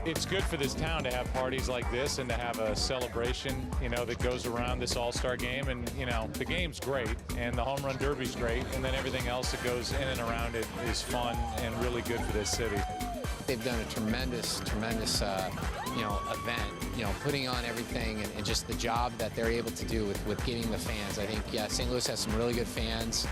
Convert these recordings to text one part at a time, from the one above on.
It's good for this town to have parties like this and to have a celebration, that goes around this All-Star game. And, the game's great and the home run derby's great. And then everything else that goes in and around it is fun and really good for this city. They've done a tremendous event, putting on everything and just the job that they're able to do with getting the fans. I think, St. Louis has some really good fans,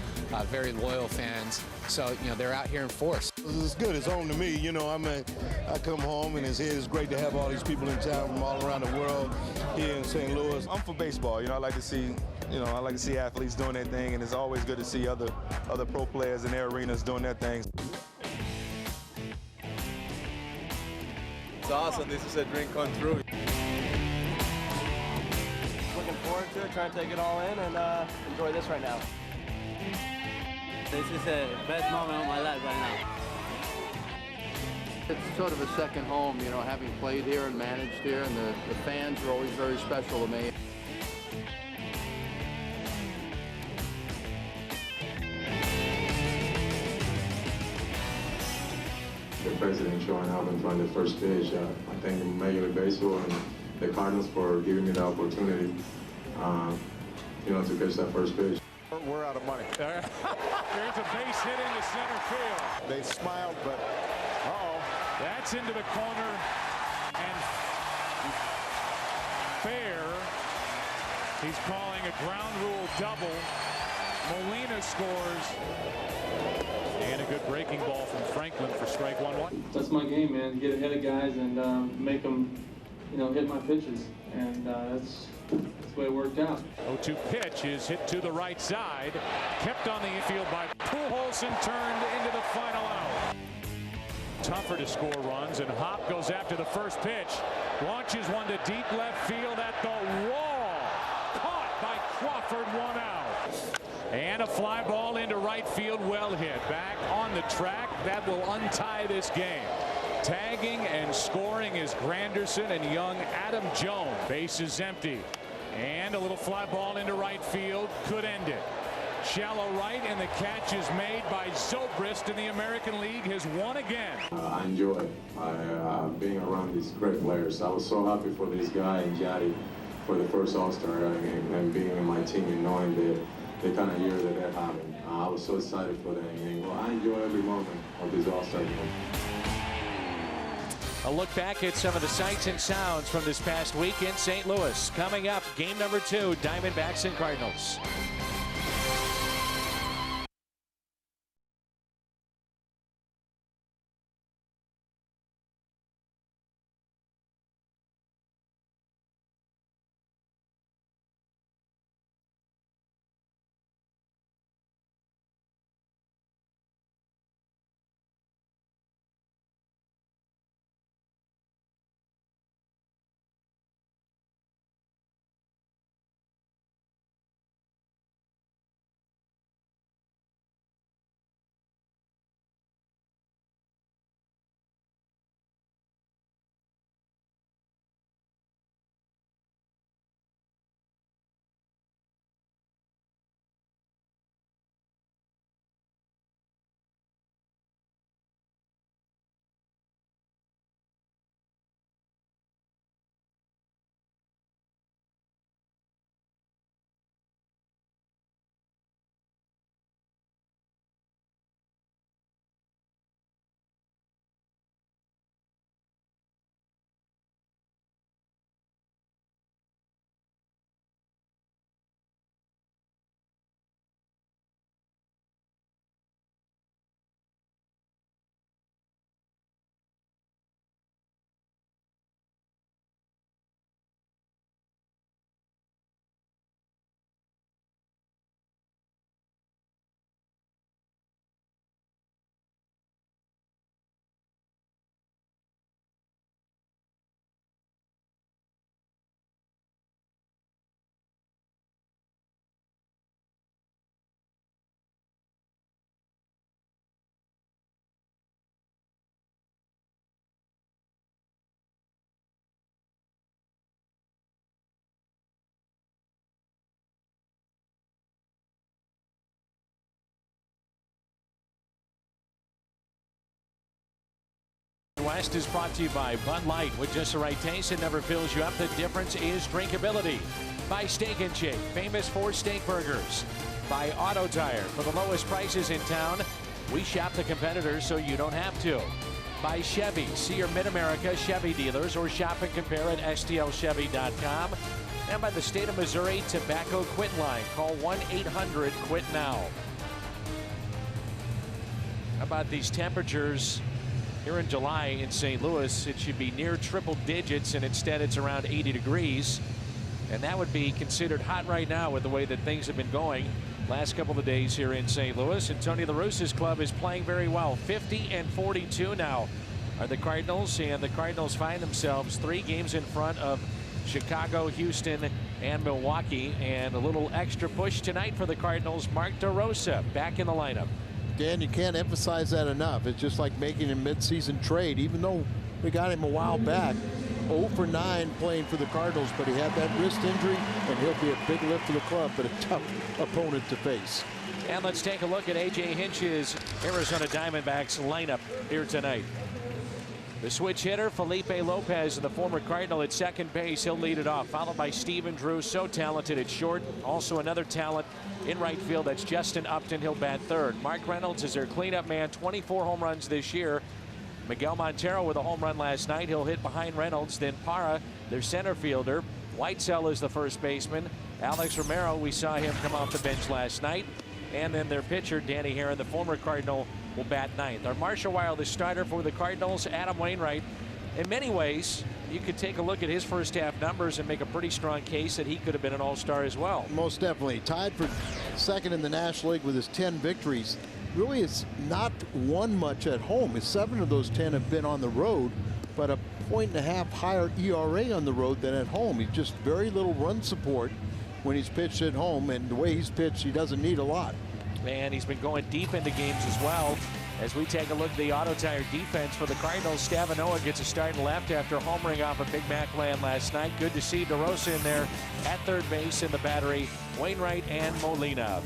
very loyal fans. So, they're out here in force. It's good. It's home to me. I come home and it's great to have all these people in town from all around the world here in St. Louis. I'm for baseball. I like to see, athletes doing their thing, and it's always good to see other pro players in their arenas doing their things. It's awesome. This is a dream come true. Looking forward to it, trying to take it all in and enjoy this right now. This is the best moment of my life right now. It's sort of a second home, having played here and managed here, and the fans are always very special to me. The president showing up in front of the first pitch. I thank Major League Baseball and the Cardinals for giving me the opportunity, to pitch that first pitch. We're out of money. There's a base hit into center field. They smiled, but That's into the corner and fair. He's calling a ground rule double. Molina scores. And a good breaking ball from Franklin for strike 1-1. That's my game, man. Get ahead of guys and make them, hit my pitches. And that's the way it worked out. 0-2 pitch is hit to the right side. Kept on the infield by Pujols and turned into the final out. Tougher to score runs, and Hop goes after the first pitch. Launches one to deep left field at the wall. Caught by Crawford, 1 out. And a fly ball into right field, well hit. Back on the track, that will untie this game. Tagging and scoring is Granderson and young Adam Jones. Base is empty. And a little fly ball into right field could end it. Shallow right, and the catch is made by Zobrist, and the American League has won again. I enjoy being around these great players. I was so happy for this guy and Jaddy for the first All-Star and being in my team and knowing the kind of year that they're having. I was so excited for them, and I enjoy every moment of this All-Star game. A look back at some of the sights and sounds from this past week in St. Louis. Coming up, game number 2, Diamondbacks and Cardinals. West is brought to you by Bud Light. With just the right taste, it never fills you up. The difference is drinkability. By Steak and Shake, famous for steak burgers. By Auto Tire, for the lowest prices in town. We shop the competitors so you don't have to. By Chevy, see your Mid-America Chevy dealers or shop and compare at stlchevy.com. And by the state of Missouri Tobacco Quit Line. Call 1-800-QUIT-NOW. How about these temperatures here in July in St. Louis? It should be near triple digits, and instead it's around 80 degrees. And that would be considered hot right now with the way that things have been going last couple of days here in St. Louis. And Tony La Russa's club is playing very well. 50-42 now are the Cardinals, and the Cardinals find themselves 3 games in front of Chicago, Houston, and Milwaukee. And a little extra push tonight for the Cardinals. Mark DeRosa back in the lineup. Dan, you can't emphasize that enough. It's just like making a midseason trade. Even though we got him a while back, 0 for 9 playing for the Cardinals, but he had that wrist injury, and he'll be a big lift for the club, but a tough opponent to face. And let's take a look at A.J. Hinch's Arizona Diamondbacks lineup here tonight. The switch hitter, Felipe Lopez, the former Cardinal, at second base. He'll lead it off, followed by Stephen Drew, so talented at short. Also another talent in right field, that's Justin Upton. He'll bat third. Mark Reynolds is their cleanup man, 24 home runs this year. Miguel Montero with a home run last night. He'll hit behind Reynolds. Then Parra, their center fielder. Whitesell is the first baseman. Alex Romero, we saw him come off the bench last night. And then their pitcher, Danny Herron, the former Cardinal, will bat ninth. Our Marshall Wild, the starter for the Cardinals, Adam Wainwright. In many ways, you could take a look at his first half numbers and make a pretty strong case that he could have been an all-star as well. Most definitely. Tied for second in the National League with his 10 victories. Really, it's not won much at home. His 7 of those 10 have been on the road, but a 1.5 higher ERA on the road than at home. He's just very little run support when he's pitched at home, and the way he's pitched, he doesn't need a lot. And he's been going deep into games as well. As we take a look at the Auto Tire defense for the Cardinals, Stavanoa gets a start in left after homering off a Big Mac land last night. Good to see DeRosa in there at third base in the battery. Wainwright and Molina.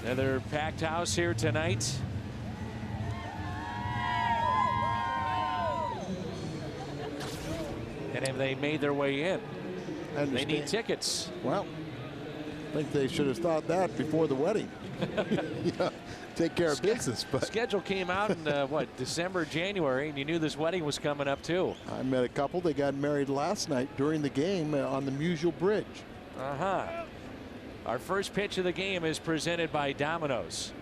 Another packed house here tonight. And have they made their way in? They need tickets. Well, I think they should have thought that before the wedding. Yeah, take care of business. But schedule came out in what, December, January, and you knew this wedding was coming up too. I met a couple. They got married last night during the game on the Musial Bridge. Our first pitch of the game is presented by Domino's.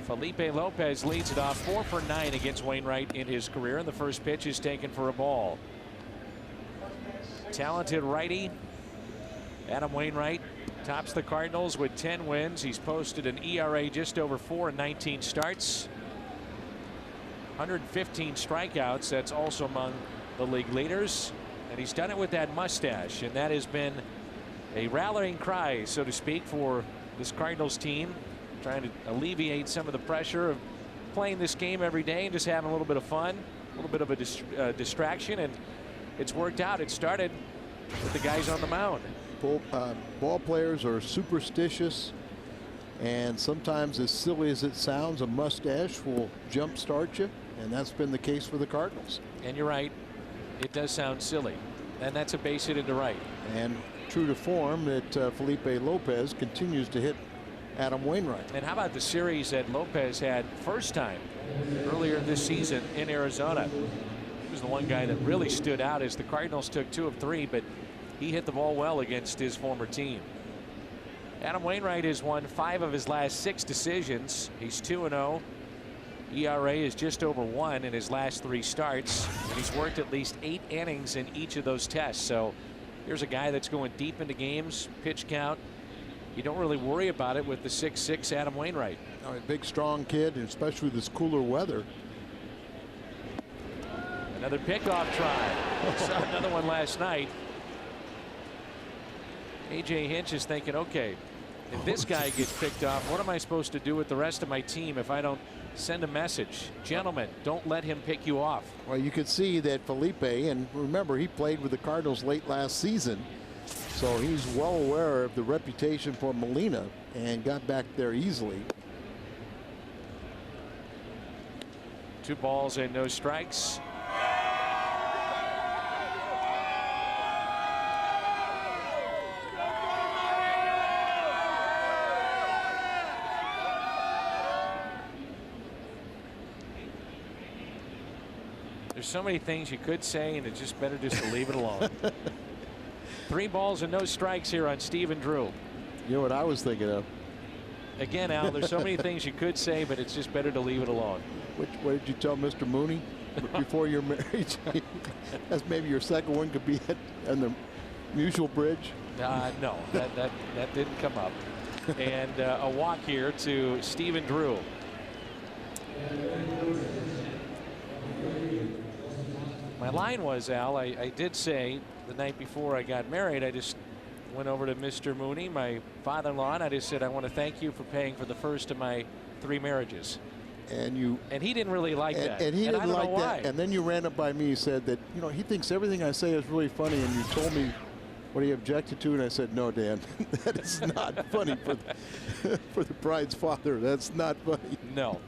Felipe Lopez leads it off, 4 for 9 against Wainwright in his career, and the first pitch is taken for a ball. Talented righty Adam Wainwright tops the Cardinals with 10 wins. He's posted an ERA just over 4 in 19 starts. 115 strikeouts. That's also among the league leaders. And he's done it with that mustache, and that has been a rallying cry, so to speak, for this Cardinals team, trying to alleviate some of the pressure of playing this game every day and just having a little bit of fun, a little bit of a distraction, and it's worked out. It started with the guys on the mound. Ball players are superstitious, and sometimes, as silly as it sounds, a mustache will jumpstart you, and that's been the case for the Cardinals. And you're right, it does sound silly, and that's a base hit into right. And true to form, that Felipe Lopez continues to hit Adam Wainwright. And how about the series that Lopez had first time earlier this season in Arizona? He was the one guy that really stood out as the Cardinals took 2 of 3, but he hit the ball well against his former team. Adam Wainwright has won 5 of his last 6 decisions. He's 2-0. ERA is just over 1 in his last 3 starts, and he's worked at least 8 innings in each of those tests. So here's a guy that's going deep into games, pitch count. You don't really worry about it with the 6'6" Adam Wainwright. A big, strong kid, especially with this cooler weather. Another pickoff try. Saw another one last night. A.J. Hinch is thinking, okay, if this guy gets picked off, what am I supposed to do with the rest of my team if I don't send a message? Gentlemen, don't let him pick you off. Well, you could see that Felipe, and remember, he played with the Cardinals late last season, so he's well aware of the reputation for Molina and got back there easily. 2 balls and no strikes. There's so many things you could say, and it's just better just to leave it alone. 3 balls and no strikes here on Stephen Drew. You know what I was thinking of? Again, Al, there's so many things you could say, but it's just better to leave it alone. What did you tell Mr. Mooney before your marriage? That's maybe your second one could be on the Mutual Bridge. No, that didn't come up. And a walk here to Stephen Drew. My line was, Al, I did say the night before I got married, I just went over to Mr. Mooney, my father-in-law, and I just said, I want to thank you for paying for the first of my 3 marriages. And he didn't really like that. And he didn't I don't like know why. that. And then you ran up by me and said that, you know, he thinks everything I say is really funny, and you told me what he objected to, and I said, no, Dan, that is not funny for the bride's father. That's not funny. No.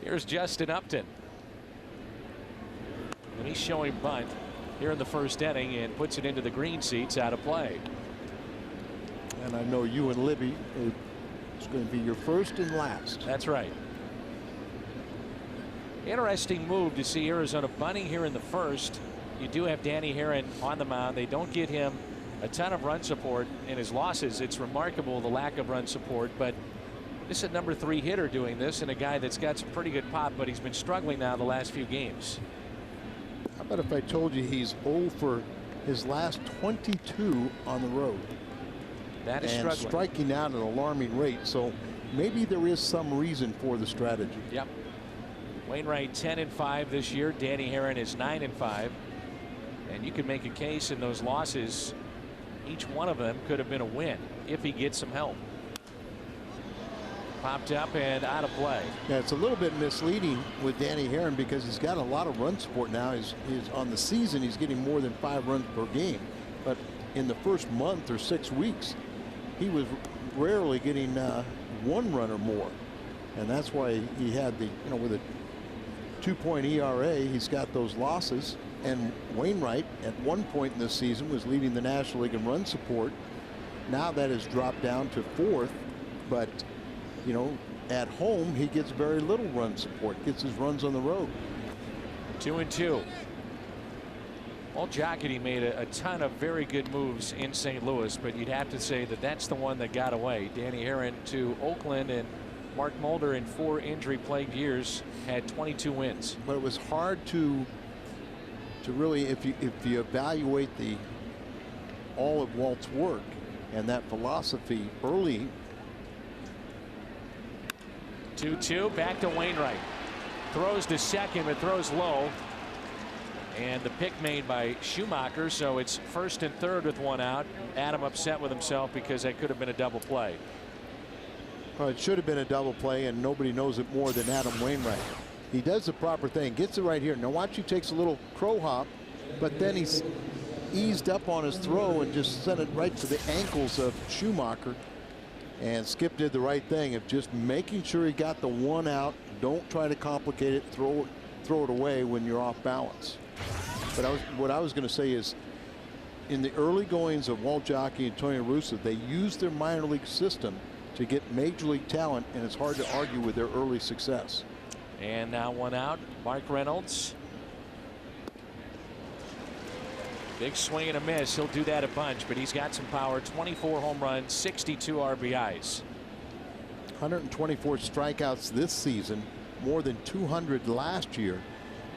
Here's Justin Upton. And he's showing bunt here in the first inning and puts it into the green seats out of play. And I know you and Libby, it's going to be your first and last. That's right. Interesting move to see Arizona bunting here in the first. You do have Danny Herron on the mound. They don't get him a ton of run support in his losses. It's remarkable, the lack of run support, but this is a number 3 hitter doing this, and a guy that's got some pretty good pop, but he's been struggling now the last few games. How about if I told you he's 0 for his last 22 on the road? That is and struggling. Striking out at an alarming rate. So maybe there is some reason for the strategy. Yep. Wainwright 10-5 this year. Danny Herron is 9-5. And you can make a case in those losses, each one of them could have been a win if he gets some help. Popped up and out of play. Yeah, it's a little bit misleading with Danny Herron because he's got a lot of run support now. He's on the season, he's getting more than 5 runs per game. But in the first month or 6 weeks, he was rarely getting 1 run or more. And that's why he had the, you know, with a 2-point ERA, he's got those losses. And Wainwright at one point in this season was leading the National League in run support. Now that has dropped down to 4th, but you know, at home he gets very little run support, gets his runs on the road. 2-2. Well, Jocketty made a ton of very good moves in St. Louis, but you'd have to say that that's the one that got away. Danny Herron to Oakland, and Mark Mulder in 4 injury-plagued years had 22 wins. But it was hard to really, if you evaluate all of Walt's work and that philosophy early. 2-2, back to Wainwright. Throws to second, but throws low. And the pick made by Schumacher, so it's 1st and 3rd with 1 out. Adam upset with himself because that could have been a double play. Well, it should have been a double play, and nobody knows it more than Adam Wainwright. He does the proper thing, gets it right here. Now watch, he takes a little crow hop, but then he's eased up on his throw and just sent it right to the ankles of Schumacher. And Skip did the right thing of just making sure he got the 1 out. Don't try to complicate it. Throw it away when you're off balance. But what I was going to say is, in the early goings of Walt Jockey and Tony La Russa, they used their minor league system to get major league talent, and it's hard to argue with their early success. And now 1 out. Mark Reynolds. Big swing and a miss. He'll do that a bunch, but he's got some power. 24 home runs, 62 RBIs. 124 strikeouts this season, more than 200 last year.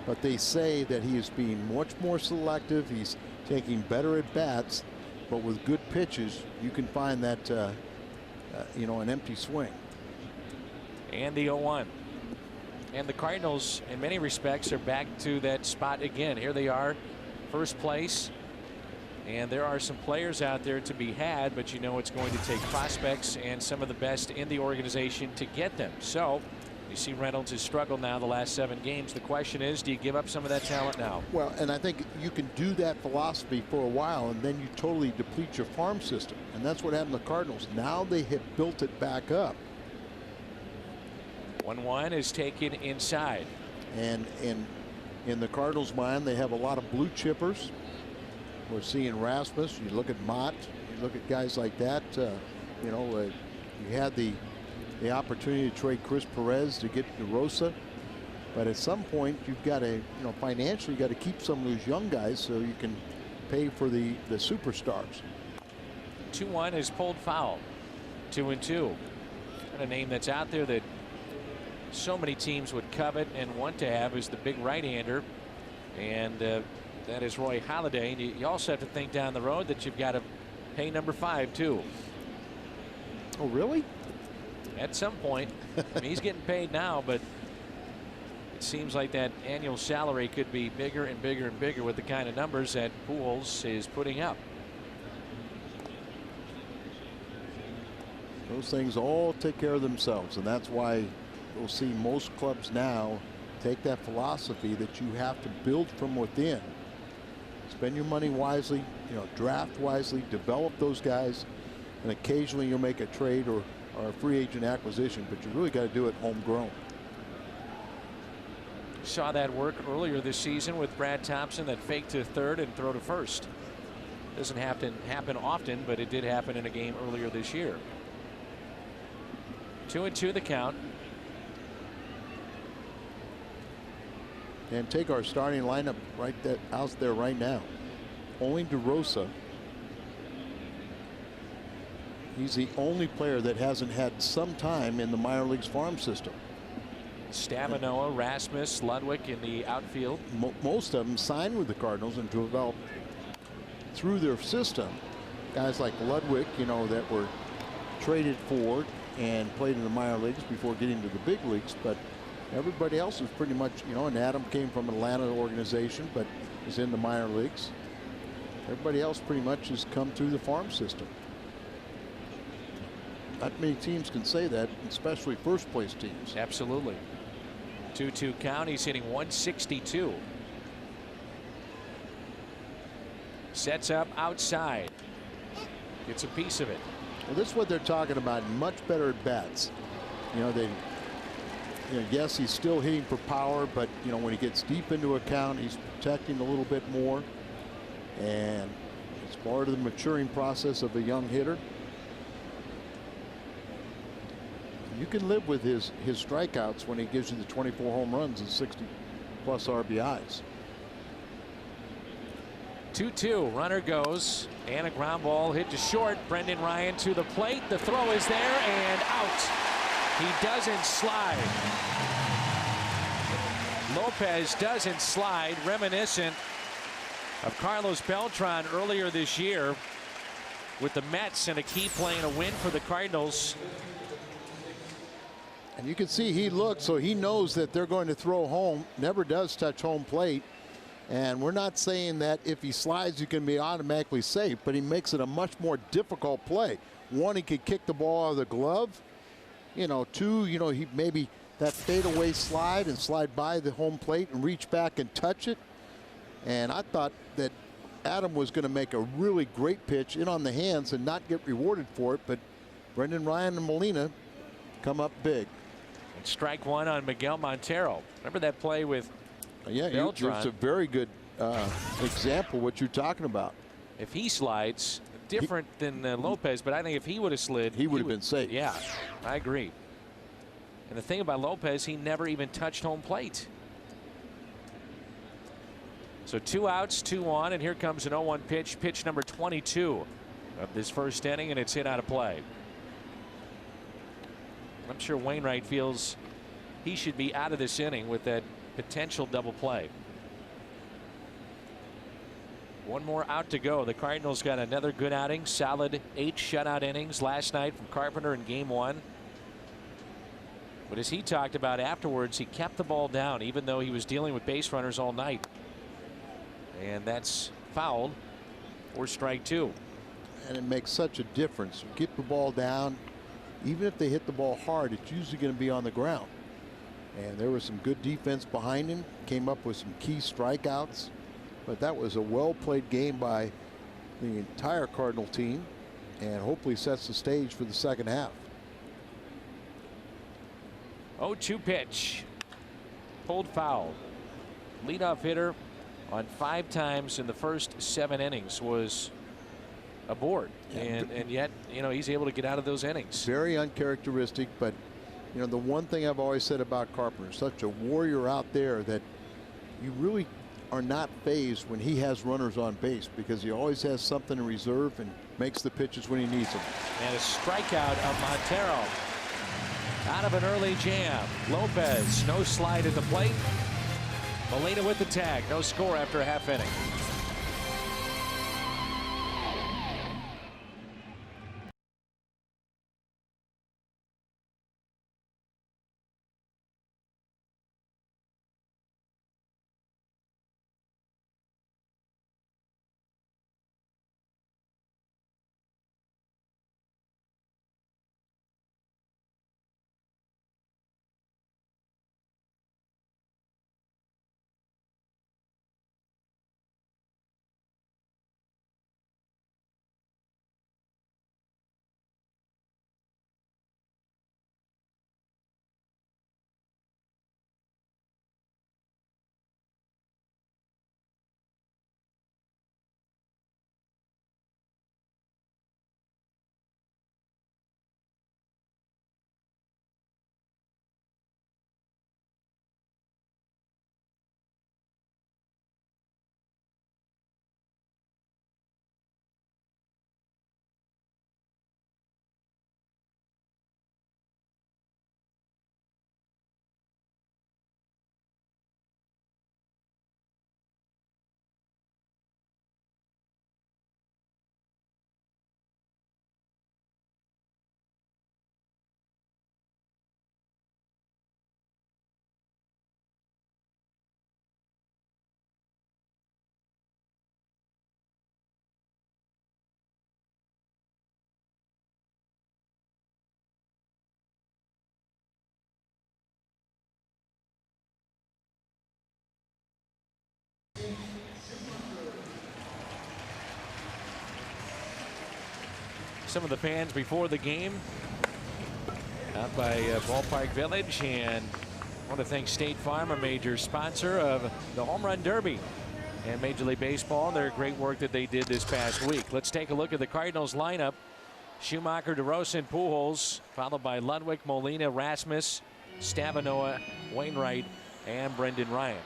But they say that he is being much more selective. He's taking better at bats, but with good pitches, you can find that, you know, an empty swing. And the 0-1. And the Cardinals, in many respects, are back to that spot again. Here they are, first place. And there are some players out there to be had, but you know it's going to take prospects and some of the best in the organization to get them. So you see Reynolds has struggled now the last 7 games. The question is, do you give up some of that talent now? Well, and I think you can do that philosophy for a while, and then you totally deplete your farm system. And that's what happened to the Cardinals. Now they have built it back up. 1-1 is taken inside. And in the Cardinals' mind, they have a lot of blue chippers. We're seeing Rasmus. You look at Mott. You look at guys like that. You know, you had the opportunity to trade Chris Perez to get DeRosa. But at some point, you've got to, you know, financially, you got to keep some of those young guys so you can pay for the superstars. 2-1 is pulled foul. 2-2. And a name that's out there that so many teams would covet and want to have is the big right-hander, and that is Roy Halladay. And you also have to think down the road that you've got to pay number 5 too. Oh, really? At some point. I mean, he's getting paid now, but it seems like that annual salary could be bigger and bigger and bigger with the kind of numbers that Pujols is putting up. Those things all take care of themselves, and that's why we'll see most clubs now take that philosophy that you have to build from within. Spend your money wisely, you know, draft wisely, develop those guys, and occasionally you'll make a trade or a free agent acquisition, but you really got to do it homegrown. Saw that work earlier this season with Brad Thompson, that fake to third and throw to first. Doesn't happen often, but it did happen in a game earlier this year. 2-2 the count. And take our starting lineup out there right now. Only DeRosa. He's the only player that hasn't had some time in the minor leagues farm system. Stamanoa, Rasmus, Ludwig in the outfield. Most of them signed with the Cardinals and developed through their system. Guys like Ludwig, you know, that were traded for and played in the minor leagues before getting to the big leagues, but everybody else is pretty much, you know, and Adam came from an Atlanta organization but is in the minor leagues. Everybody else pretty much has come through the farm system. Not many teams can say that, especially first place teams. Absolutely. 2-2 count. He's hitting 162. Sets up outside. Gets a piece of it. Well, this is what they're talking about. Much better at bats. You know, yes, he's still hitting for power, but you know, when he gets deep into a count, he's protecting a little bit more, and it's part of the maturing process of a young hitter. You can live with his strikeouts when he gives you the 24 home runs and 60+ RBIs. 2-2. Runner goes, and a ground ball hit to short. Brendan Ryan to the plate. The throw is there and out. He doesn't slide. Lopez doesn't slide, reminiscent of Carlos Beltran earlier this year with the Mets and a key play in a win for the Cardinals. And you can see he looks, so he knows that they're going to throw home. Never does touch home plate. And we're not saying that if he slides, you can be automatically safe, but he makes it a much more difficult play. One, he could kick the ball out of the glove. You know, two, you know, he maybe that fadeaway slide and slide by the home plate and reach back and touch it. And I thought that Adam was going to make a really great pitch in on the hands and not get rewarded for it, but Brendan Ryan and Molina come up big. And strike one on Miguel Montero. Remember that play with Beltran? It's a very good example what you're talking about. If he slides, different than Lopez, but I think if he would have slid, he would have been safe. Yeah, I agree. And the thing about Lopez, he never even touched home plate. So 2 outs, 2 on, and here comes an 0-1 pitch, pitch number 22 of this first inning, and it's hit out of play. I'm sure Wainwright feels he should be out of this inning with that potential double play. One more out to go. The Cardinals got another good outing. Solid 8 shutout innings last night from Carpenter in game 1. But as he talked about afterwards, he kept the ball down even though he was dealing with base runners all night. And that's fouled for strike 2. And it makes such a difference. You keep the ball down. Even if they hit the ball hard, it's usually going to be on the ground. And there was some good defense behind him. Came up with some key strikeouts. But that was a well-played game by the entire Cardinal team, and hopefully sets the stage for the second half. 0-2 pitch. pulled foul. Leadoff hitter on 5 times in the first 7 innings was aboard, and yet, you know, he's able to get out of those innings. Very uncharacteristic, but you know, the one thing I've always said about Carpenter, such a warrior out there, that you really are not phased when he has runners on base, because he always has something in reserve and makes the pitches when he needs them. And a strikeout of Montero out of an early jam. Lopez, no slide at the plate. Molina with the tag. No score after a half inning. Some of the fans before the game out by Ballpark Village, and I want to thank State Farm, a major sponsor of the Home Run Derby and Major League Baseball. Their great work that they did this past week. Let's take a look at the Cardinals lineup. Schumacher, DeRosa, and Pujols, followed by Ludwig, Molina, Rasmus, Stavinoa, Wainwright, and Brendan Ryan.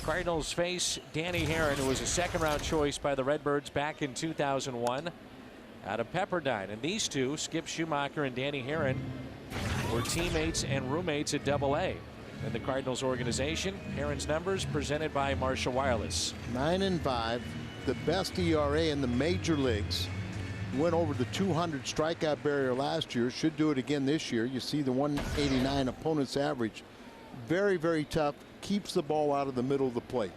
Cardinals face Danny Herron, who was a second-round choice by the Redbirds back in 2001 out of Pepperdine. And these two, Skip Schumacher and Danny Herron, were teammates and roommates at AA. In the Cardinals organization, Herron's numbers presented by Marshall Wireless. 9-5, the best ERA in the major leagues. Went over the 200 strikeout barrier last year. Should do it again this year. You see the 189 opponent's average. Very, very tough. Keeps the ball out of the middle of the plate.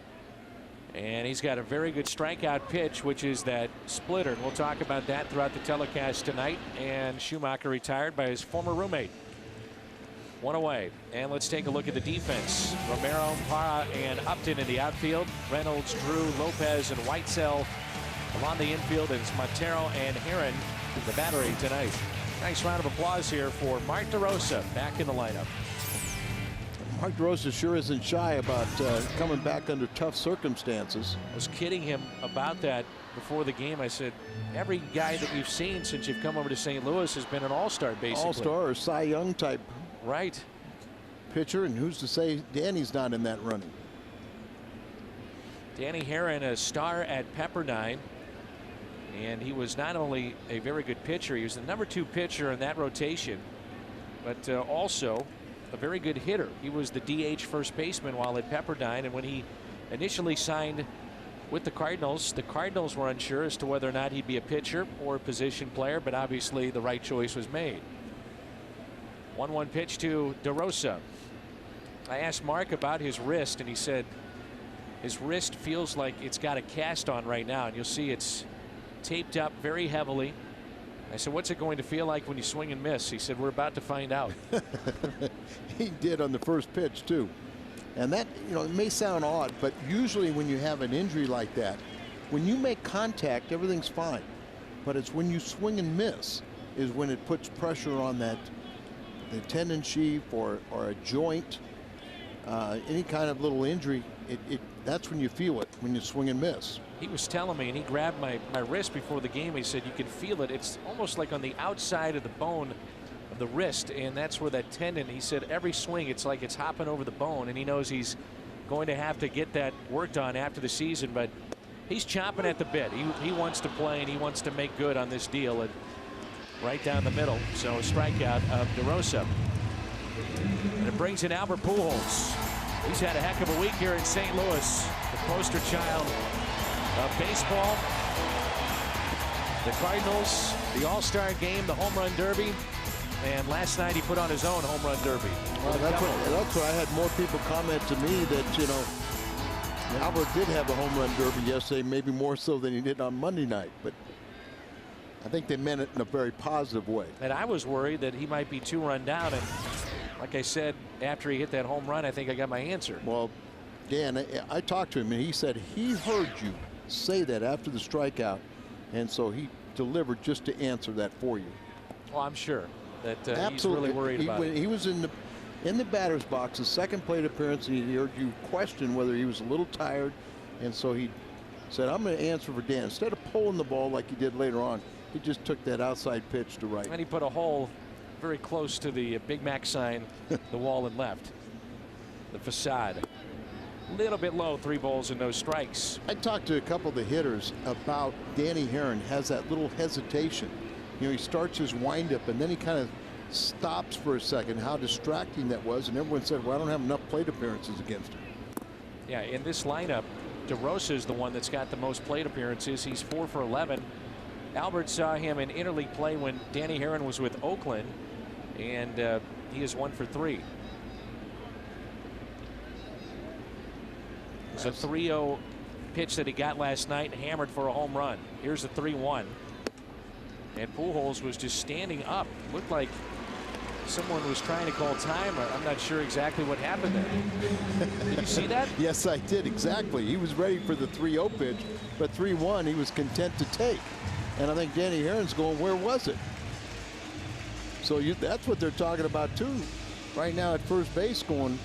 And he's got a very good strikeout pitch, which is that splitter. And we'll talk about that throughout the telecast tonight. And Schumacher retired by his former roommate. One away. And let's take a look at the defense. Romero, Parra, and Upton in the outfield. Reynolds, Drew, Lopez, and Whitesell along the infield. And it's Montero and Herron, the battery tonight. Nice round of applause here for Mark DeRosa back in the lineup. Mark DeRosa sure isn't shy about coming back under tough circumstances. I was kidding him about that before the game. I said, every guy that we've seen since you've come over to St. Louis has been an all-star, basically. All-star or Cy Young type. Right. Pitcher, and who's to say Danny's not in that running? Danny Herron, a star at Pepperdine, and he was not only a very good pitcher, he was the #2 pitcher in that rotation, but also a very good hitter. He was the DH first baseman while at Pepperdine, and when he initially signed with the Cardinals were unsure as to whether or not he'd be a pitcher or a position player, but obviously the right choice was made. 1-1 pitch to DeRosa. I asked Mark about his wrist, and he said his wrist feels like it's got a cast on right now, and you'll see it's taped up very heavily. I said, what's it going to feel like when you swing and miss? He said, we're about to find out. He did on the first pitch, too. And that, you know, it may sound odd, but usually when you have an injury like that, when you make contact, everything's fine. But it's when you swing and miss is when it puts pressure on that, the tendon sheath or a joint. any kind of little injury, that's when you feel it, when you swing and miss. He was telling me, and he grabbed my wrist before the game. He said you can feel it. It's almost like on the outside of the bone of the wrist, and that's where that tendon, he said every swing it's like it's hopping over the bone, and he knows he's going to have to get that worked on after the season, but he's chomping at the bit. He wants to play, and he wants to make good on this deal, and right down the middle. So a strikeout of DeRosa. And it brings in Albert Pujols. He's had a heck of a week here in St. Louis, the poster child of baseball. The Cardinals, the All-Star game, the home run derby, and last night he put on his own home run derby. Well, that's what I had more people comment to me that, you know, Albert did have a home run derby yesterday, maybe more so than he did on Monday night, but I think they meant it in a very positive way. And I was worried that he might be 2 run down, and like I said, after he hit that home run, I think I got my answer. Well, Dan, I talked to him, and he said he heard you say that after the strikeout, and so he delivered just to answer that for you. Well, I'm sure that he's really worried about it. He was in the batter's box, his second plate appearance, and he heard you question whether he was a little tired, and so he said, I'm going to answer for Dan. Instead of pulling the ball like he did later on, he just took that outside pitch to right. And he put a hole very close to the Big Mac sign, the wall and left, the facade. A little bit low, 3 balls and no strikes. I talked to a couple of the hitters about Danny Herron has that little hesitation. You know, he starts his windup and then he kind of stops for a second, how distracting that was, and everyone said, well, I don't have enough plate appearances against him. Yeah, in this lineup, DeRosa is the one that's got the most plate appearances. He's 4 for 11. Albert saw him in interleague play when Danny Herron was with Oakland, and he is 1 for 3. It's a 3-0 pitch that he got last night, hammered for a home run. Here's the 3-1. And Pujols was just standing up. Looked like someone was trying to call time. I'm not sure exactly what happened there. Did you see that? Yes, I did, exactly. He was ready for the 3-0 pitch, but 3-1 he was content to take. And I think Danny Herron's going, where was it? So that's what they're talking about too right now at first base, going.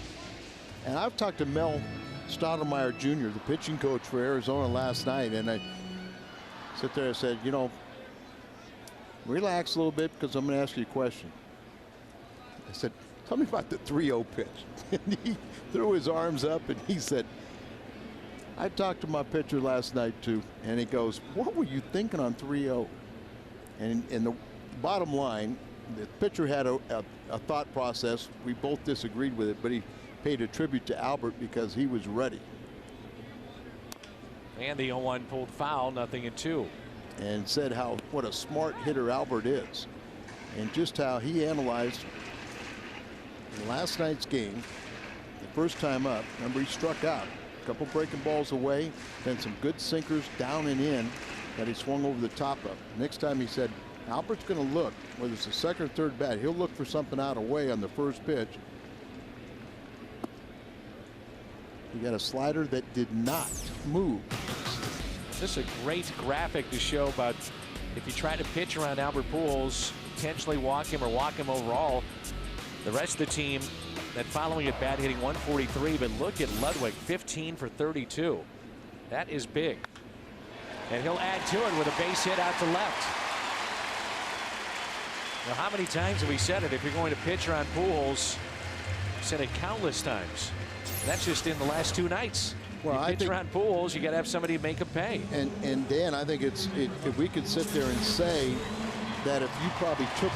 And I've talked to Mel Stottlemyre Jr., the pitching coach for Arizona, last night, and I sit there and said, you know, relax a little bit because I'm going to ask you a question. I said, tell me about the 3-0 pitch. And he threw his arms up and he said, I talked to my pitcher last night too, and he goes, what were you thinking on 3-0? And the bottom line, the pitcher had a thought process. We both disagreed with it, but he paid a tribute to Albert because he was ready. And the 0-1 pulled foul, 0-2. And said what a smart hitter Albert is, and just how he analyzed last night's game. The first time up, remember, he struck out. A couple breaking balls away, then some good sinkers down and in that he swung over the top of. Next time he said, Albert's going to look, whether it's the second or third bat, he'll look for something out away on the first pitch. He got a slider that did not move. This is a great graphic to show about if you try to pitch around Albert Pujols, potentially walk him or walk him overall. The rest of the team that following at bat hitting 143, but look at Ludwig, 15 for 32. That is big. And he'll add to it with a base hit out to left. Now, how many times have we said it? If you're going to pitch around Pujols, said it countless times. That's just in the last 2 nights. Well, I think around Pujols, you got to have somebody make him pay. And Dan, I think if we could sit there and say that if you probably took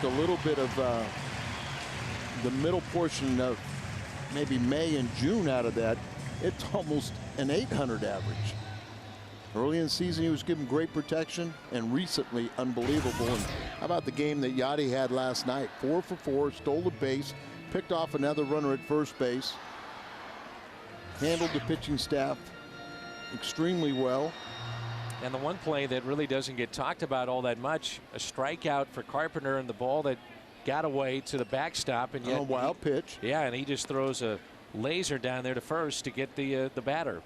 a little bit of the middle portion of maybe May and June out of that, it's almost an 800 average. Early in the season, he was given great protection, and recently, unbelievable. And how about the game that Yachty had last night? 4 for 4, stole the base, picked off another runner at first base, handled the pitching staff extremely well. And the one play that really doesn't get talked about all that much, a strikeout for Carpenter, and the ball that got away to the backstop, and yet a wild pitch. Yeah, and he just throws a laser down there to first to get the batter.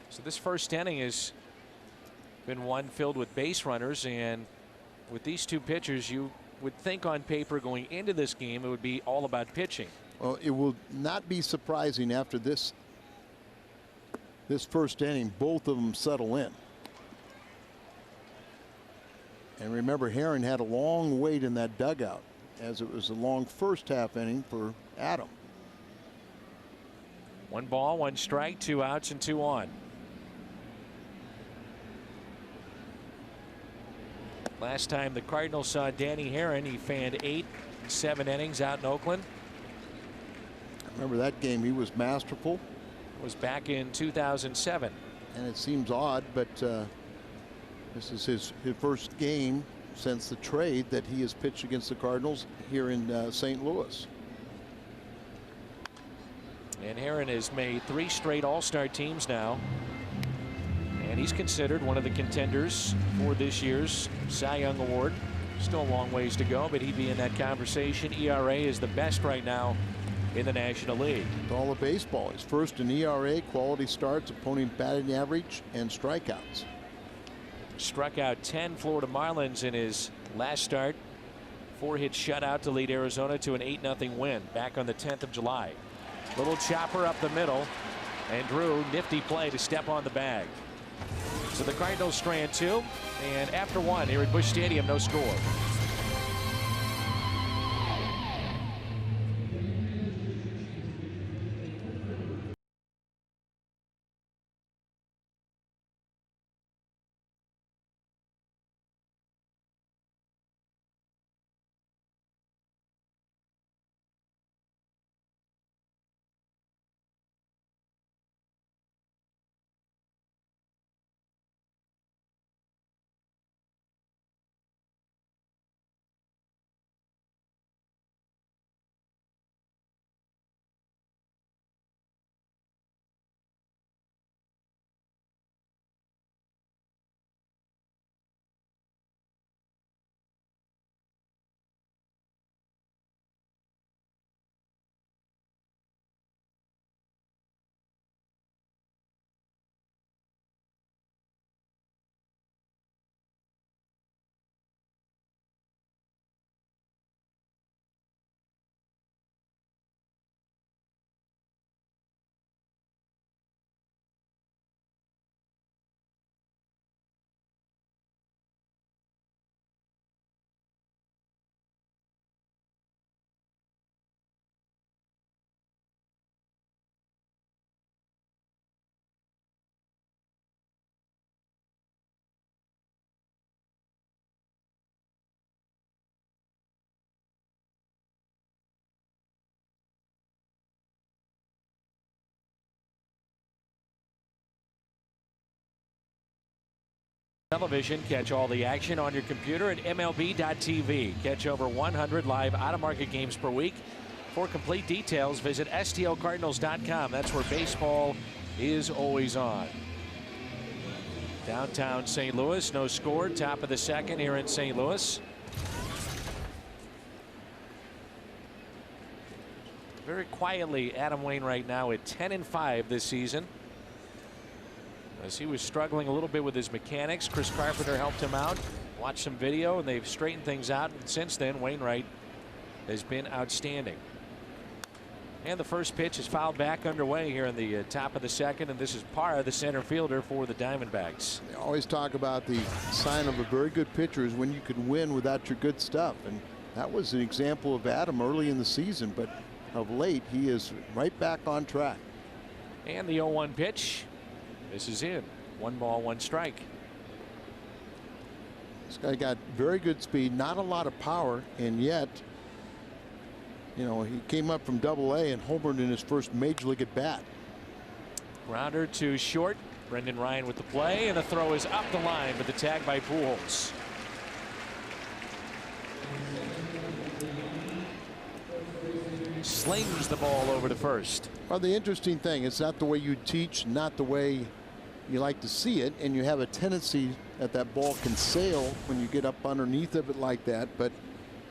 So this first inning has been one filled with base runners, and with these two pitchers, you would think on paper going into this game it would be all about pitching. Well, it will not be surprising after this first inning, both of them settle in. And remember, Herron had a long wait in that dugout, as it was a long first half inning for Adam. 1 ball, 1 strike, 2 outs, and 2 on. Last time the Cardinals saw Danny Herron, he fanned 8 and 7 innings out in Oakland. Remember that game, he was masterful. It was back in 2007. And it seems odd, but this is his first game since the trade that he has pitched against the Cardinals here in St. Louis. And Herron has made 3 straight All-Star teams now. And he's considered one of the contenders for this year's Cy Young Award. Still a long ways to go, but he'd be in that conversation. ERA is the best right now in the National League. It's all of baseball. He's first in ERA, quality starts, opponent batting average, and strikeouts. Struck out 10 Florida Marlins in his last start. 4-hit shutout to lead Arizona to an 8-0 win back on the 10th of July. Little chopper up the middle, and Drew, nifty play to step on the bag. So the Cardinals strand 2, and after 1 here at Busch Stadium, no score. Television, catch all the action on your computer at MLB.tv. Catch over 100 live out-of-market games per week. For complete details, visit STLCardinals.com. That's where baseball is always on. Downtown St. Louis, no score. Top of the second here in St. Louis. Very quietly, Adam Wainwright now at 10-5 this season. As he was struggling a little bit with his mechanics, Chris Carpenter helped him out. Watched some video, and they've straightened things out. And since then, Wainwright has been outstanding. And the first pitch is fouled back underway here in the top of the second, and this is Parra, the center fielder for the Diamondbacks. They always talk about the sign of a very good pitcher is when you can win without your good stuff, and that was an example of Adam early in the season, but of late he is right back on track. And the 0-1 pitch. This is in. 1 ball, 1 strike. This guy got very good speed, not a lot of power, and yet, you know, he came up from Double-A and homered in his first major league at bat. Grounder to short. Brendan Ryan with the play, and the throw is up the line, but the tag by Pujols. Slings the ball over to first. Well, the interesting thing, it's not the way you teach, not the way you like to see it, and you have a tendency that ball can sail when you get up underneath of it like that. But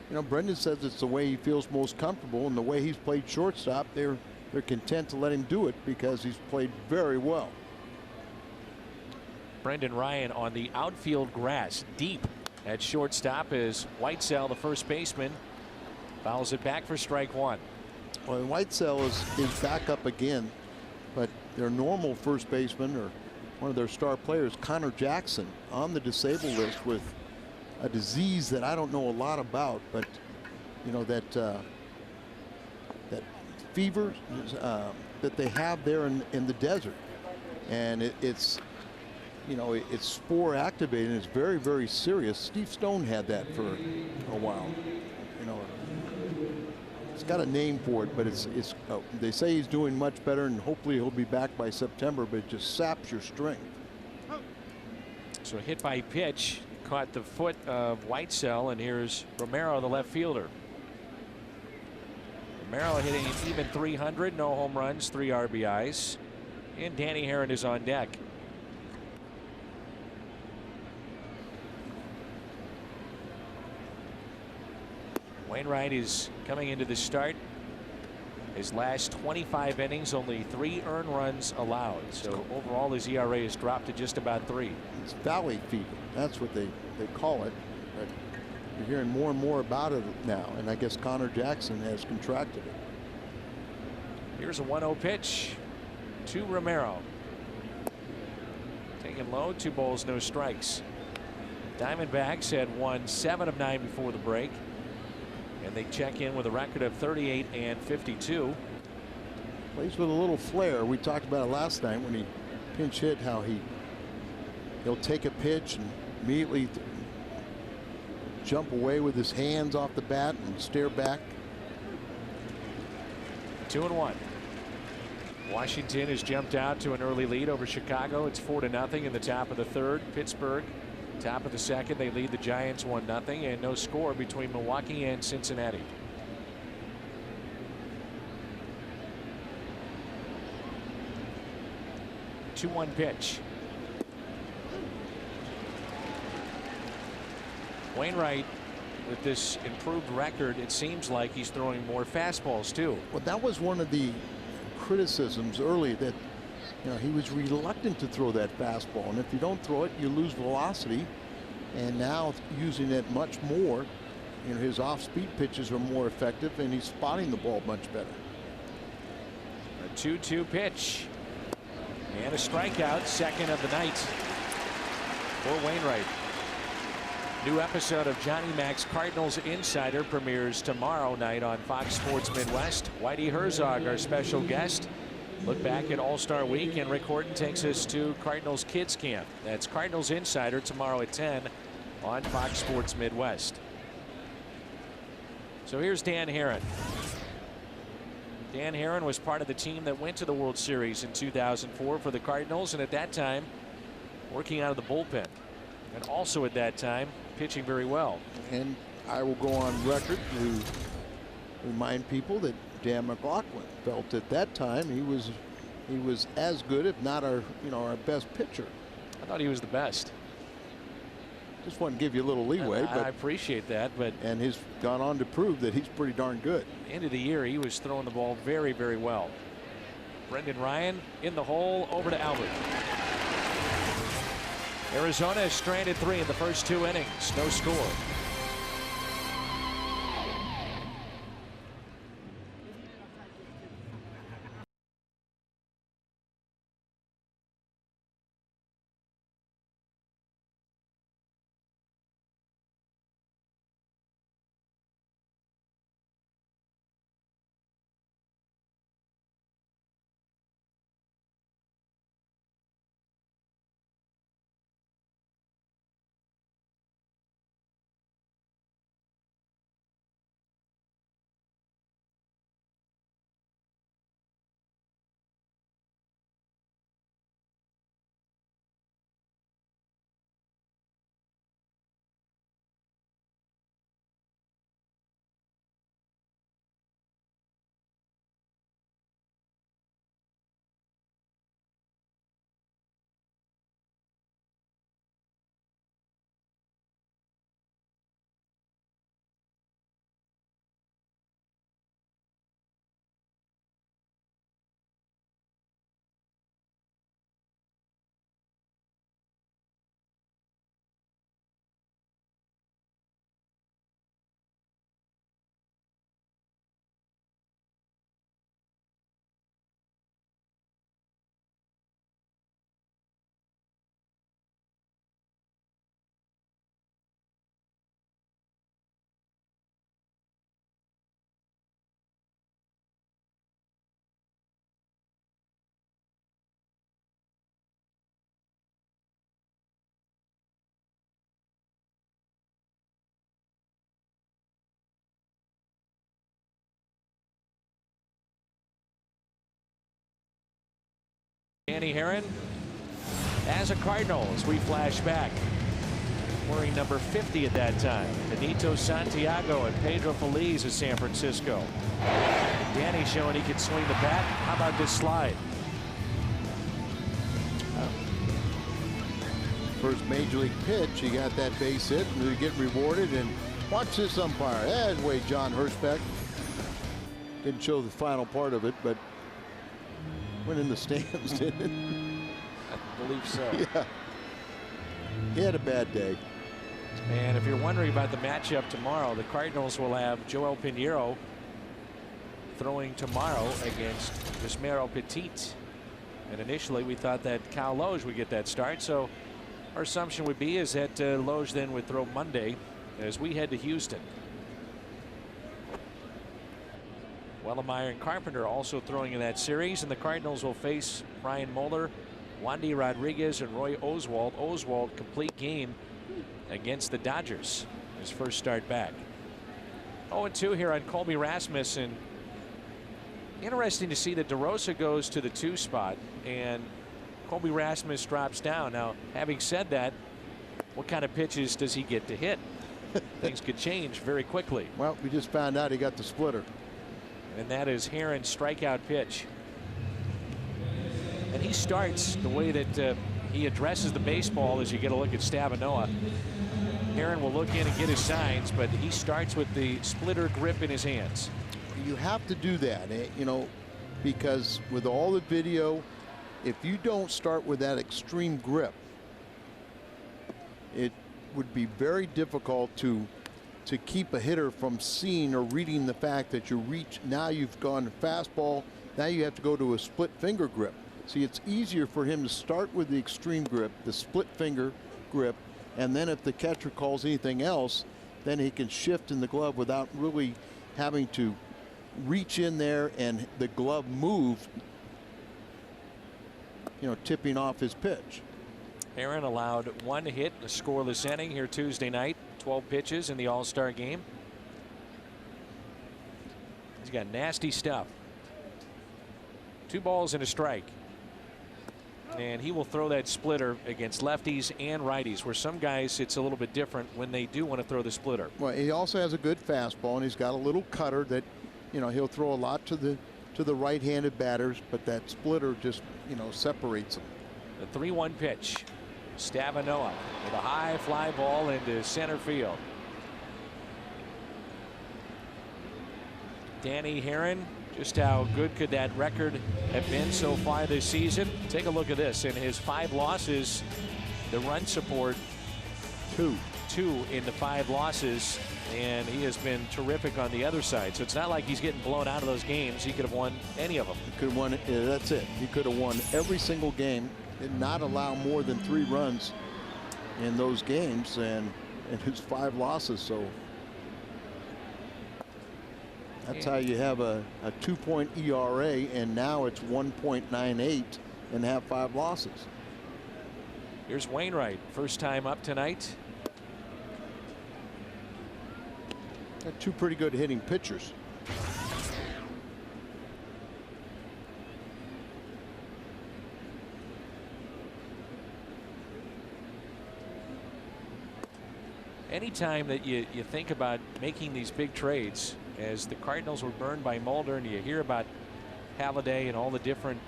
you know, Brendan says it's the way he feels most comfortable, and the way he's played shortstop, they're content to let him do it because he's played very well. Brendan Ryan on the outfield grass, deep At shortstop is Whitesell, the first baseman, fouls it back for strike one. Well, Whitesell is back up again, but their normal first baseman, or one of their star players, Connor Jackson, on the disabled list with a disease that I don't know a lot about, but you know that that fever that they have there in the desert, and it's you know it's spore activated. It's very, very serious. Steve Stone had that for a while. You know, it's got a name for it, but it's they say he's doing much better, and hopefully he'll be back by September. But it just saps your strength. So a hit by pitch caught the foot of Whitesell, and here's Romero, the left fielder. Romero hitting an even 300, no home runs, 3 RBIs, and Danny Herron is on deck. Wainwright is coming into the start. His last 25 innings, only 3 earned runs allowed. So overall, his ERA has dropped to just about 3. It's valley fever. That's what they call it. But you're hearing more and more about it now, and I guess Connor Jackson has contracted it. Here's a 1-0 pitch to Romero. Taken low, 2 balls, no strikes. Diamondbacks had won 7 of 9 before the break, and they check in with a record of 38 and 52. Plays with a little flair. We talked about it last night when he pinch hit, how he'll take a pitch and immediately jump away with his hands off the bat and stare back. 2-1. Washington has jumped out to an early lead over Chicago. It's 4-0 in the top of the third. Pittsburgh, top of the second, they lead the Giants 1-0, and no score between Milwaukee and Cincinnati. The 2-1 pitch. Wainwright, with this improved record, it seems like he's throwing more fastballs too. Well, that was one of the criticisms early, that he was reluctant to throw that fastball, and if you don't throw it, you lose velocity. And now using it much more, his off-speed pitches are more effective, and he's spotting the ball much better. A 2-2 pitch and a strikeout, second of the night for Wainwright. New episode of Johnny Mac's Cardinals Insider premieres tomorrow night on Fox Sports Midwest. Whitey Herzog, our special guest. Look back at All-Star Week, and Rick Horton takes us to Cardinals Kids Camp. That's Cardinals Insider tomorrow at 10 on Fox Sports Midwest. So here's Dan Herron. Dan Herron was part of the team that went to the World Series in 2004 for the Cardinals, and at that time working out of the bullpen, and also at that time pitching very well. And I will go on record to remind people that Dan McLaughlin felt at that time he was as good, if not our best pitcher. I thought he was the best. Just want to give you a little leeway. I appreciate that, and he's gone on to prove that he's pretty darn good. End of the year, he was throwing the ball very, very well. Brendan Ryan in the hole, over to Albert. Arizona has stranded 3 in the first 2 innings. No score. Danny Herron as a Cardinal as we flash back. Wearing number 50 at that time. Benito Santiago and Pedro Feliz of San Francisco. Danny showing he can swing the bat. How about this slide? First major league pitch, he got that base hit and he get rewarded. And watch this umpire. That's the way John Hirschbeck. Didn't show the final part of it, but went in the stands, didn't it? I believe so. Yeah. He had a bad day. And if you're wondering about the matchup tomorrow, the Cardinals will have Joel Pinheiro throwing tomorrow against Yusmeiro Petit. And initially we thought that Kyle Loge would get that start. So our assumption would be is that Loge then would throw Monday as we head to Houston. Wellemeyer and Carpenter also throwing in that series, and the Cardinals will face Brian Moeller, Wandy Rodriguez, and Roy Oswalt. Oswalt complete game against the Dodgers, his first start back. 0-2 here on Colby Rasmussen. Interesting to see that DeRosa goes to the 2 spot and Colby Rasmussen drops down. Now, having said that, what kind of pitches does he get to hit? Things could change very quickly. Well, we just found out he got the splitter. And that is Herron's strikeout pitch. And he starts the way that he addresses the baseball as you get a look at Stavanoa. Herron will look in and get his signs, but he starts with the splitter grip in his hands. You have to do that, you know, because with all the video, if you don't start with that extreme grip, it would be very difficult to keep a hitter from seeing or reading the fact that you reach. Now you've gone to fastball. Now you have to go to a split finger grip. See, it's easier for him to start with the extreme grip, the split finger grip, and then if the catcher calls anything else, then he can shift in the glove without really having to reach in there and the glove move, you know, tipping off his pitch. Herron allowed 1 hit in a scoreless inning here Tuesday night. 12 pitches in the All-Star game. He's got nasty stuff. 2 balls and a strike. And he will throw that splitter against lefties and righties, where some guys it's a little bit different when they do want to throw the splitter. Well, he also has a good fastball, and he's got a little cutter that, you know, he'll throw a lot to the right-handed batters, but that splitter just, you know, separates them. The 3-1 pitch. Stavanoa with a high fly ball into center field. Danny Herron, just how good could that record have been so far this season? Take a look at this. In his 5 losses, the run support 2 in the 5 losses, and he has been terrific on the other side. So it's not like he's getting blown out of those games. He could have won any of them. He could have won. Yeah, that's it. He could have won every single game. Did not allow more than 3 runs in those games, and his 5 losses. So that's how you have a 2-point ERA, and now it's 1.98 and have 5 losses. Here's Wainwright, first time up tonight. Got 2 pretty good hitting pitchers. Anytime that you think about making these big trades, as the Cardinals were burned by Mulder, and you hear about Halladay and all the different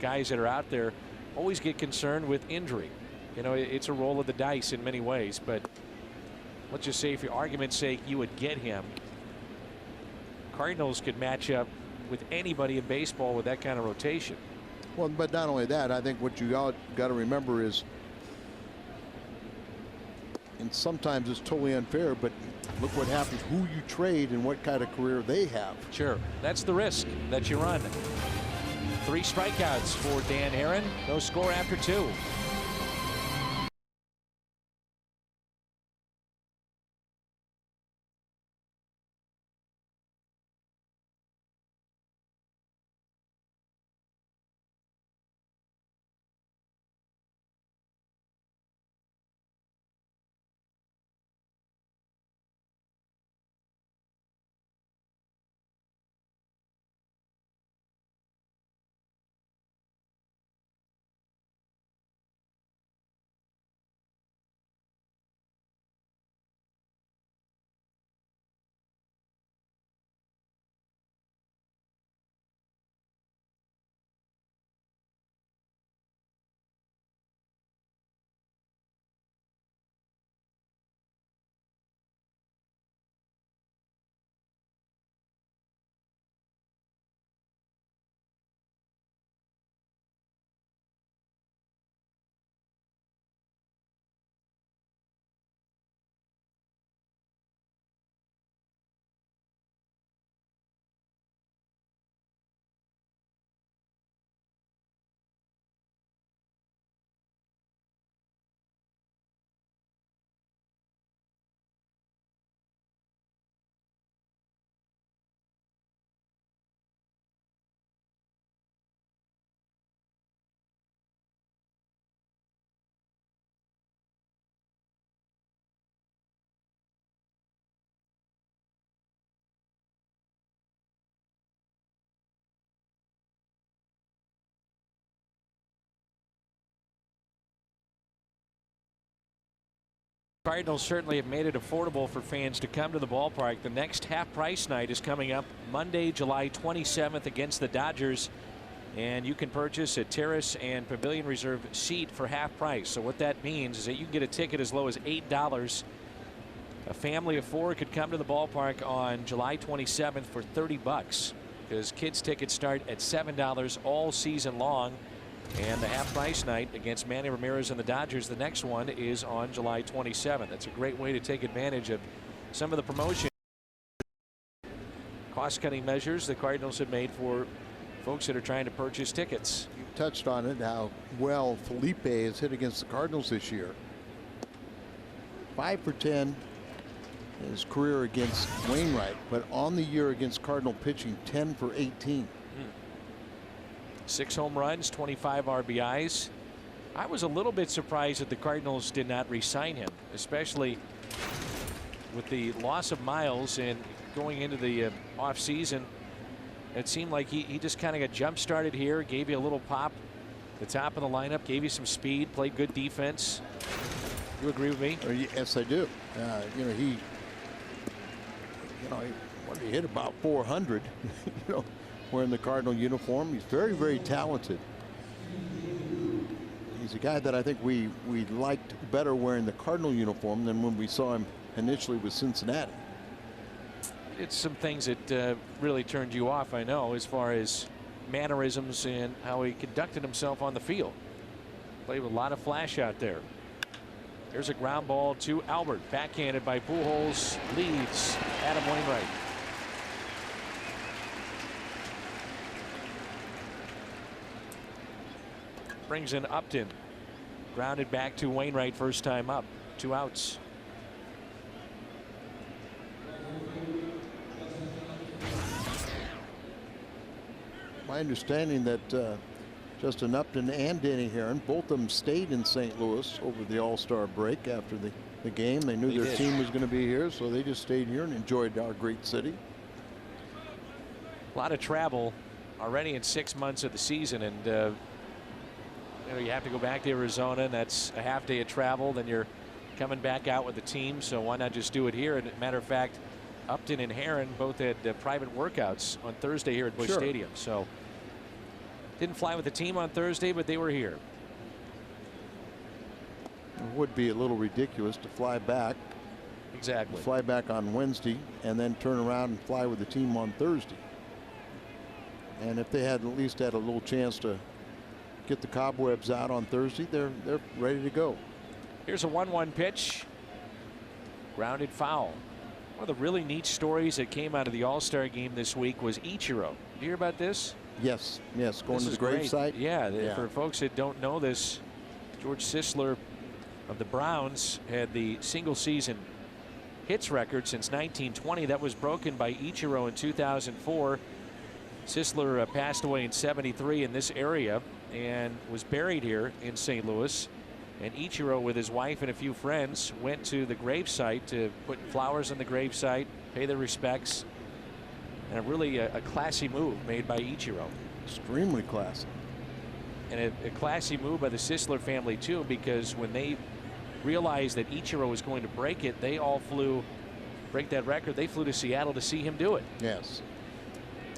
guys that are out there, always get concerned with injury. You know, it's a roll of the dice in many ways, but let's just say, for argument's sake, you would get him. Cardinals could match up with anybody in baseball with that kind of rotation. Well, but not only that, I think what you got to remember is, and sometimes it's totally unfair, but look what happens, who you trade and what kind of career they have. Sure, that's the risk that you run. 3 strikeouts for Dan Herron. No score after 2. Cardinals certainly have made it affordable for fans to come to the ballpark. The next half-price night is coming up Monday, July 27th against the Dodgers. And you can purchase a terrace and pavilion reserve seat for half price. So what that means is that you can get a ticket as low as $8. A family of 4 could come to the ballpark on July 27th for $30, because kids tickets start at $7 all season long. And the half price night against Manny Ramirez and the Dodgers, the next one, is on July 27th. That's a great way to take advantage of some of the promotion cost-cutting measures the Cardinals have made for folks that are trying to purchase tickets. You touched on it, how well Felipe has hit against the Cardinals this year. 5 for 10 in his career against Wainwright, but on the year against Cardinal pitching, 10 for 18. 6 home runs, 25 RBIs. I was a little bit surprised that the Cardinals did not re-sign him, especially with the loss of Miles and going into the offseason. It seemed like he just kind of got jump started here, gave you a little pop at the top of the lineup, gave you some speed, played good defense. You agree with me? Yes, I do. He hit about 400, wearing the Cardinal uniform. He's very, very talented. He's a guy that I think we liked better wearing the Cardinal uniform than when we saw him initially with Cincinnati. It's some things that really turned you off, I know, as far as mannerisms and how he conducted himself on the field. Played with a lot of flash out there. There's a ground ball to Albert, backhanded by Pujols, leads Adam Wainwright. Brings in Upton, grounded back to Wainwright, first time up, 2 outs. My understanding that Justin Upton and Danny Herron, both of them stayed in St. Louis over the All-Star break after the game. They knew their team was going to be here, so they just stayed here and enjoyed our great city. A lot of travel already in 6 months of the season, and you have to go back to Arizona, and that's a half day of travel. Then you're coming back out with the team, so why not just do it here? And as a matter of fact, Upton and Herron both had private workouts on Thursday here at Busch Stadium. So didn't fly with the team on Thursday, but they were here. It would be a little ridiculous to fly back. Exactly. Fly back on Wednesday and then turn around and fly with the team on Thursday. And if they had at least had a little chance to get the cobwebs out on Thursday, they're ready to go. Here's a 1-1 pitch. Grounded foul. One of the really neat stories that came out of the All-Star game this week was Ichiro. Did you hear about this? Yes, going to the gravesite. Yeah, for folks that don't know this, George Sisler of the Browns had the single season hits record since 1920. That was broken by Ichiro in 2004. Sisler passed away in '73 in this area and was buried here in St. Louis. And Ichiro, with his wife and a few friends, went to the gravesite to put flowers on the gravesite, pay their respects. And a classy move made by Ichiro. Extremely classy. And a classy move by the Sisler family, too, because when they realized that Ichiro was going to break it, they all break that record. They flew to Seattle to see him do it. Yes.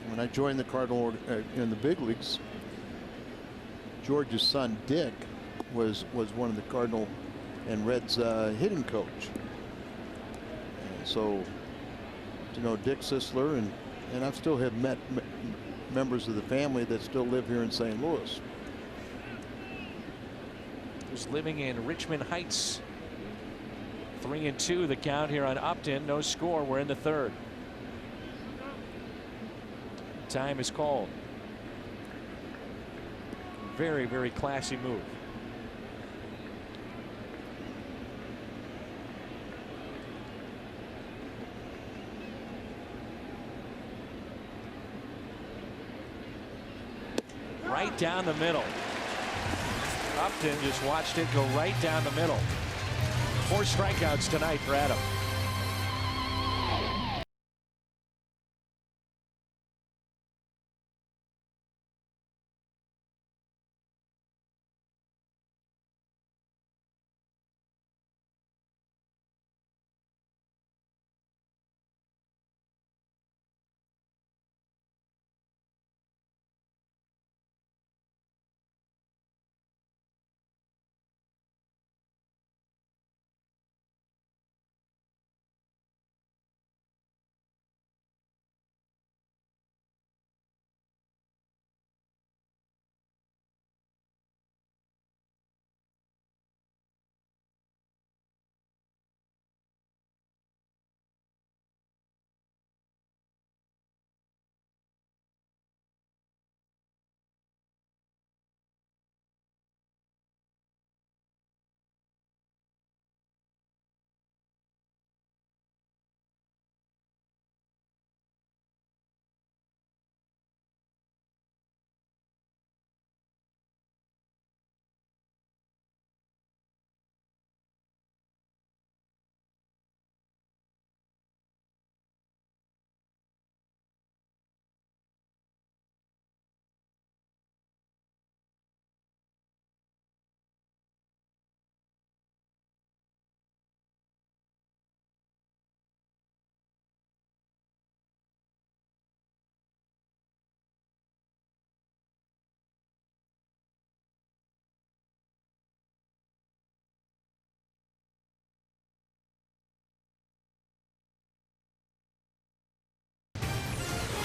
When I joined the Cardinal in the big leagues, George's son, Dick, was one of the Cardinal and Reds hitting coach. And so to know Dick Sisler, and I still have met members of the family that still live here in St. Louis. Who's living in Richmond Heights. 3-2 the count here on Upton. No score. We're in the third. Time is called. Very, very classy move. Right down the middle. Upton just watched it go right down the middle. 4 strikeouts tonight for Adam.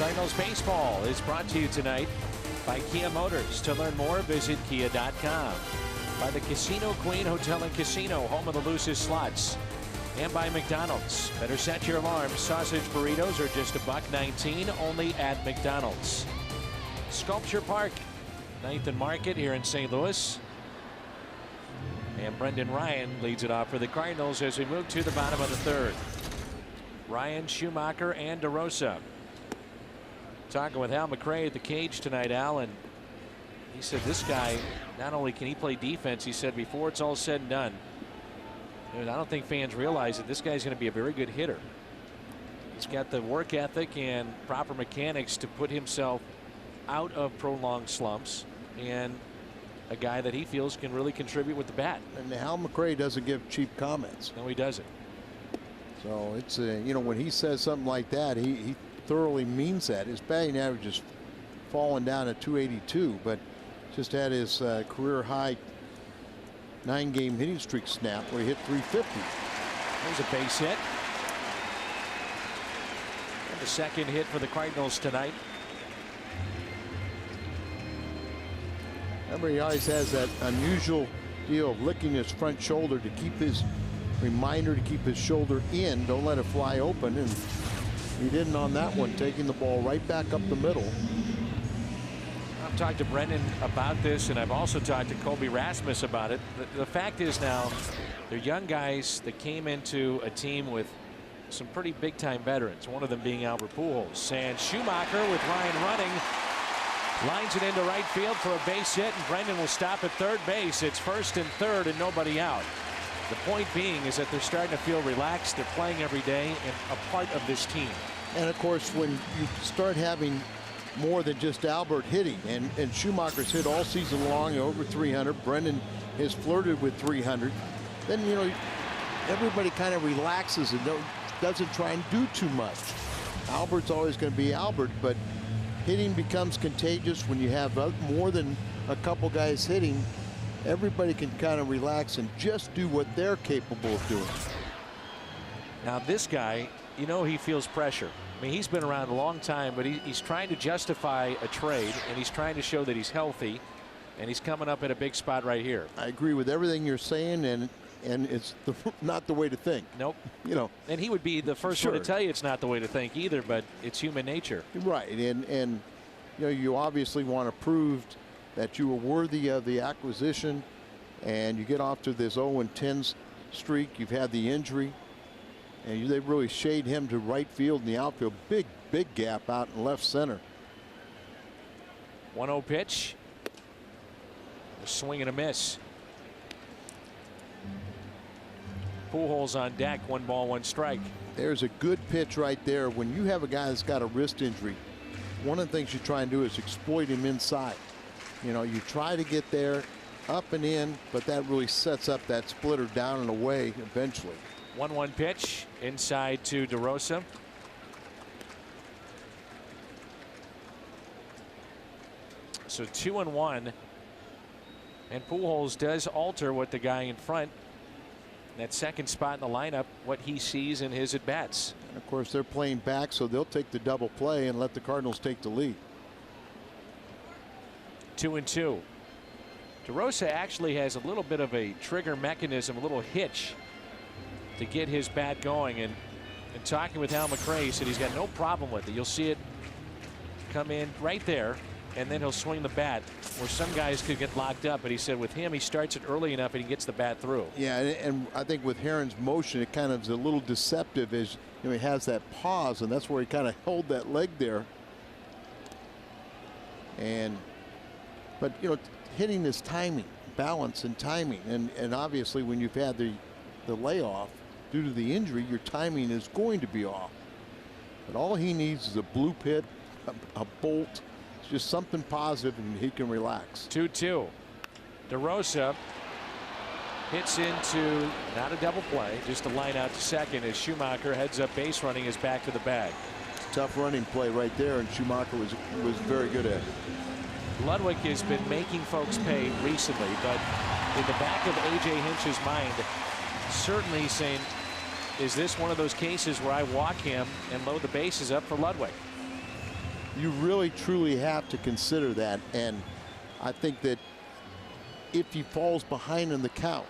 Cardinals baseball is brought to you tonight by Kia Motors. To learn more, visit kia.com. By the Casino Queen Hotel and Casino, home of the loosest slots. And by McDonald's. Better set your alarms. Sausage burritos are just $1.19 only at McDonald's. Sculpture Park, 9th and Market here in St. Louis. And Brendan Ryan leads it off for the Cardinals as we move to the bottom of the third. Ryan, Schumacher, and DeRosa. Talking with Al McRae at the cage tonight, Al, and he said this guy, not only can he play defense, he said before it's all said and done, and I don't think fans realize that this guy's going to be a very good hitter. He's got the work ethic and proper mechanics to put himself out of prolonged slumps, and a guy that he feels can really contribute with the bat. And Al McRae doesn't give cheap comments. No, he doesn't. So it's you know, when he says something like that, he thoroughly means that. His batting average is fallen down to 282, but just had his career high 9-game hitting streak snap where he hit 350. There's a base hit. And the second hit for the Cardinals tonight. Remember, he always has that unusual deal of licking his front shoulder to keep his reminder to keep his shoulder in. Don't let it fly open. And he didn't on that one, taking the ball right back up the middle. I've talked to Brendan about this, and I've also talked to Colby Rasmus about it. The fact is now, they're young guys that came into a team with some pretty big-time veterans, one of them being Albert Pujols. And Schumacher, with Ryan running, lines it into right field for a base hit, and Brendan will stop at third base. It's first and third and nobody out. The point being is that they're starting to feel relaxed. They're playing every day and a part of this team. And of course, when you start having more than just Albert hitting, and Schumacher's hit all season long over 300, Brendan has flirted with 300, then, you know, everybody kind of relaxes and doesn't try and do too much. Albert's always going to be Albert, but hitting becomes contagious when you have more than a couple guys hitting. Everybody can kind of relax and just do what they're capable of doing. Now this guy, you know, he feels pressure. I mean, he's been around a long time, but he's trying to justify a trade, and he's trying to show that he's healthy, and he's coming up at a big spot right here. I agree with everything you're saying, and it's not the way to think. Nope. You know. And he would be the first one to tell you it's not the way to think either, but it's human nature. Right, and you know, you obviously want to prove that you were worthy of the acquisition, and you get off to this 0-10 streak. You've had the injury, and they really shade him to right field in the outfield. Big gap out in left center. 1-0 pitch. A swing and a miss. Pujols on deck. 1 ball, 1 strike. There's a good pitch right there. When you have a guy that's got a wrist injury, one of the things you try and do is exploit him inside. You know, you try to get there up and in, but that really sets up that splitter down and away eventually. 1-1 pitch inside to DeRosa. So 2-1, and Pujols does alter what the guy in front, that second spot in the lineup, what he sees in his at bats. And of course, they're playing back, so they'll take the double play and let the Cardinals take the lead. 2-2. DeRosa actually has a little bit of a trigger mechanism, a little hitch to get his bat going, and talking with Al McRae, he said he's got no problem with it. You'll see it come in right there, and then he'll swing the bat, where some guys could get locked up, but he said with him, he starts it early enough and he gets the bat through. Yeah, and I think with Herron's motion, it kind of is a little deceptive as you know, he has that pause, and that's where he kind of held that leg there. But you know, hitting is timing, balance and timing, and obviously when you've had the layoff due to the injury, your timing is going to be off. But all he needs is a blue pit, a bolt, just something positive, and he can relax. 2-2. DeRosa hits into not a double play, just a line out to second as Schumacher heads up base running his back to the bag. Tough running play right there, and Schumacher was very good at it. Ludwig has been making folks pay recently, but in the back of A.J. Hinch's mind, certainly he's saying, is this one of those cases where I walk him and load the bases up for Ludwig? You really truly have to consider that, and I think that if he falls behind in the count,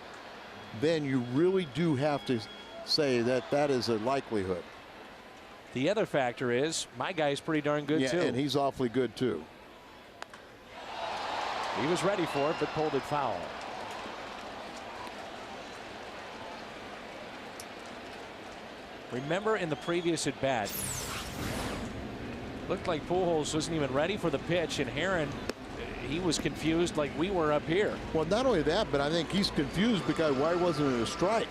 then you really do have to say that that is a likelihood. The other factor is my guy's pretty darn good too. And he's awfully good too. He was ready for it, but pulled it foul. Remember in the previous at bat, looked like Pujols wasn't even ready for the pitch, and Herron, he was confused like we were up here. Well, not only that, but I think he's confused because why wasn't it a strike?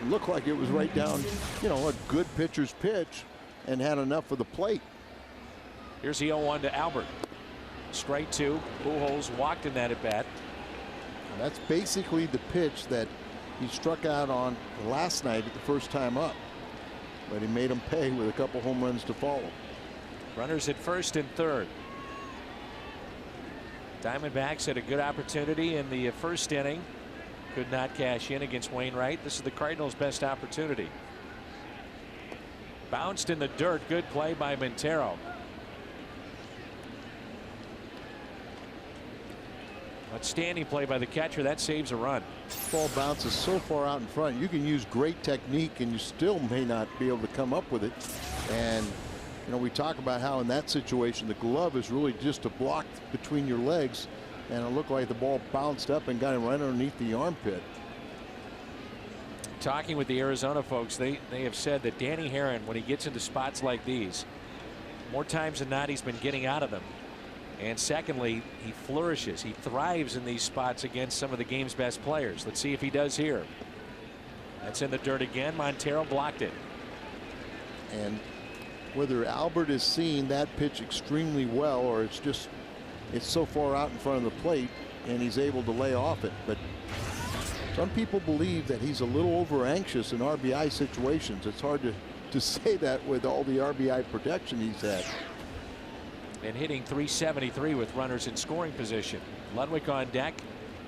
It looked like it was right down, you know, a good pitcher's pitch and had enough of the plate. Here's the 0-1 to Albert. Strike two. Pujols walked in that at bat. And that's basically the pitch that he struck out on last night at the first time up. But he made him pay with a couple home runs to follow. Runners at first and third. Diamondbacks had a good opportunity in the first inning. Could not cash in against Wainwright. This is the Cardinals' best opportunity. Bounced in the dirt. Good play by Montero. Outstanding play by the catcher. That saves a run. Ball bounces so far out in front. You can use great technique and you still may not be able to come up with it. And you know, we talk about how in that situation the glove is really just a block between your legs, and it looked like the ball bounced up and got him right underneath the armpit. Talking with the Arizona folks, they have said that Danny Herron, when he gets into spots like these, more times than not he's been getting out of them. And secondly, he flourishes. He thrives in these spots against some of the game's best players. Let's see if he does here. That's in the dirt again. Montero blocked it. And whether Albert is seeing that pitch extremely well or it's so far out in front of the plate and he's able to lay off it. But some people believe that he's a little over anxious in RBI situations. It's hard to say that with all the RBI protection he's had. And hitting .373 with runners in scoring position. Ludwig on deck.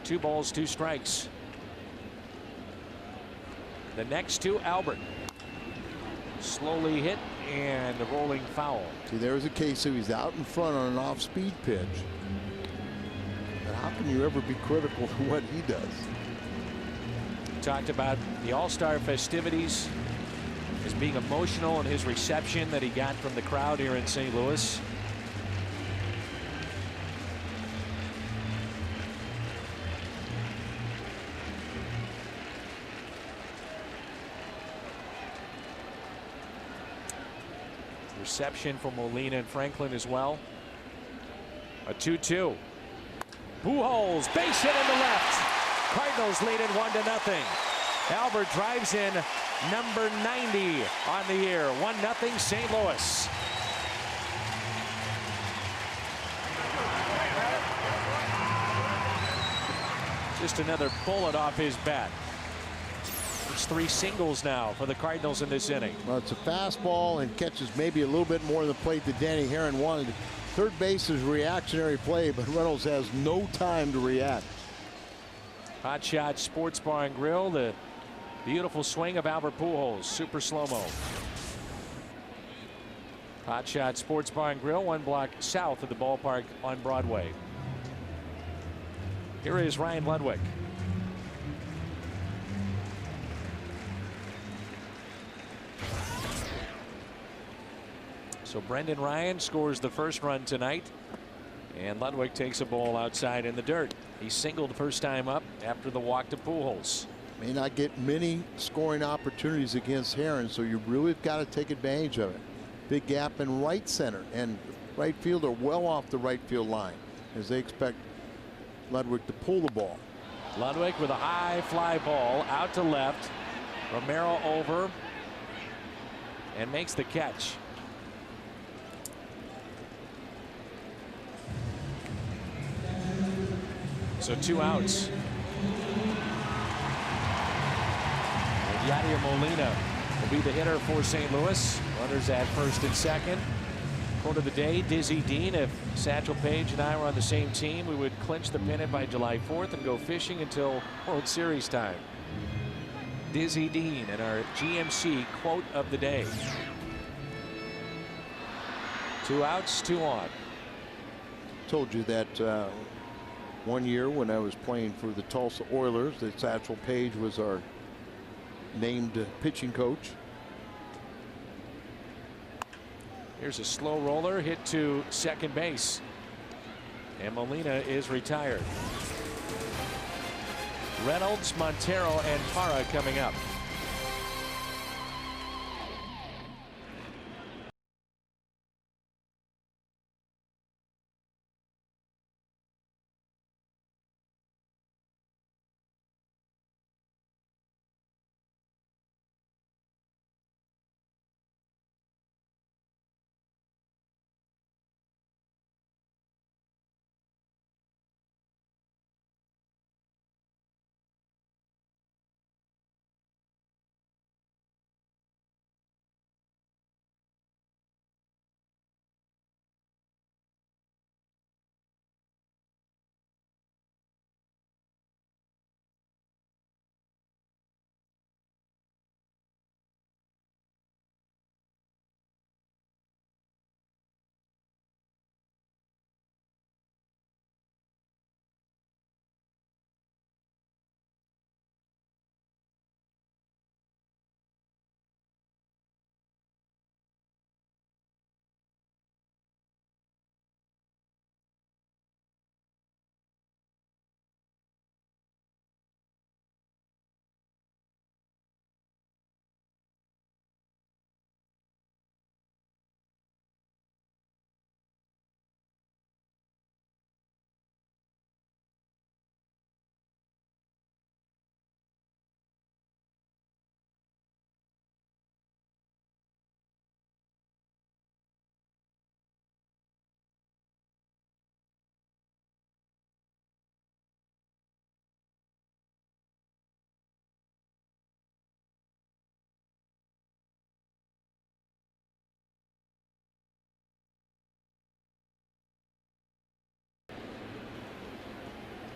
2 balls, 2 strikes. The next to Albert. Slowly hit and a rolling foul. See, there's a case of he's out in front on an off-speed pitch. But how can you ever be critical of what he does? Talked about the All-Star festivities as being emotional and his reception that he got from the crowd here in St. Louis. Reception for Molina and Franklin as well. A 2-2. Pujols, base hit in the left. Cardinals lead it 1-0. Albert drives in number 90 on the year. 1-0 St. Louis. Just another bullet off his bat. It's 3 singles now for the Cardinals in this inning. Well, it's a fastball and catches maybe a little bit more of the plate than Danny Herron wanted. Third base is reactionary play, but Reynolds has no time to react. Hot Shot Sports Bar and Grill. The beautiful swing of Albert Pujols. Super slow-mo. Hot Shot Sports Bar and Grill, 1 block south of the ballpark on Broadway. Here is Ryan Ludwig. So Brendan Ryan scores the first run tonight, and Ludwig takes a ball outside in the dirt. He singled the first time up after the walk to Pujols. May not get many scoring opportunities against Herron, so you really have got to take advantage of it. Big gap in right center, and right field are well off the right field line as they expect Ludwig to pull the ball. Ludwig with a high fly ball out to left. Romero over and makes the catch. So 2 outs. And Yadier Molina will be the hitter for St. Louis. Runners at first and second. Quote of the day, Dizzy Dean. If Satchel Paige and I were on the same team, we would clinch the pennant by July 4th and go fishing until World Series time. Dizzy Dean and our GMC quote of the day. 2 outs, 2 on. Told you that one year when I was playing for the Tulsa Oilers that Satchel Paige was our named pitching coach. Here's a slow roller hit to second base. And Molina is retired. Reynolds, Montero, and Parra coming up.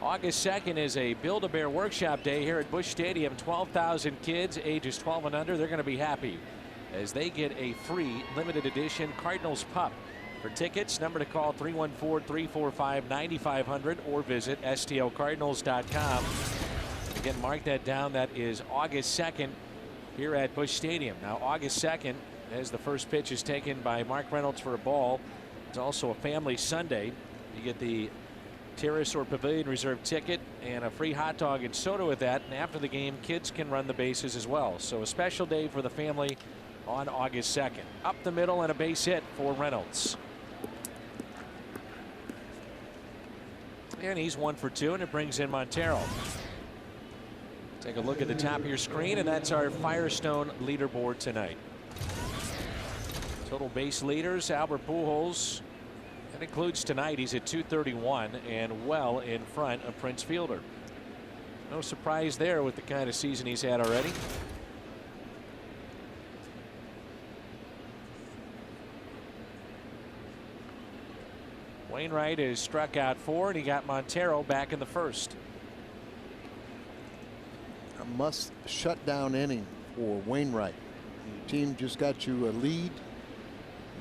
August 2nd is a Build-A-Bear workshop day here at Busch Stadium. 12,000 kids ages 12 and under. They're going to be happy as they get a free limited edition Cardinals pup. For tickets, number to call 314-345-9500 or visit stlcardinals.com. Again, mark that down. That is August 2nd here at Busch Stadium. Now, August 2nd, as the first pitch is taken by Mark Reynolds for a ball. It's also a family Sunday. You get the Terrace or Pavilion Reserve ticket and a free hot dog and soda with that. And after the game, kids can run the bases as well. So a special day for the family on August 2nd. Up the middle and a base hit for Reynolds. And he's 1 for 2, and it brings in Montero. Take a look at the top of your screen, and that's our Firestone leaderboard tonight. Total base leaders, Albert Pujols. That includes tonight. He's at 231 and well in front of Prince Fielder. No surprise there with the kind of season he's had already. Wainwright has struck out 4, and he got Montero back in the first. A must shut down inning for Wainwright. The team just got you a lead.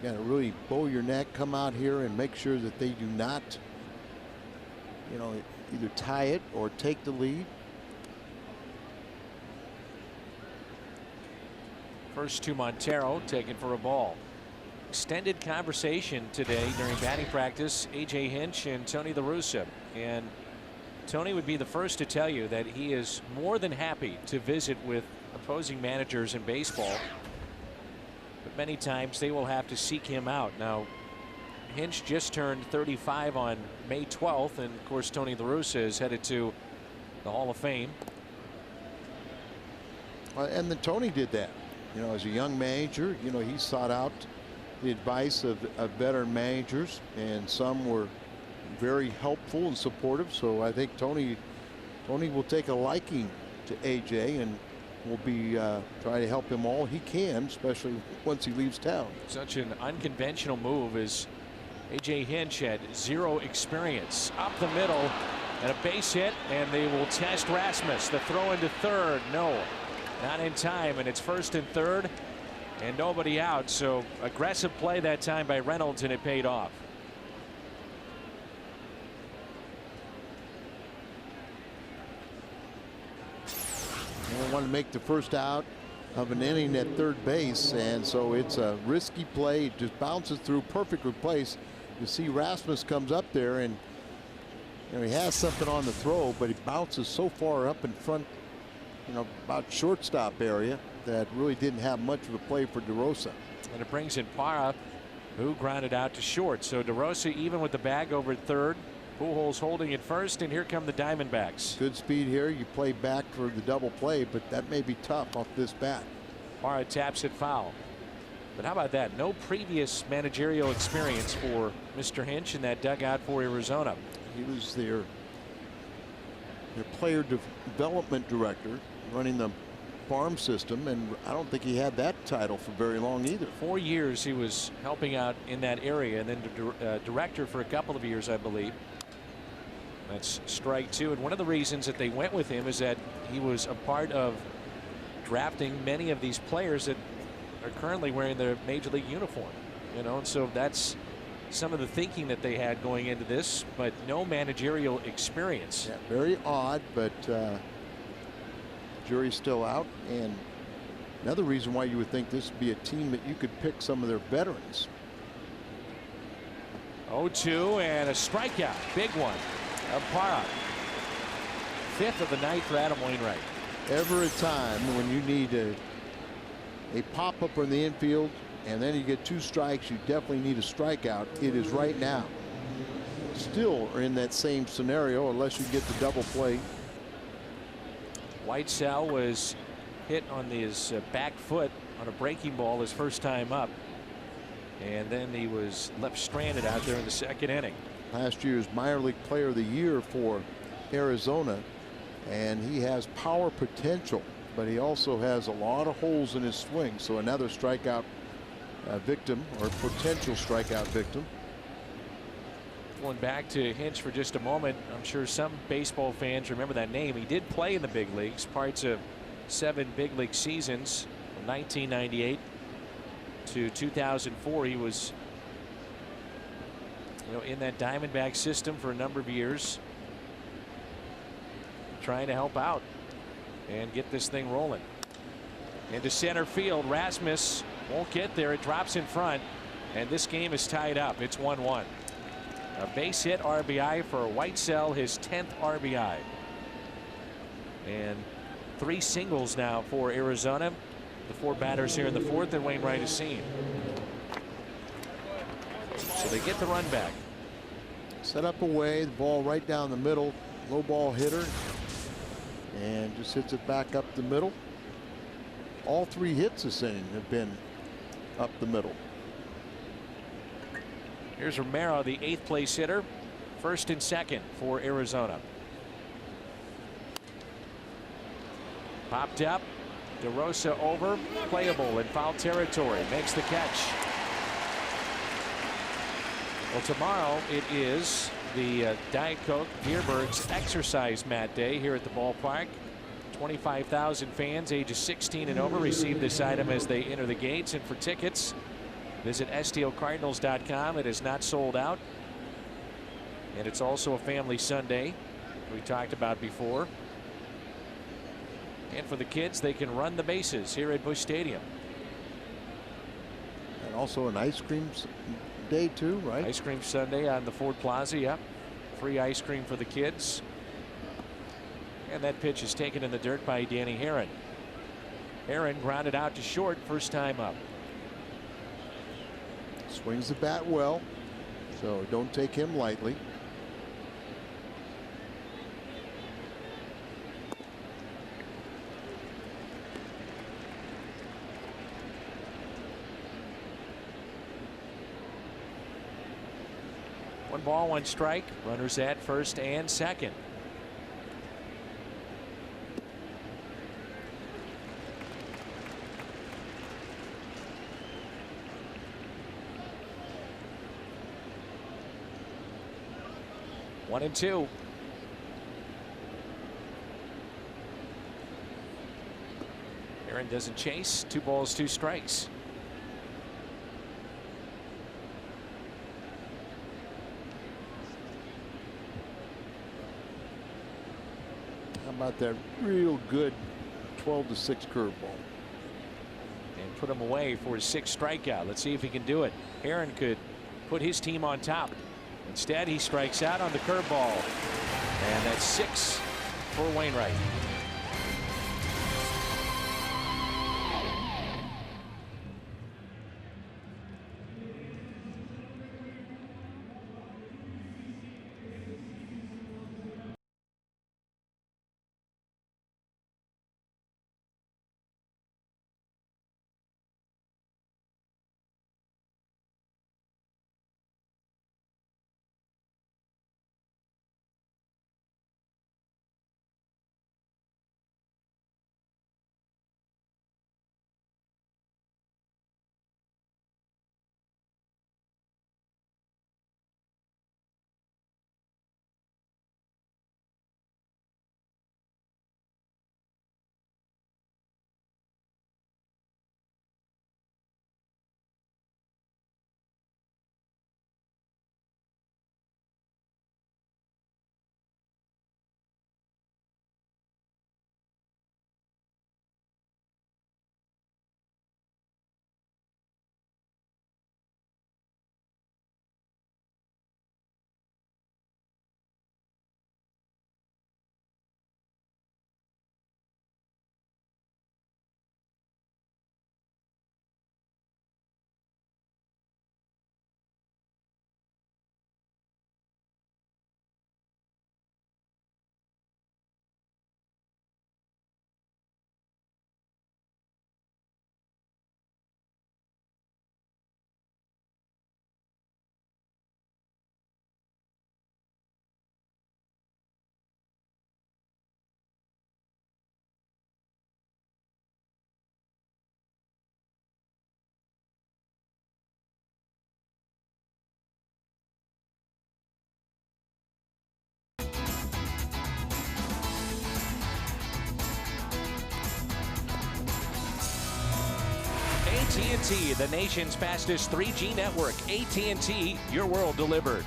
You got to really bow your neck, come out here and make sure that they do not, either tie it or take the lead. First to Montero, taken for a ball. Extended conversation today during batting practice, A.J. Hinch and Tony La Russa. And Tony would be the first to tell you that he is more than happy to visit with opposing managers in baseball. But many times they will have to seek him out. Now, Hinch just turned 35 on May 12th, and of course Tony La Russa is headed to the Hall of Fame. And then Tony did that. As a young manager, he sought out the advice of veteran managers, and some were very helpful and supportive. So I think Tony will take a liking to AJ and will be trying to help him all he can, especially once he leaves town. Such an unconventional move as A.J. Hinch had 0 experience. Up the middle and a base hit, and they will test Rasmus. The throw into third. No, not in time, and it's first and third. and nobody out. So aggressive play that time by Reynolds, and it paid off. They want to make the first out of an inning at third base, and so it's a risky play. It just bounces through, perfectly placed. You see Rasmus comes up there, and he has something on the throw, but he bounces so far up in front, about shortstop area, that really didn't have much of a play for DeRosa. And it brings in Parra, who grounded out to short. So DeRosa even with the bag over at third. Pujols holding at first, and here come the Diamondbacks. Good speed here. You play back for the double play, but that may be tough off this bat. Parra taps it foul. But how about that? No previous managerial experience for Mr. Hinch in that dugout for Arizona. He was their player development director, running the farm system, and I don't think he had that title for very long either. 4 years he was helping out in that area, and then director for a couple of years, I believe. That's strike two. And one of the reasons that they went with him is that he was a part of drafting many of these players that are currently wearing their major league uniform. And so that's some of the thinking that they had going into this, but no managerial experience. Yeah, very odd, but jury's still out. And another reason why you would think this would be a team that you could pick some of their veterans. 0-2 and a strikeout. Big one of Parra. Fifth of the night for Adam Wainwright. Ever a time when you need a pop-up in the infield and then you get 2 strikes, you definitely need a strikeout. It is right now. Still are in that same scenario unless you get the double play. Whitesell was hit on his back foot on a breaking ball his first time up, and then he was left stranded out there in the second inning. Last year's minor league player of the year for Arizona, and he has power potential, but he also has a lot of holes in his swing. So another strikeout victim, or potential strikeout victim. Going back to Hinch for just a moment, I'm sure some baseball fans remember that name. He did play in the big leagues, parts of 7 big league seasons from 1998 to 2004. He was in that Diamondback system for a number of years, trying to help out and get this thing rolling. Into center field, Rasmus won't get there. It drops in front, and this game is tied up. It's 1-1. A base hit RBI for Whitesell, his 10th RBI. And 3 singles now for Arizona. The 4 batters here in the 4th, and Wainwright is seen. So they get the run back. Set up away, the ball right down the middle, low ball hitter, and just hits it back up the middle. All 3 hits this inning have been up the middle. Here's Romero, the 8th place hitter, first and second for Arizona. Popped up, DeRosa over, playable in foul territory, makes the catch. Well, tomorrow it is the Diet Coke Dierberg's exercise mat day here at the ballpark. 25,000 fans ages 16 and over receive this item as they enter the gates, and for tickets visit STLCardinals.com. It is not sold out, and it's also a family Sunday we talked about before. And for the kids, they can run the bases here at Busch Stadium. And also an ice cream day too, right? Ice cream Sunday on the Ford Plaza. Yep, free ice cream for the kids. And that pitch is taken in the dirt by Danny Herron. Herron grounded out to short, first time up. Swings the bat well, so don't take him lightly. One ball, one strike. Runners at first and second. One and two. Aaron doesn't chase. 2 balls, 2 strikes. How about that real good 12-6 curveball? And put him away for his 6th strikeout. Let's see if he can do it. Aaron could put his team on top. Instead, he strikes out on the curveball. And that's 6 for Wainwright. AT&T, the nation's fastest 3G network. AT&T, your world delivered.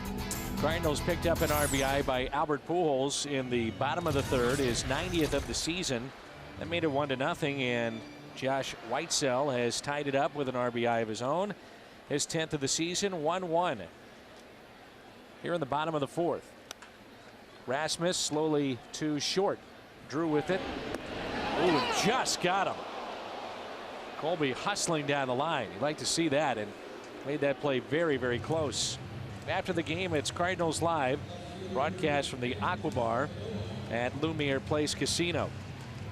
Cardinals picked up an RBI by Albert Pujols in the bottom of the 3rd, his 90th of the season. That made it 1-0, and Josh Whitesell has tied it up with an RBI of his own. His 10th of the season, 1-1. Here in the bottom of the 4th. Rasmus slowly too short. Drew with it. Ooh, just got him. Colby hustling down the line. You'd like to see that, and made that play very, very close. After the game, it's Cardinals Live, broadcast from the Aqua Bar at Lumiere Place Casino.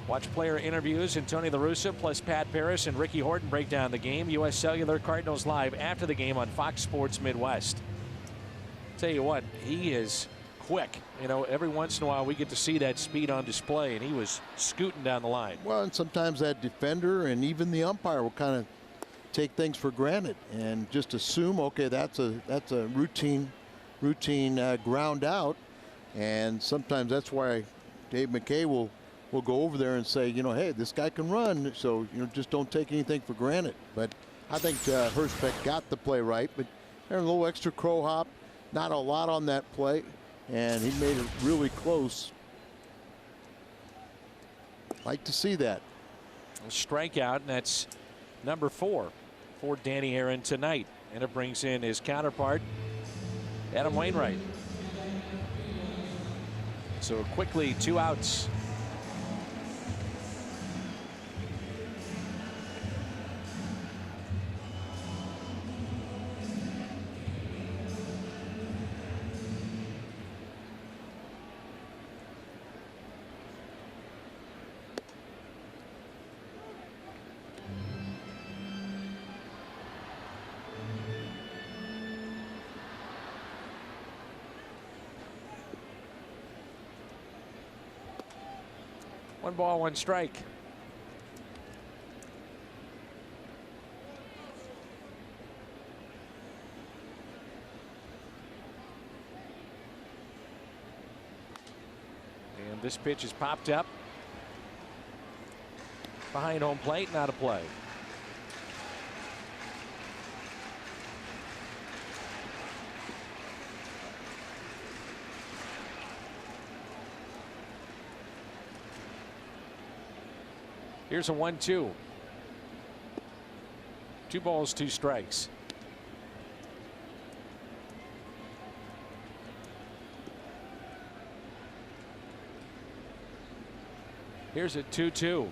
Watch player interviews and Tony La Russa plus Pat Paris and Ricky Horton break down the game. U.S. Cellular Cardinals Live after the game on Fox Sports Midwest. Tell you what, he is quick. You know, every once in a while we get to see that speed on display, and he was scooting down the line. Well, and sometimes that defender and even the umpire will kind of take things for granted and just assume, okay, that's a routine ground out, and sometimes that's why Dave McKay will go over there and say, you know, hey, this guy can run, so you know, just don't take anything for granted. But I think Hirschbeck got the play right, but there's a little extra crow hop, not a lot on that play, and he made it really close. Like to see that. A strikeout, and that's number 4 for Danny Aaron tonight, and it brings in his counterpart, Adam Wainwright. So quickly 2 outs. One ball, one strike. And this pitch is popped up behind home plate, not a play. Here's a 1-2. 2 balls, 2 strikes. Here's a 2-2.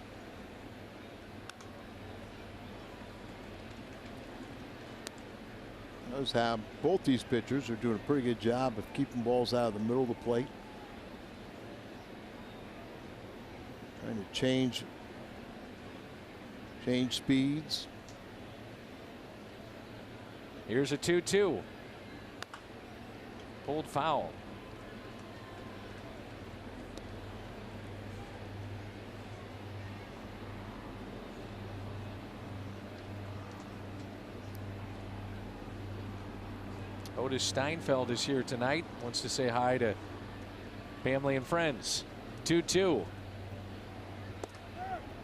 Knows how both these pitchers are doing a pretty good job of keeping balls out of the middle of the plate. Trying to change speeds. Here's a 2-2. Pulled foul. Otis Steinfeld is here tonight. Wants to say hi to family and friends. 2-2.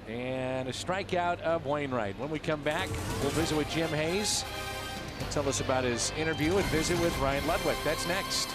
And a strikeout of Wainwright. When we come back, we'll visit with Jim Hayes. Tell us about his interview and visit with Ryan Ludwig. That's next.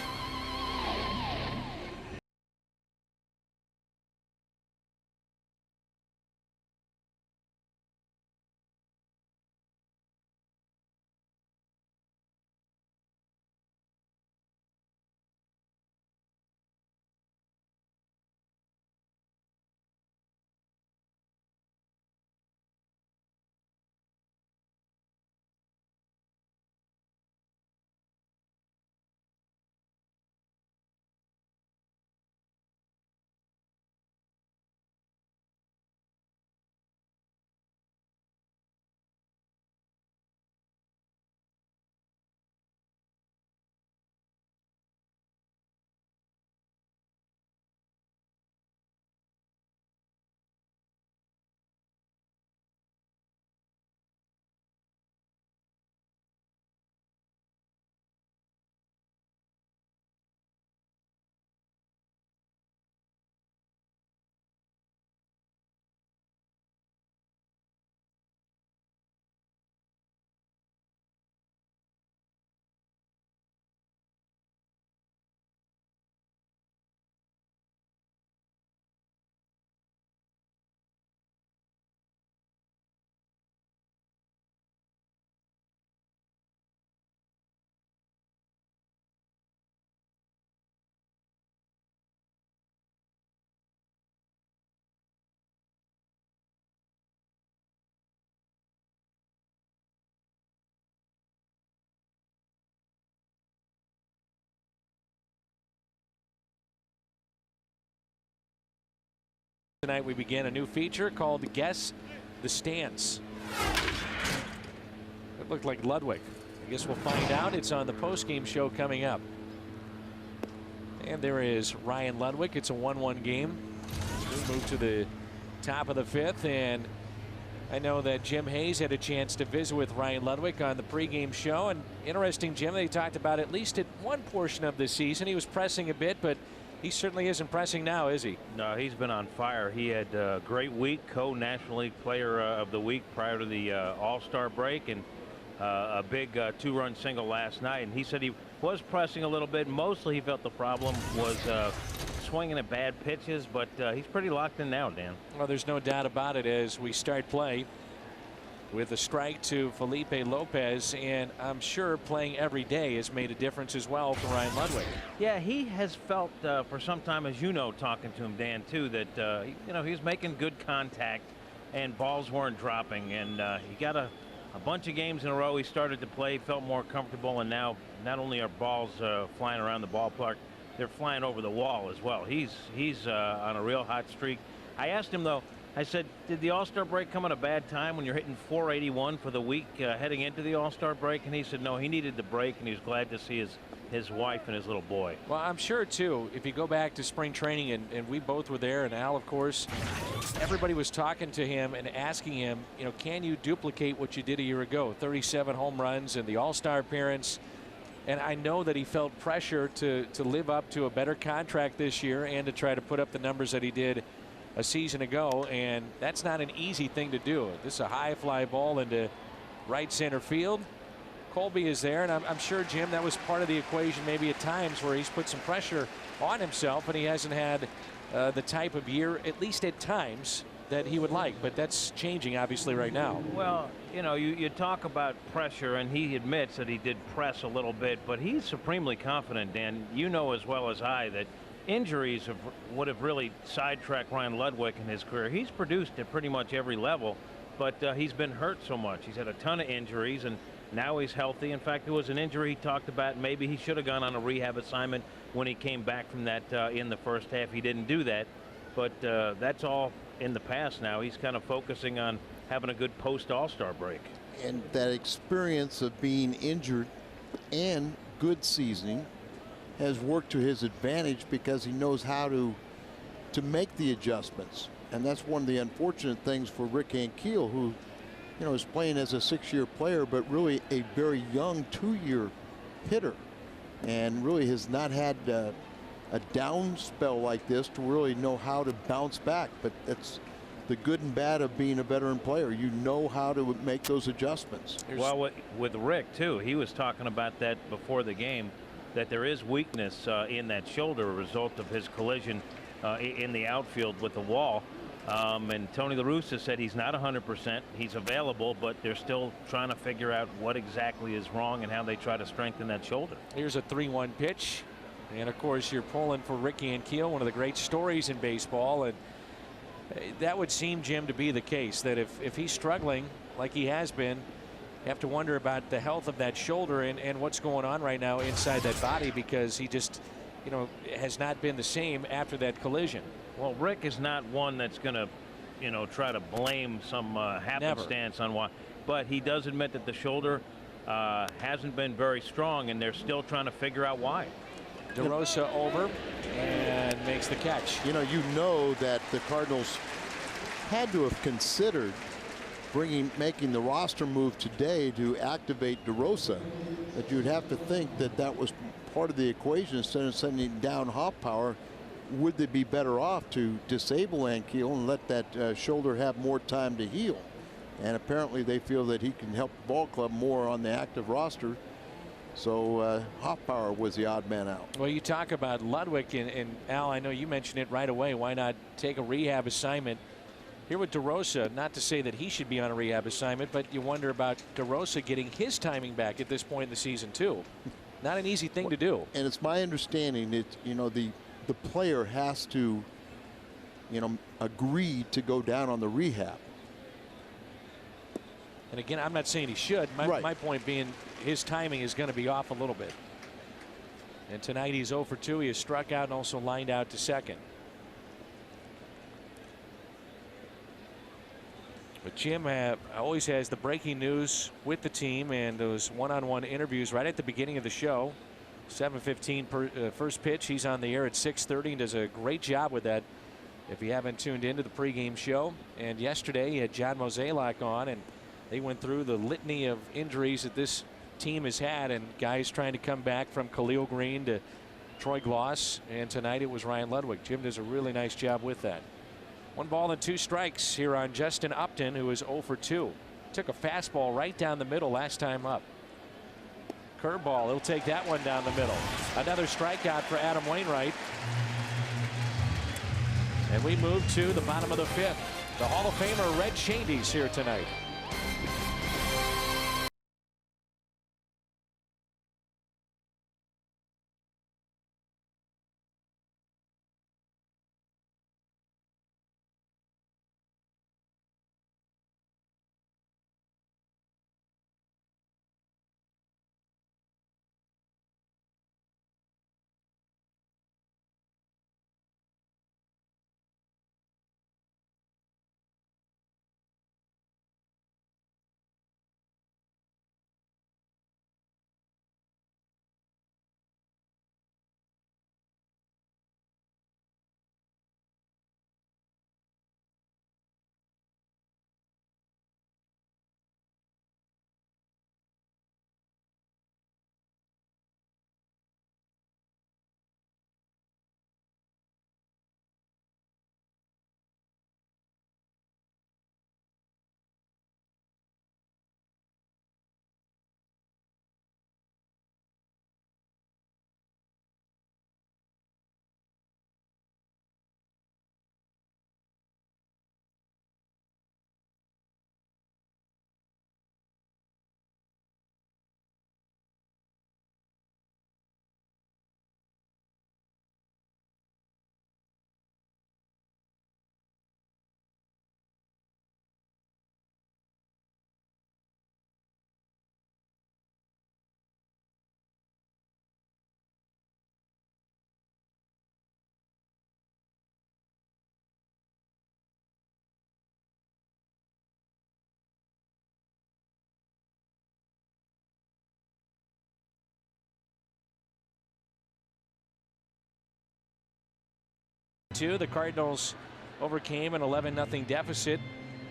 Tonight we begin a new feature called Guess the Stance. It looked like Ludwig. I guess we'll find out. It's on the post-game show coming up. And there is Ryan Ludwig. It's a 1-1 game. We move to the top of the 5th, and I know that Jim Hayes had a chance to visit with Ryan Ludwig on the pregame show. And interesting, Jim, they talked about at least at one portion of the season he was pressing a bit, but he certainly isn't pressing now, is he? No, he's been on fire. He had a great week, co-National League Player of the Week prior to the All-Star break, and a big 2-run single last night. And he said he was pressing a little bit. Mostly he felt the problem was swinging at bad pitches, but he's pretty locked in now, Dan. Well, there's no doubt about it as we start play with a strike to Felipe Lopez, and I'm sure playing every day has made a difference as well for Ryan Ludwig. Yeah, he has felt for some time, as you know, talking to him, Dan, too, that you know, he's making good contact and balls weren't dropping, and he got a bunch of games in a row. He started to play, felt more comfortable, and now not only are balls flying around the ballpark, they're flying over the wall as well. He's on a real hot streak. I asked him, though, I said, did the All-Star break come at a bad time when you're hitting .481 for the week heading into the All-Star break? And he said, no, he needed the break, and he was glad to see his wife and his little boy. Well, I'm sure, too, if you go back to spring training, and we both were there, and Al, of course, everybody was talking to him and asking him, you know, can you duplicate what you did a year ago? 37 home runs and the All-Star appearance. And I know that he felt pressure to live up to a better contract this year and to try to put up the numbers that he did a season ago, and that's not an easy thing to do. This is a high fly ball into right center field. Colby is there, and I'm sure, Jim, that was part of the equation maybe at times where he's put some pressure on himself, and he hasn't had the type of year, at least at times, that he would like, but that's changing obviously right now. Well, you know, you talk about pressure, and he admits that he did press a little bit, but he's supremely confident, Dan. You know as well as I that injuries would have really sidetracked Ryan Ludwig in his career. He's produced at pretty much every level, but he's been hurt so much. He's had a ton of injuries, and now he's healthy. In fact, there was an injury he talked about. Maybe he should have gone on a rehab assignment when he came back from that in the first half. He didn't do that, but that's all in the past now. He's kind of focusing on having a good post-All-Star break. And that experience of being injured and good seasoning has worked to his advantage because he knows how to make the adjustments. And that's one of the unfortunate things for Rick Ankiel, who, you know, is playing as a 6-year player, but really a very young 2-year hitter, and really has not had a down spell like this to really know how to bounce back. But that's the good and bad of being a veteran player. You know how to make those adjustments. Well, with Rick too, he was talking about that before the game, that there is weakness in that shoulder, a result of his collision in the outfield with the wall. And Tony La Russa said he's not 100%. He's available, but they're still trying to figure out what exactly is wrong and how they try to strengthen that shoulder. Here's a 3-1 pitch. And of course, you're pulling for Ricky Ankiel, one of the great stories in baseball. And that would seem, Jim, to be the case, that if he's struggling like he has been, you have to wonder about the health of that shoulder and what's going on right now inside that body, because he just, you know, has not been the same after that collision. Well, Rick is not one that's going to, you know, try to blame some happenstance on why, but he does admit that the shoulder hasn't been very strong, and they're still trying to figure out why. DeRosa over and makes the catch. You know that the Cardinals had to have considered making the roster move today to activate DeRosa. That you'd have to think that that was part of the equation. Instead of sending down Hoffpauir, would they be better off to disable Ankiel and let that shoulder have more time to heal? And apparently they feel that he can help the ball club more on the active roster. So Hoffpauir was the odd man out. Well, you talk about Ludwig, and Al, I know you mentioned it right away. Why not take a rehab assignment here with DeRosa? Not to say that he should be on a rehab assignment, but you wonder about DeRosa getting his timing back at this point in the season too. Not an easy thing to do. And it's my understanding that, you know, the player has to, you know, agree to go down on the rehab. And again, I'm not saying he should. My point being, his timing is going to be off a little bit. And tonight he's 0 for 2. He has struck out and also lined out to second. But Jim always has the breaking news with the team and those one-on-one interviews right at the beginning of the show. 7:15 first pitch. He's on the air at 6:30 and does a great job with that. If you haven't tuned into the pregame show, and yesterday he had John Mozeliak on, and they went through the litany of injuries that this team has had, and guys trying to come back from Khalil Green to Troy Gloss, and tonight it was Ryan Ludwig. Jim does a really nice job with that. 1 ball and 2 strikes here on Justin Upton, who is 0 for 2. Took a fastball right down the middle last time up. Curveball, he'll take that one down the middle. Another strikeout for Adam Wainwright. And we move to the bottom of the 5th. The Hall of Famer Red Shandy's here tonight. The Cardinals overcame an 11-0 deficit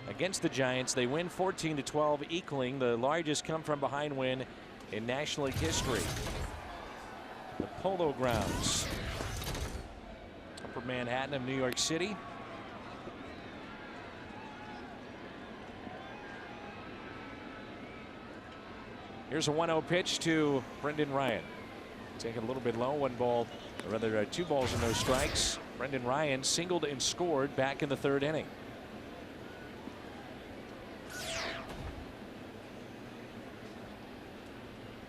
against the Giants. They win 14-12, equaling the largest come-from-behind win in National League history. The Polo Grounds, Upper Manhattan of New York City. Here's a 1-0 pitch to Brendan Ryan. Taken a little bit low, 1 ball, or rather 2 balls and no strikes. Brendan Ryan singled and scored back in the 3rd inning.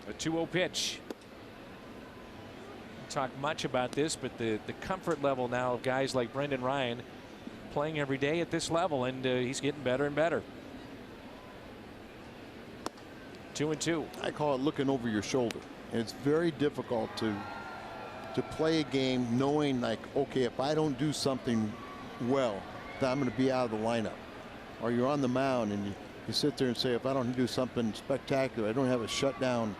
A 2-0 pitch. Don't talk much about this, but the comfort level now of guys like Brendan Ryan playing every day at this level, and he's getting better and better. 2-2. I call it looking over your shoulder. And it's very difficult to play a game knowing, like, okay, if I don't do something well, then I'm going to be out of the lineup. Or you're on the mound and you sit there and say, if I don't do something spectacular, I don't have a shutdown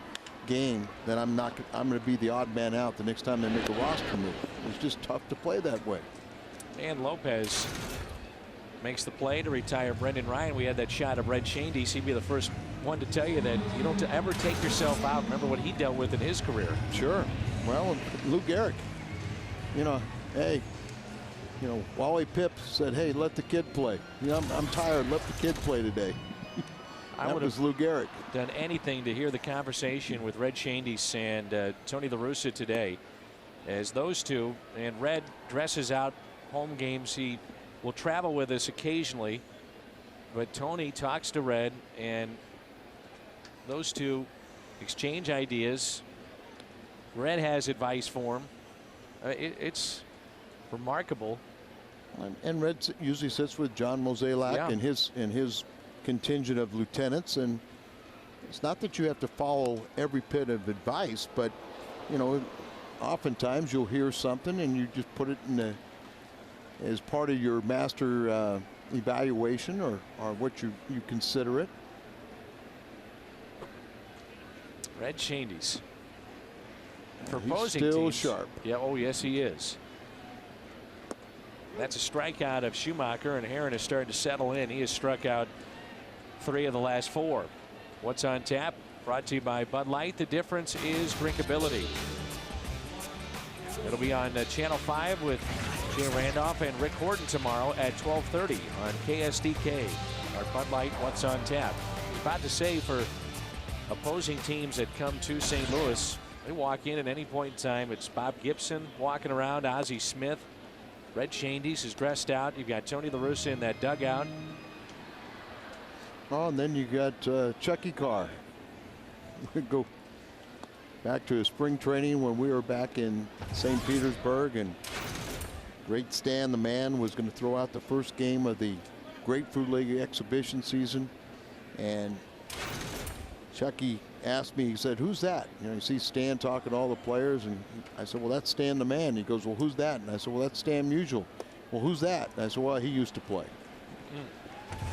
game, then I'm going to be the odd man out the next time they make a roster move. It's just tough to play that way. And Lopez makes the play to retire Brendan Ryan. We had that shot of Red Shandies. He'd be the first one to tell you that you don't ever take yourself out. Remember what he dealt with in his career. Sure. Well, Lou Gehrig, you know, hey, you know, Wally Pipp said, hey, let the kid play. You know, I'm tired. Let the kid play today. That was Lou Gehrig. Done anything to hear the conversation with Red Shandies and Tony La Russa today, as those two, and Red dresses out home games. He will travel with us occasionally, but Tony talks to Red, and those two exchange ideas. Red has advice for him. It's remarkable. And Red usually sits with John Mozeliak and his contingent of lieutenants, and it's not that you have to follow every bit of advice, but you know, oftentimes you'll hear something and you just put it in as part of your master evaluation or what you consider it. Red Shandies. He's still sharp. Yeah, oh yes he is. That's a strikeout of Schumacher, and Herron is starting to settle in. He has struck out 3 of the last 4. What's on tap? Brought to you by Bud Light. The difference is drinkability. It'll be on Channel 5 with Jay Randolph and Rick Horton tomorrow at 12:30 on KSDK. Our Bud Light What's on Tap. I was about to say, for opposing teams that come to St. Louis, they walk in at any point in time. It's Bob Gibson walking around, Ozzie Smith. Red Shandies is dressed out. You've got Tony La Russa in that dugout. Oh, and then you got Chucky Carr. Go back to his spring training when we were back in St. Petersburg, and great Stan the Man was going to throw out the first game of the Grapefruit League exhibition season, and Chucky asked me, he said, who's that? You know, you see Stan talking to all the players, and I said, well, that's Stan the Man. He goes, well, who's that? And I said, well, that's Stan Musial. Well, who's that? And I said, well, he used to play.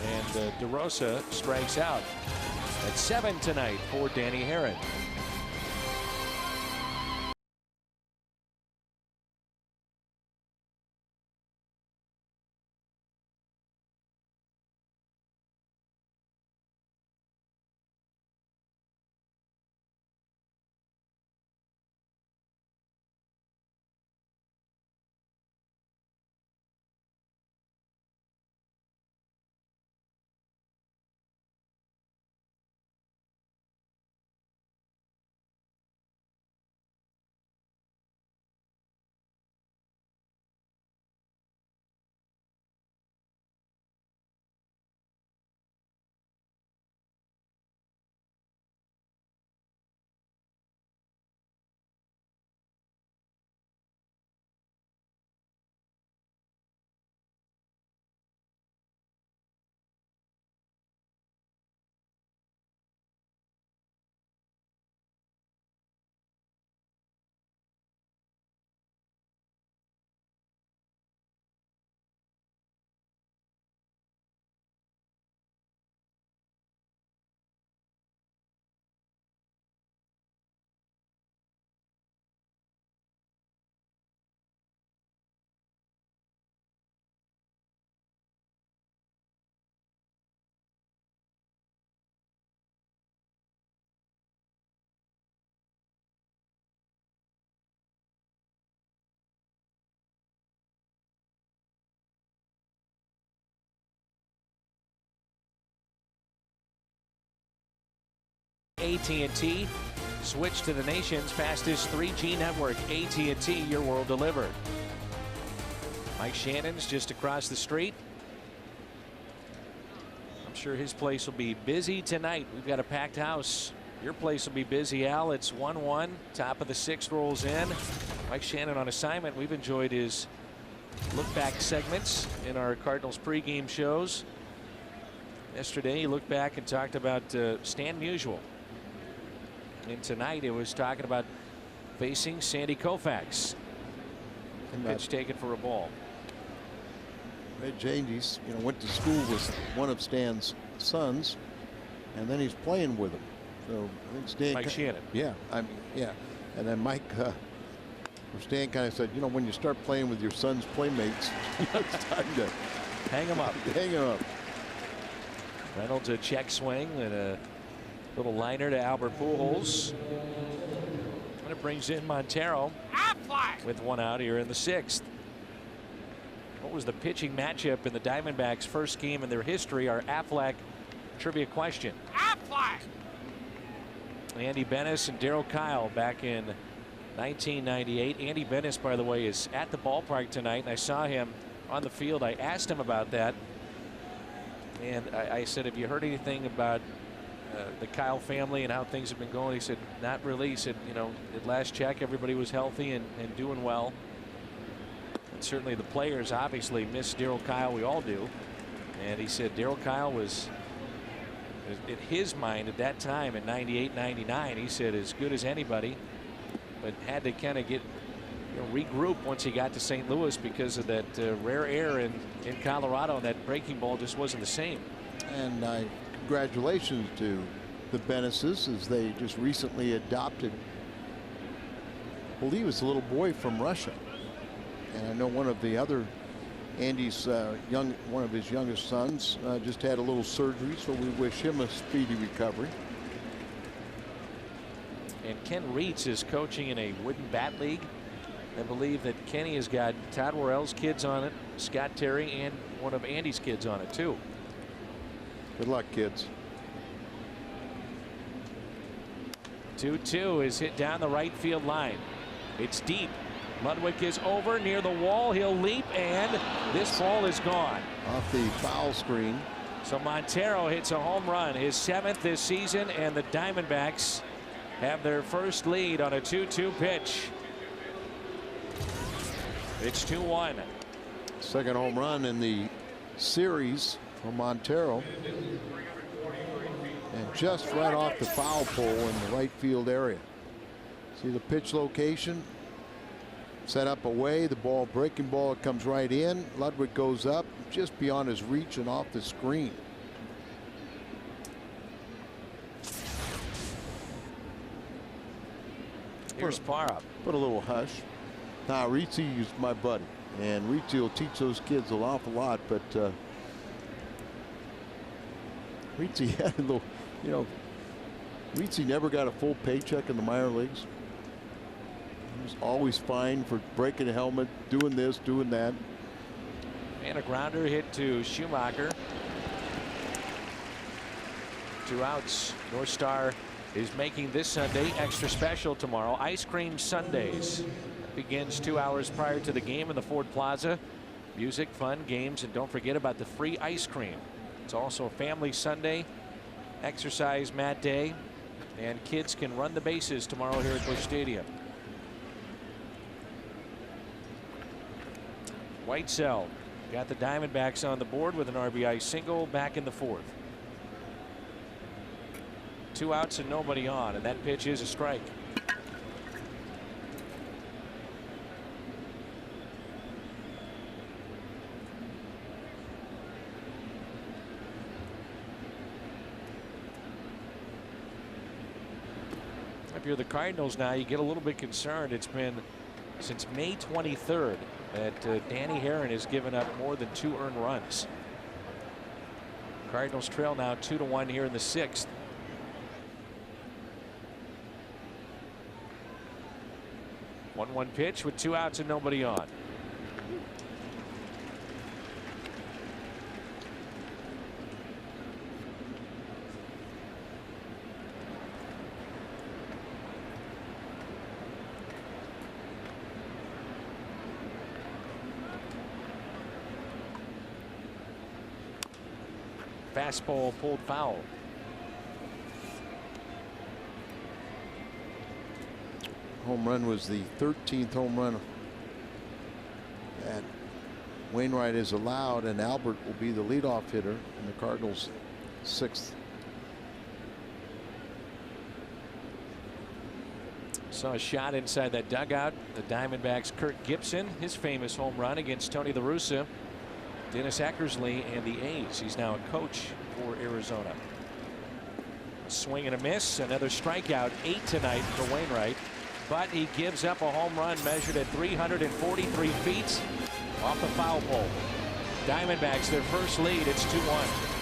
And DeRosa strikes out at 7 tonight for Danny Herron. AT&T. Switch to the nation's fastest 3G network. AT&T, your world delivered. Mike Shannon's just across the street. I'm sure his place will be busy tonight. We've got a packed house. Your place will be busy, Al. It's 1-1. Top of the 6th rolls in. Mike Shannon on assignment. We've enjoyed his look-back segments in our Cardinals pregame shows. Yesterday, he looked back and talked about Stan Musial. And tonight, it was talking about facing Sandy Koufax. And pitch taken for a ball. Red Jandy's, went to school with one of Stan's sons, and then he's playing with him. So I think Stan. Mike Shannon. Yeah, yeah. And then Mike, Stan kind of said, when you start playing with your son's playmates, it's time to hang him up. Hang him up. Reynolds a check swing and a little liner to Albert Pujols. And it brings in Montero with 1 out here in the 6th. What was the pitching matchup in the Diamondbacks' first game in their history? Our Aflac trivia question. Aflac! Andy Bennis and Darryl Kyle back in 1998. Andy Bennis, by the way, is at the ballpark tonight, and I saw him on the field. I asked him about that, and I said, have you heard anything about the Kyle family and how things have been going? He said, not really. He said, at last check, everybody was healthy and doing well. And certainly the players obviously miss Darryl Kyle. We all do. And he said Darryl Kyle was, in his mind at that time in 98, 99, he said as good as anybody, but had to kind of get regroup once he got to St. Louis because of that rare air in Colorado, and that breaking ball just wasn't the same. And congratulations to the Bennises as they just recently adopted, I believe it's a little boy from Russia. And I know one of the other Andy's one of his youngest sons just had a little surgery, so we wish him a speedy recovery. And Ken Reitz is coaching in a wooden bat league. I believe that Kenny has got Todd Worrell's kids on it, Scott Terry, and one of Andy's kids on it too. Good luck, kids. 2-2 is hit down the right field line. It's deep. Ludwig is over near the wall. He'll leap, and this ball is gone. Off the foul screen. So Montero hits a home run, his 7th this season, and the Diamondbacks have their first lead on a 2-2 pitch. It's 2-1. Second home run in the series for Montero. And just right off the foul pole in the right field area. See the pitch location? Set up away, the ball, breaking ball, it comes right in. Ludwig goes up just beyond his reach and off the screen. Here's Parra. Put a little hush. Now, Ritzy is my buddy, and Ritzy will teach those kids an awful lot, but Ritzy had a little, Ritzy never got a full paycheck in the minor leagues. He was always fined for breaking a helmet, doing this, doing that. And a grounder hit to Schumacher. 2 outs. North Star is making this Sunday extra special tomorrow. Ice Cream Sundays. Begins 2 hours prior to the game in the Ford Plaza. Music, fun, games, and don't forget about the free ice cream. It's also a family Sunday, exercise mat day, and kids can run the bases tomorrow here at Busch Stadium. Whitesell got the Diamondbacks on the board with an RBI single back in the 4th. 2 outs and nobody on, and that pitch is a strike. If you're the Cardinals now, you get a little bit concerned. It's been since May 23rd that Danny Herron has given up more than 2 earned runs. Cardinals trail now 2-1 here in the 6th. One pitch with 2 outs and nobody on. Fastball pulled foul. Home run was the 13th home run that Wainwright is allowed, and Albert will be the leadoff hitter in the Cardinals' 6th. Saw a shot inside that dugout. The Diamondbacks' Kirk Gibson, his famous home run against Tony La Russa, Dennis Eckersley, and the A's. He's now a coach for Arizona. A swing and a miss. Another strikeout, 8 tonight for Wainwright. But he gives up a home run measured at 343 feet off the foul pole. Diamondbacks their first lead. It's 2-1.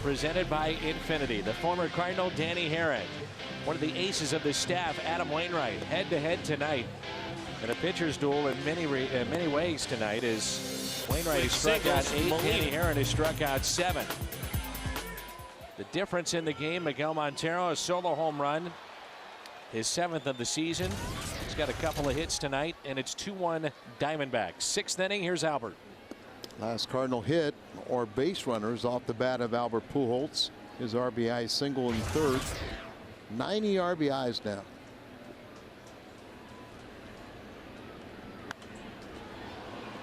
Presented by Infinity. The former Cardinal Danny Herron, one of the aces of the staff, Adam Wainwright, head-to-head tonight in a pitcher's duel in many ways tonight, as Wainwright has struck out 8, Danny Herron has struck out 7. The difference in the game, Miguel Montero, a solo home run, his 7th of the season. He's got a couple of hits tonight, and it's 2-1 Diamondbacks. 6th inning, here's Albert. Last Cardinal hit or base runners off the bat of Albert Pujols. His RBI single in 3rd. 90 RBIs now.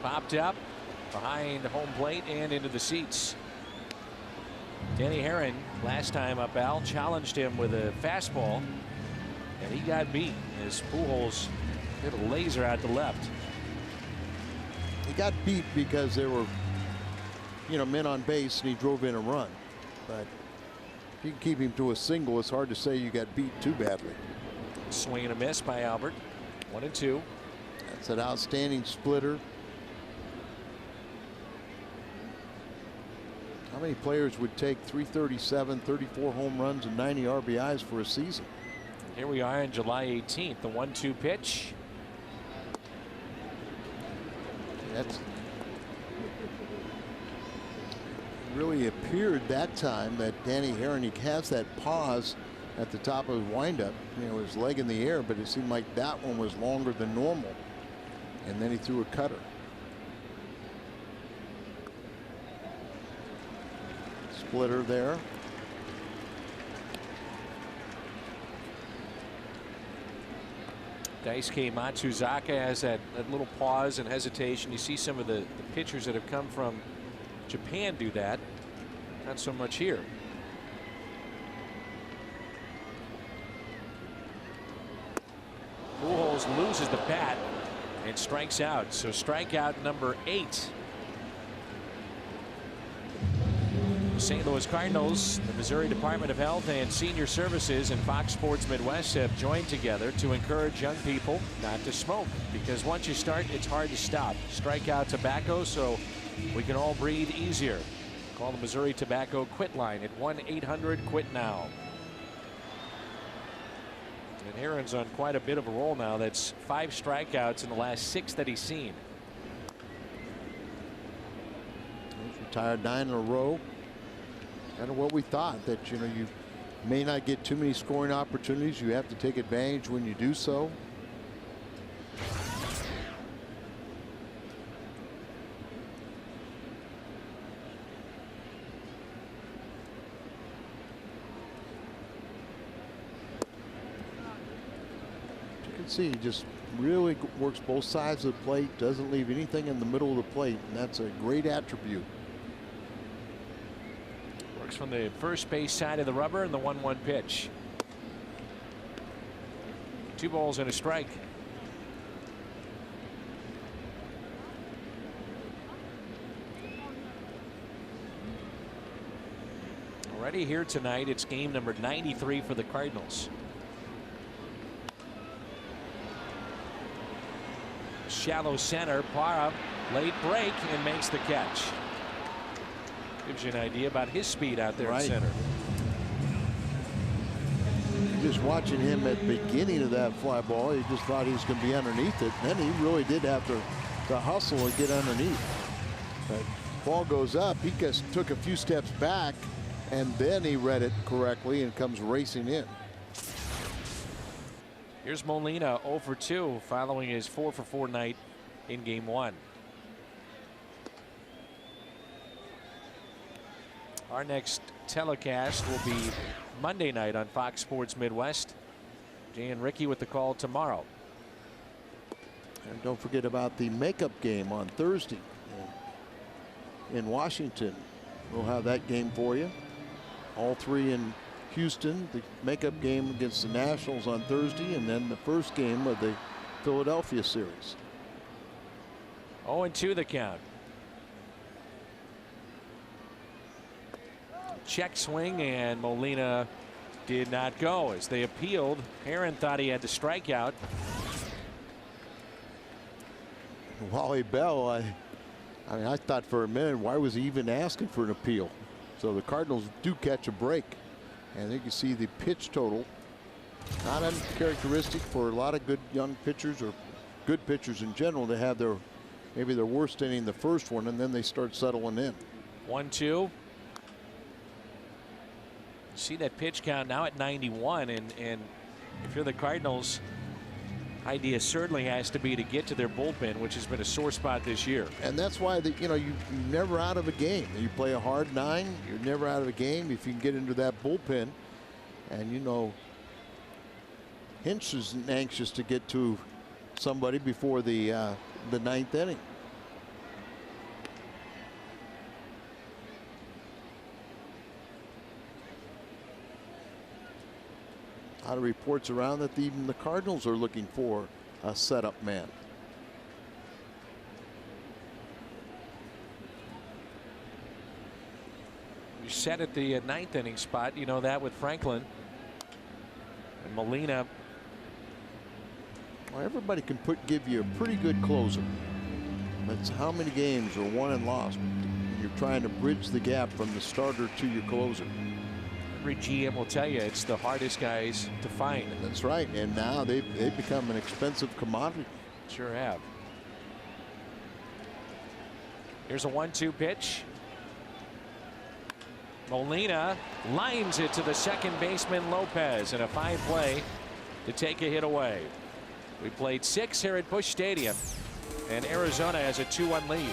Popped up behind home plate and into the seats. Danny Herron, last time up, Al challenged him with a fastball, and he got beat as Pujols hit a laser out to left. He got beat because there were, men on base, and he drove in a run. But if you can keep him to a single, it's hard to say you got beat too badly. Swing and a miss by Albert. 1-2. That's an outstanding splitter. How many players would take 337, 34 home runs, and 90 RBIs for a season? Here we are on July 18th. The 1-2 pitch. That's really appeared that time that Danny Herron, he has that pause at the top of his windup, his leg in the air, but it seemed like that one was longer than normal, and then he threw a cutter. Splitter there. Daisuke Matsuzaka has that little pause and hesitation. You see some of the pitchers that have come from Japan do that. Not so much here. Pujols loses the bat and strikes out. So strikeout number 8. St. Louis Cardinals, the Missouri Department of Health and Senior Services, and Fox Sports Midwest have joined together to encourage young people not to smoke, because once you start, it's hard to stop. Strike out tobacco so we can all breathe easier. Call the Missouri Tobacco Quit line at 1-800-QUIT-NOW. And Aaron's on quite a bit of a roll now. That's 5 strikeouts in the last 6 that he's seen. He's retired 9 in a row. Kind of what we thought, that you may not get too many scoring opportunities. You have to take advantage when you do so. You can see he just really works both sides of the plate, doesn't leave anything in the middle of the plate, and that's a great attribute. From the first base side of the rubber, and the 1-1 pitch. 2 balls and a strike. Already here tonight, it's game number 93 for the Cardinals. Shallow center, Parra, late break, and makes the catch. Gives you an idea about his speed out there in center. Just watching him at the beginning of that fly ball, he just thought he was going to be underneath it. And then he really did have to hustle and get underneath. But ball goes up. He just took a few steps back, and then he read it correctly and comes racing in. Here's Molina 0 for 2 following his 4 for 4 night in game 1. Our next telecast will be Monday night on Fox Sports Midwest. Jay and Ricky with the call tomorrow. And don't forget about the makeup game on Thursday in Washington. We'll have that game for you. All 3 in Houston. The makeup game against the Nationals on Thursday, and then the first game of the Philadelphia series. 0-2 the count. Check swing, and Molina did not go as they appealed. Aaron thought he had the strikeout. Wally Bell, I mean, I thought for a minute, why was he even asking for an appeal? So the Cardinals do catch a break, and you can see the pitch total. Not uncharacteristic for a lot of good young pitchers, or good pitchers in general, to have maybe their worst inning the first one, and then they start settling in. 1-2. See that pitch count now at 91, and if you're the Cardinals, idea certainly has to be to get to their bullpen, which has been a sore spot this year. And that's why you're never out of a game. You play a hard 9, you're never out of a game if you can get into that bullpen. And Hinch is anxious to get to somebody before the 9th inning. A lot of reports around that even the Cardinals are looking for a setup man. You set at the 9th inning spot, you know that with Franklin and Molina. Well, everybody can give you a pretty good closer. That's how many games are won and lost. You're trying to bridge the gap from the starter to your closer. Every GM will tell you it's the hardest guys to find. That's right, and now they've become an expensive commodity. Sure have. Here's a 1-2 pitch. Molina lines it to the second baseman Lopez, and a fine play to take a hit away. We played 6 here at Busch Stadium, and Arizona has a 2-1 lead.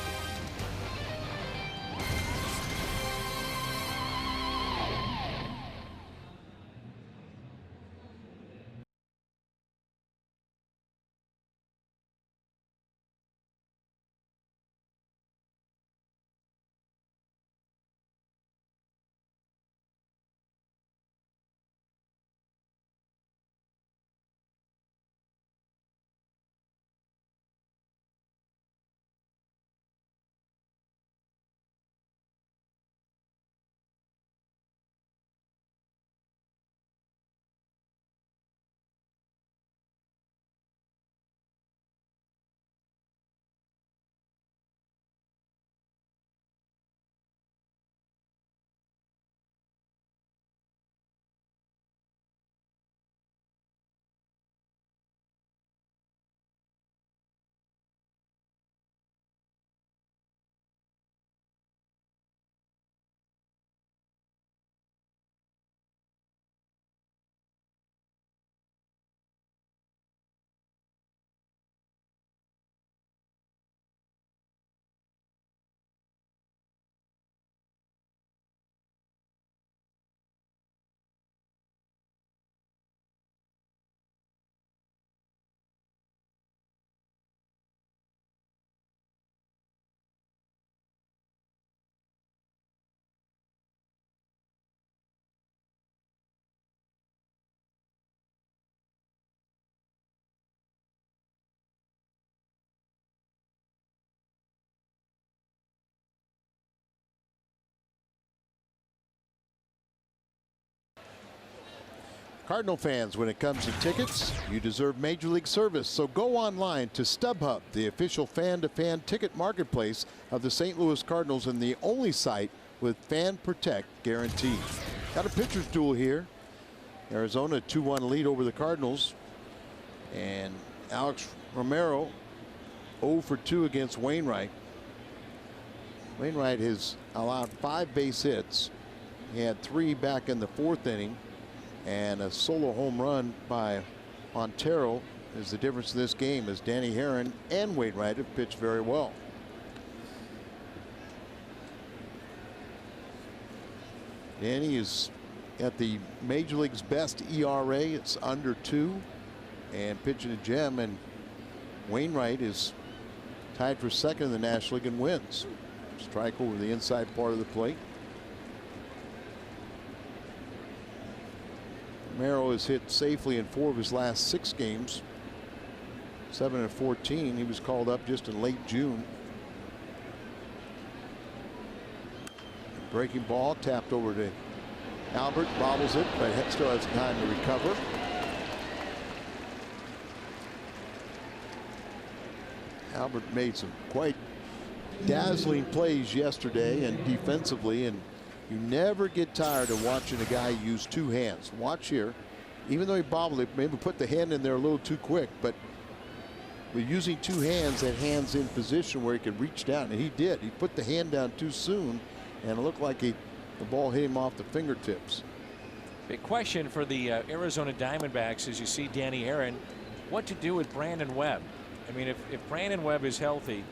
Cardinal fans, when it comes to tickets, you deserve Major League service. So go online to StubHub, the official fan-to-fan ticket marketplace of the St. Louis Cardinals and the only site with Fan Protect guarantee. Got a pitcher's duel here. Arizona 2-1 lead over the Cardinals. And Alex Romero 0 for 2 against Wainwright. Wainwright has allowed 5 base hits. He had 3 back in the 4th inning. And a solo home run by Montero is the difference in this game, as Danny Herron and Wainwright have pitched very well. Danny is at the Major League's best ERA. It's under 2 and pitching a gem. And Wainwright is tied for second in the National League in wins. Strike over the inside part of the plate. Romero has hit safely in 4 of his last 6 games. 7 and 14. He was called up just in late June. Breaking ball tapped over to Albert, bobbles it, but still has time to recover. Albert made some quite dazzling plays yesterday and defensively, and you never get tired of watching a guy use 2 hands. Watch here. Even though he bobbled it, maybe put the hand in there a little too quick, but with using 2 hands, that hand's in position where he could reach down, and he did. He put the hand down too soon, and it looked like the ball hit him off the fingertips. Big question for the Arizona Diamondbacks as you see Danny Herron, what to do with Brandon Webb. I mean, if Brandon Webb is healthy,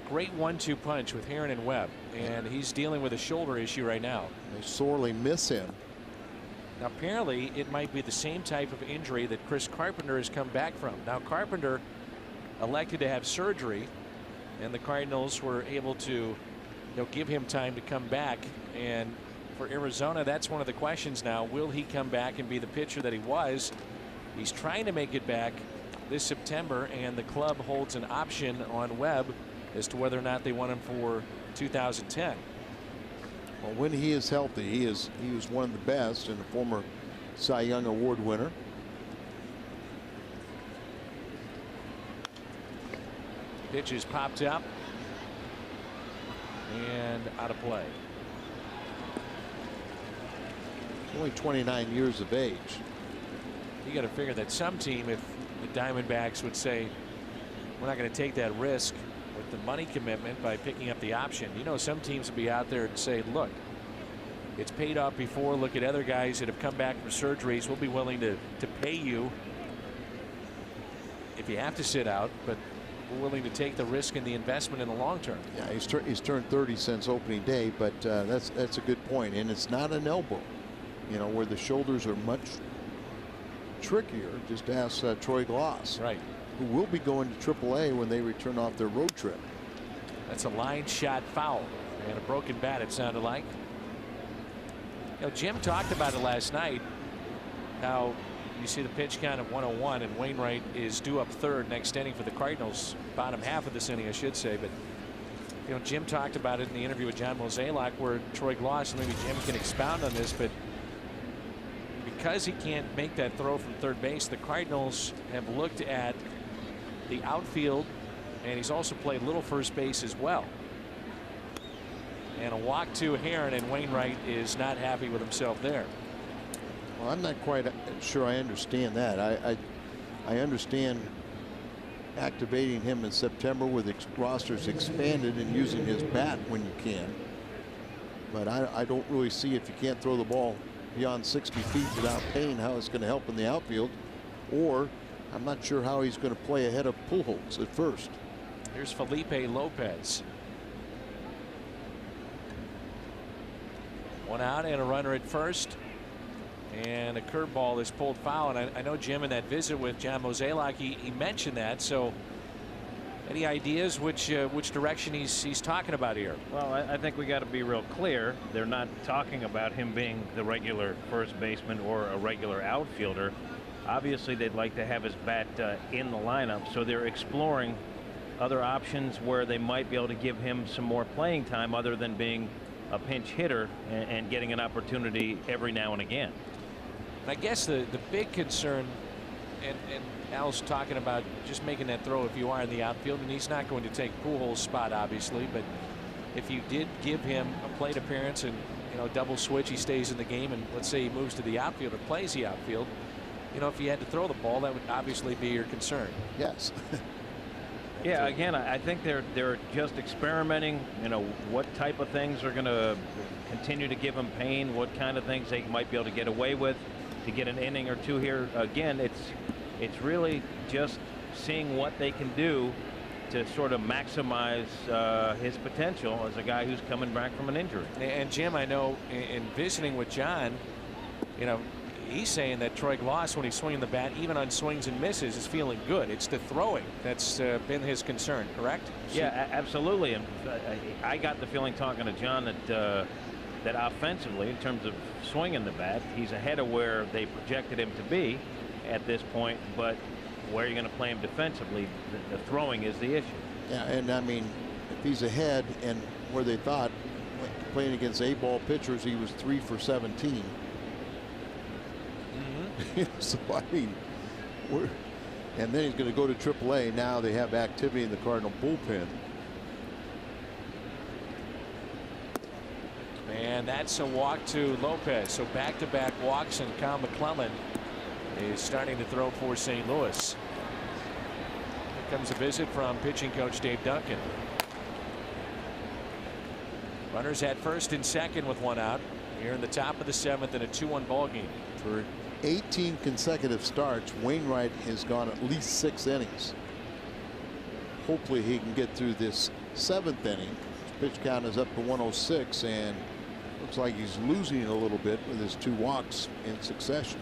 great 1-2 punch with Herron and Webb, and he's dealing with a shoulder issue right now. They sorely miss him. Now apparently it might be the same type of injury that Chris Carpenter has come back from. Now Carpenter elected to have surgery, and the Cardinals were able to give him time to come back. And for Arizona, that's one of the questions now. Will he come back and be the pitcher that he was? He's trying to make it back this September, and the club holds an option on Webb as to whether or not they want him for 2010. Well, when he is healthy, he was one of the best, and a former Cy Young Award winner. Pitch is popped up and out of play. Only 29 years of age. You got to figure that some team, if the Diamondbacks would say, we're not going to take that risk with the money commitment by picking up the option. Some teams would be out there and say, look, it's paid off before. Look at other guys that have come back from surgeries. We'll be willing to pay you if you have to sit out, but we're willing to take the risk and the investment in the long term. Yeah, he's turned 30 since opening day, but that's a good point. And it's not an elbow, where the shoulders are much trickier. Just ask Troy Gloss, right, who will be going to AAA when they return off their road trip. That's a line shot foul and a broken bat, it sounded like. Jim talked about it last night, how you see the pitch count of 101, and Wainwright is due up third next inning for the Cardinals, bottom half of this inning, I should say. But Jim talked about it in the interview with John Mozeliak, where Troy Gloss, maybe Jim can expound on this, but because he can't make that throw from third base, the Cardinals have looked at the outfield, and he's also played little first base as well. And a walk to Herron, and Wainwright is not happy with himself there. Well, I'm not quite sure I understand that. I understand activating him in September with rosters expanded and using his bat when you can. But I don't really see, if you can't throw the ball beyond 60 feet without pain, how it's going to help in the outfield. Or I'm not sure how he's going to play ahead of Pujols at first. Here's Felipe Lopez. 1 out and a runner at first, and a curveball is pulled foul. And I know Jim in that visit with John Mozeliak, he mentioned that. So any ideas which direction he's talking about here? Well, I think we got to be real clear. They're not talking about him being the regular first baseman or a regular outfielder. Obviously they'd like to have his bat in the lineup, so they're exploring other options where they might be able to give him some more playing time other than being a pinch hitter and getting an opportunity every now and again. I guess the big concern, and Al's talking about just making that throw if you are in the outfield, and he's not going to take Pujols' spot, obviously, but if you did give him a plate appearance and, you know, double switch, he stays in the game, and let's say he moves to the outfield or plays the outfield, you know, if you had to throw the ball, that would obviously be your concern. Yes. Yeah, again, I think they're just experimenting, you know, what type of things are going to continue to give them pain, what kind of things they might be able to get away with to get an inning or two here. Again, it's really just seeing what they can do to sort of maximize his potential as a guy who's coming back from an injury. And Jim, I know in visiting with John, you know, he's saying that Troy Gloss, when he's swinging the bat, even on swings and misses, is feeling good. It's the throwing that's been his concern, correct? Yeah, absolutely. And I got the feeling talking to John that that offensively, in terms of swinging the bat, he's ahead of where they projected him to be at this point. But where you're going to play him defensively, the throwing is the issue. Yeah, and I mean, if he's ahead and where they thought, playing against A-ball pitchers, he was 3 for 17. So I mean, and then he's going to go to AAA. Now they have activity in the Cardinal bullpen. And that's a walk to Lopez. So back-to-back walks, and Kyle McClellan is starting to throw for St. Louis. Here comes a visit from pitching coach Dave Duncan. Runners at first and second with one out here in the top of the 7th in a 2-1 ball game. For 18 consecutive starts, Wainwright has gone at least 6 innings. Hopefully he can get through this 7th inning. His pitch count is up to 106, and looks like he's losing a little bit with his 2 walks in succession.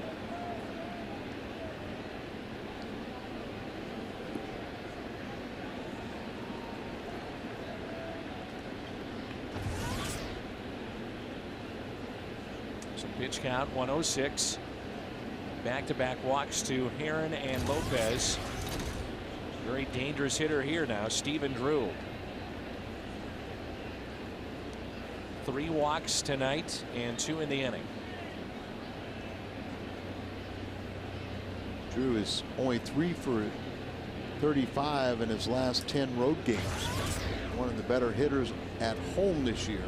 So pitch count 106. Back-to-back walks to Heron and Lopez. Very dangerous hitter here now, Stephen Drew. 3 walks tonight and 2 in the inning. Drew is only 3 for 35 in his last 10 road games. One of the better hitters at home this year.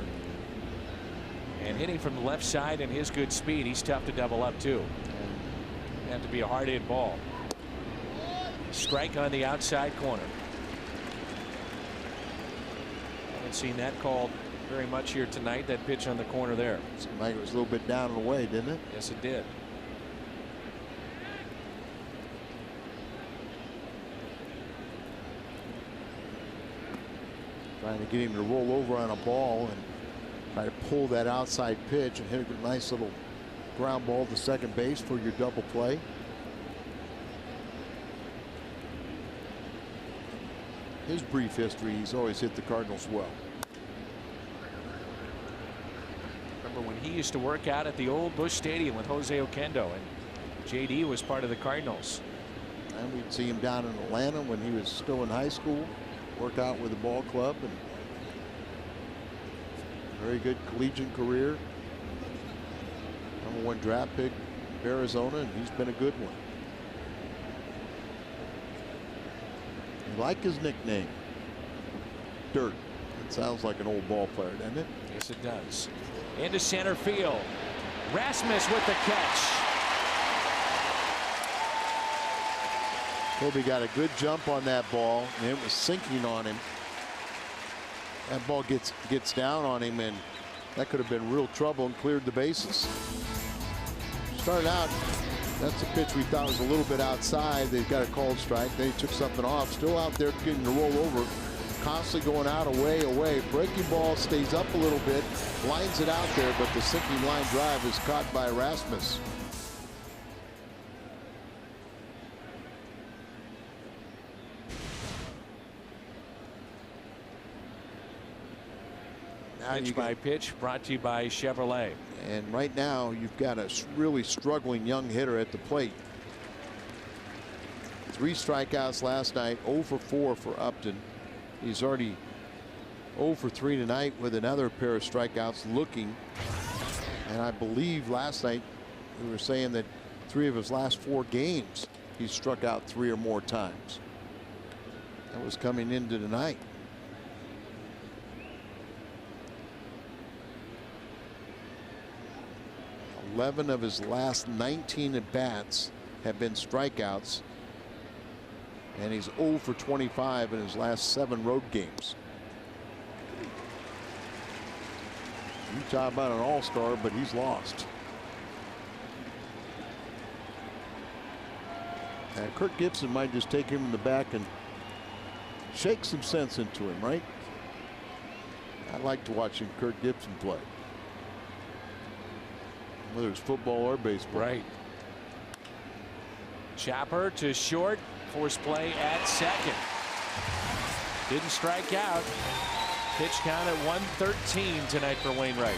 And hitting from the left side and his good speed, he's tough to double up too. Have to be a hard hit ball. Strike on the outside corner. Haven't seen that called very much here tonight. That pitch on the corner there. Seemed like it was a little bit down and away, didn't it? Yes, it did. Trying to get him to roll over on a ball and try to pull that outside pitch and hit a nice little ground ball to second base for your double play. His brief history, he's always hit the Cardinals well. Remember when he used to work out at the old Busch Stadium with Jose Oquendo, and JD was part of the Cardinals. And we'd see him down in Atlanta when he was still in high school, work out with the ball club, and very good collegiate career. #1 draft pick of Arizona, and he's been a good one. You like his nickname, Dirt. It sounds like an old ball player, doesn't it? Yes, it does. Into center field. Rasmus with the catch. Kobe got a good jump on that ball, and it was sinking on him. That ball gets down on him, and that could have been real trouble and cleared the bases. Started out, that's a pitch we thought was a little bit outside. They've got a called strike. They took something off. Still out there getting to roll over. Constantly going out, away. Breaking ball stays up a little bit, lines it out there, but the sinking line drive is caught by Rasmus. Pitch by pitch brought to you by Chevrolet. And right now you've got a really struggling young hitter at the plate. 3 strikeouts last night, 0 for 4 for Upton. He's already 0 for 3 tonight with another pair of strikeouts looking. And I believe last night we were saying that 3 of his last 4 games, he's struck out 3 or more times. That was coming into tonight. "11 of his last 19 at bats have been strikeouts, and he's 0 for 25 in his last 7 road games." You talk about an all-star, but he's lost. And Kirk Gibson might just take him in the back and shake some sense into him, right? I like to watching Kirk Gibson play, whether it's football or baseball. Right. Chopper to short. Force play at second. Didn't strike out. Pitch count at 113 tonight for Wainwright.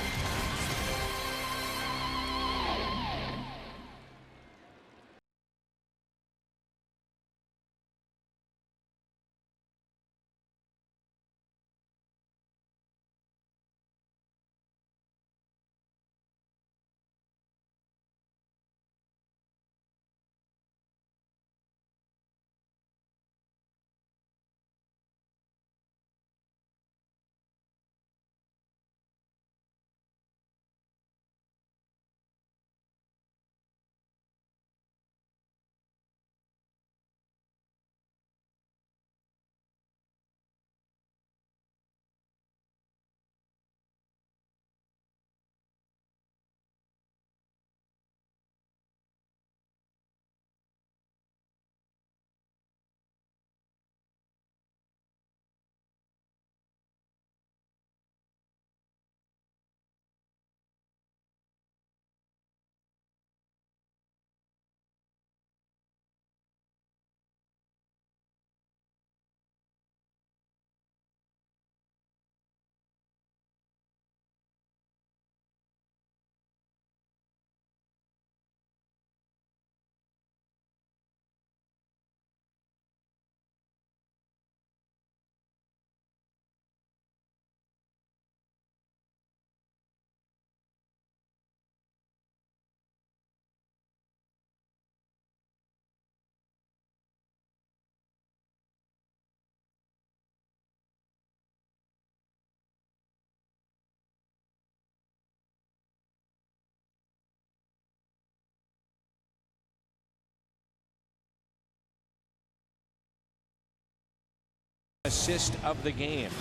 Assist of the game,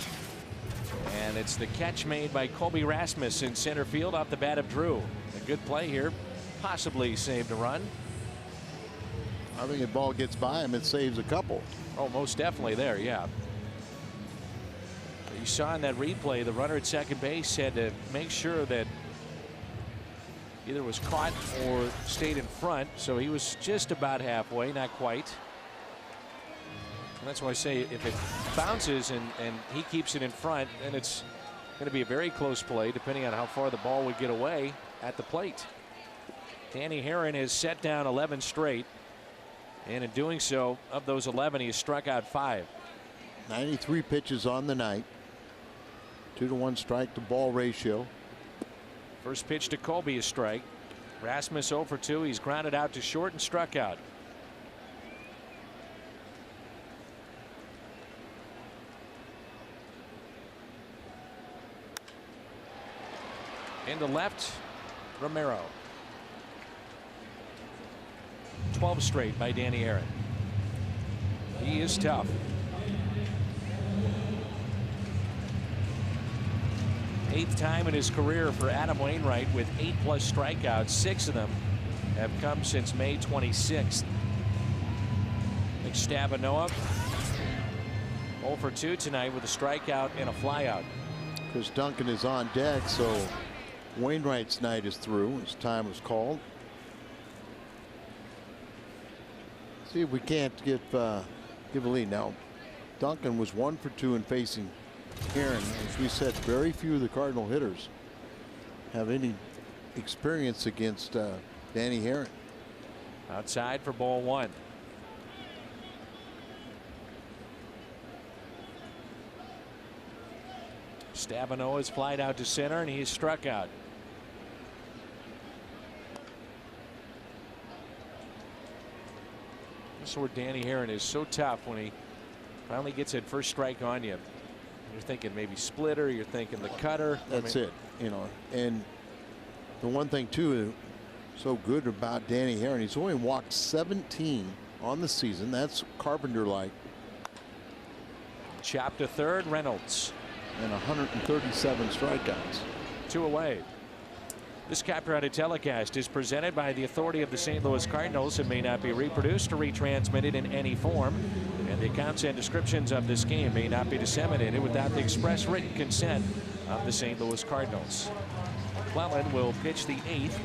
and it's the catch made by Colby Rasmus in center field off the bat of Drew. A good play here, possibly saved a run. I think if the ball gets by him, it saves a couple. Oh, most definitely there, yeah. You saw in that replay, the runner at second base had to make sure that either was caught or stayed in front, so he was just about halfway, not quite. And that's why I say if it bounces and he keeps it in front, then it's going to be a very close play depending on how far the ball would get away at the plate. Danny Herron has set down 11 straight, and in doing so, of those 11, he has struck out 5. 93 pitches on the night. 2-to-1 strike to ball ratio. First pitch to Colby, a strike. Rasmus 0 for 2. He's grounded out to short and struck out. Into left, Romero. 12 straight by Danny Aaron. He is tough. Eighth time in his career for Adam Wainwright with 8+ strikeouts. 6 of them have come since May 26th. Nick Stabanoa 0 for 2 tonight with a strikeout and a flyout. Chris Duncan is on deck, so Wainwright's night is through. His time was called. See if we can't give a lead. Now, Duncan was 1 for 2 in facing Aaron. As we said, very few of the Cardinal hitters have any experience against Danny Herron. Outside for ball 1. Stabanoa is flied out to center, and he is struck out. That's where Danny Herron is so tough when he finally gets that first strike on you. You're thinking maybe splitter, you're thinking the cutter. That's it, you know. And the one thing too so good about Danny Herron, he's only walked 17 on the season. That's Carpenter like. Chopped to third, Reynolds. And 137 strikeouts. 2 away. This copyrighted telecast is presented by the authority of the St. Louis Cardinals and may not be reproduced or retransmitted in any form. And the accounts and descriptions of this game may not be disseminated without the express written consent of the St. Louis Cardinals. McClellan will pitch the 8th.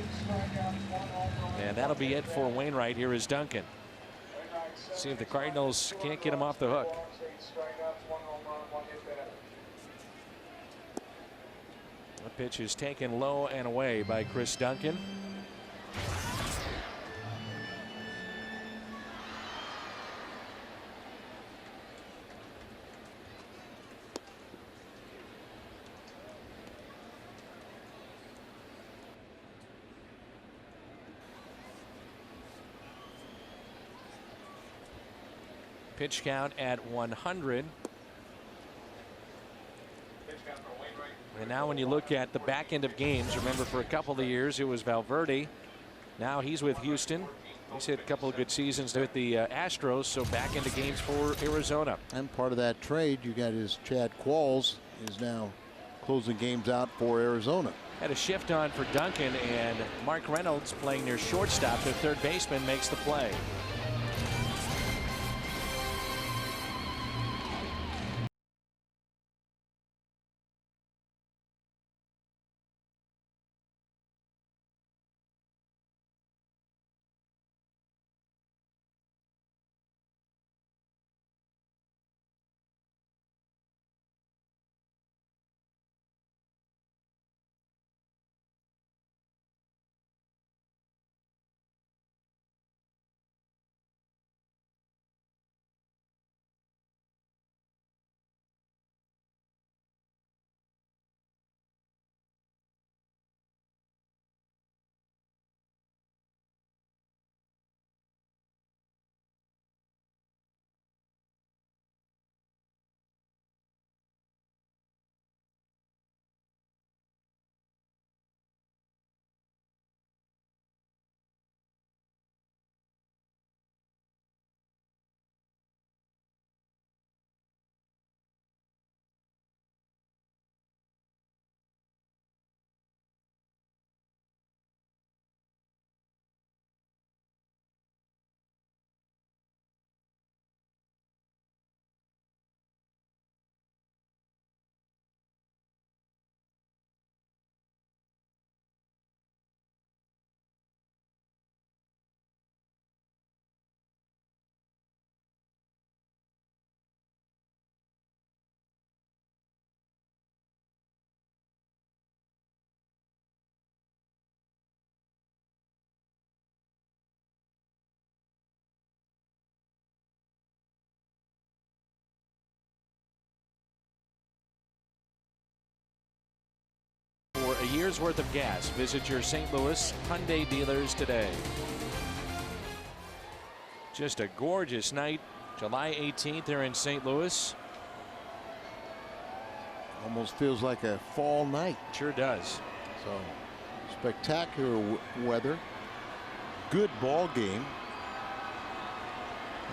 And that'll be it for Wainwright. Here is Duncan. See if the Cardinals can't get him off the hook. The pitch is taken low and away by Chris Duncan. Pitch count at 100. And now when you look at the back end of games, remember for a couple of years it was Valverde. Now he's with Houston. He's had a couple of good seasons with the Astros, so back into games for Arizona. And part of that trade, you got his Chad Qualls is now closing games out for Arizona. Had a shift on for Duncan, and Mark Reynolds playing near shortstop. The third baseman makes the play. For a year's worth of gas, visit your St. Louis Hyundai dealers today. Just a gorgeous night, July 18th here in St. Louis. Almost feels like a fall night. Sure does. So spectacular weather, good ball game.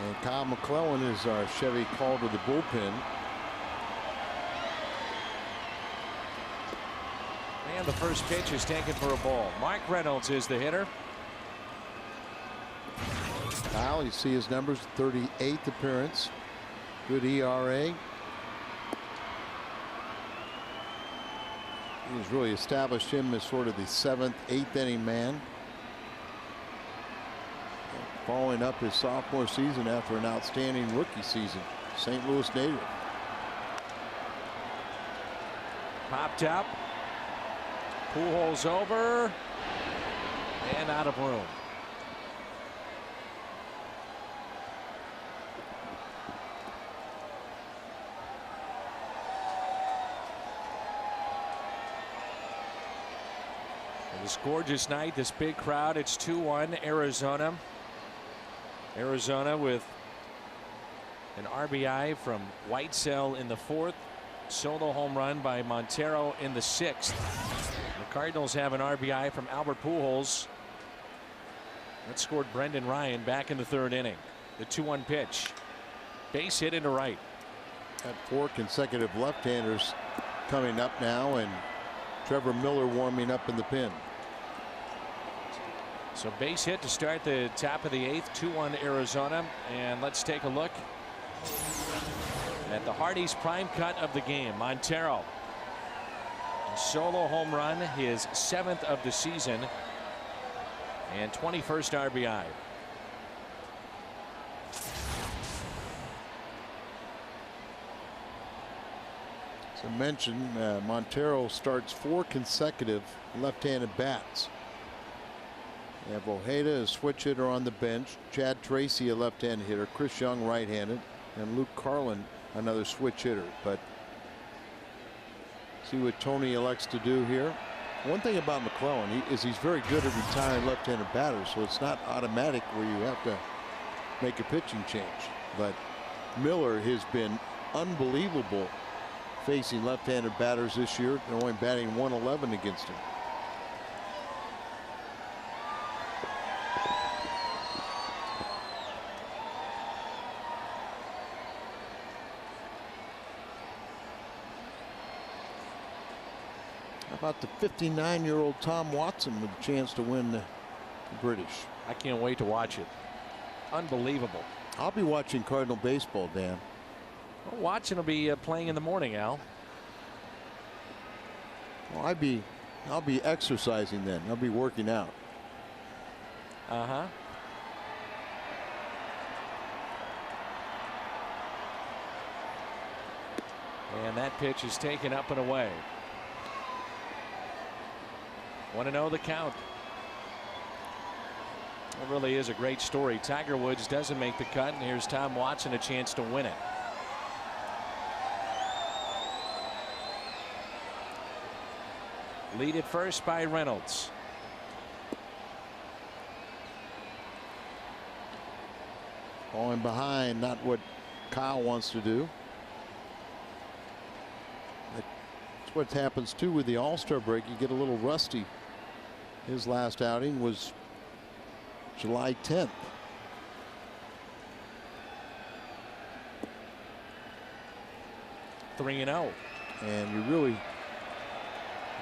And Kyle McClellan is our Chevy call to the bullpen. And the first pitch is taken for a ball. Mark Reynolds is the hitter. Kyle, you see his numbers, 38th appearance. Good ERA. He's really established him as sort of the 7th, 8th inning man. Following up his sophomore season after an outstanding rookie season. St. Louis native. Popped up. Pujols over. And out of room. This gorgeous night, this big crowd. It's 2-1 Arizona. Arizona with an RBI from Whitesell in the 4th. Solo home run by Montero in the 6th. The Cardinals have an RBI from Albert Pujols. That scored Brendan Ryan back in the 3rd inning. The 2-1 pitch. Base hit into right. Got 4 consecutive left-handers coming up now, and Trevor Miller warming up in the pen. So base hit to start the top of the 8th. 2-1 Arizona. And let's take a look at the Hardy's prime cut of the game. Montero, a solo home run, his 7th of the season, and 21st RBI. As I mentioned, Montero starts 4 consecutive left-handed bats. We have Ojeda, a switch hitter on the bench, Chad Tracy, a left-handed hitter, Chris Young, right-handed, and Luke Carlin, another switch hitter. But see what Tony elects to do here. One thing about McClellan is he's very good at retiring left-handed batters, so it's not automatic where you have to make a pitching change. But Miller has been unbelievable facing left-handed batters this year. They're only batting .111 against him. How about the 59-year-old Tom Watson with a chance to win the British? I can't wait to watch it. Unbelievable. I'll be watching Cardinal baseball, Dan. Well, Watson will be playing in the morning, Al. Well, I'll be exercising then. I'll be working out. Uh-huh. And that pitch is taken up and away. 1-0 the count. It really is a great story. Tiger Woods doesn't make the cut, and here's Tom Watson a chance to win it. Lead at first by Reynolds. Falling behind, not what Kyle wants to do. That's what happens too with the All-Star break. You get a little rusty. His last outing was July 10th. (3-0). And you really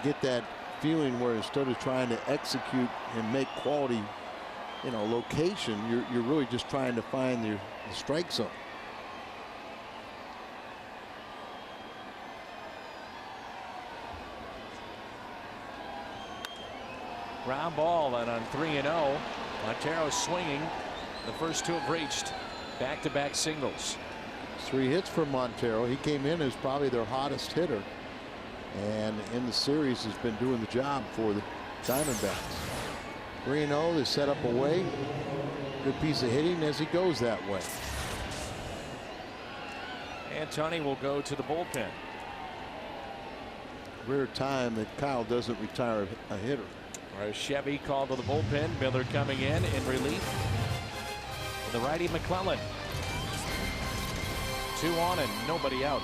get that feeling where instead of trying to execute and make quality, location, you're really just trying to find the strike zone. Ground ball, and on 3-0, Montero swinging. The first 2 have reached back-to-back singles. 3 hits for Montero. He came in as probably their hottest hitter, and in the series has been doing the job for the Diamondbacks. 3-0, they set up a way. Good piece of hitting as he goes that way. And Tony will go to the bullpen. Rare time that Kyle doesn't retire a hitter. Chevy called to the bullpen. Miller coming in relief. The righty McClellan. 2 on and nobody out.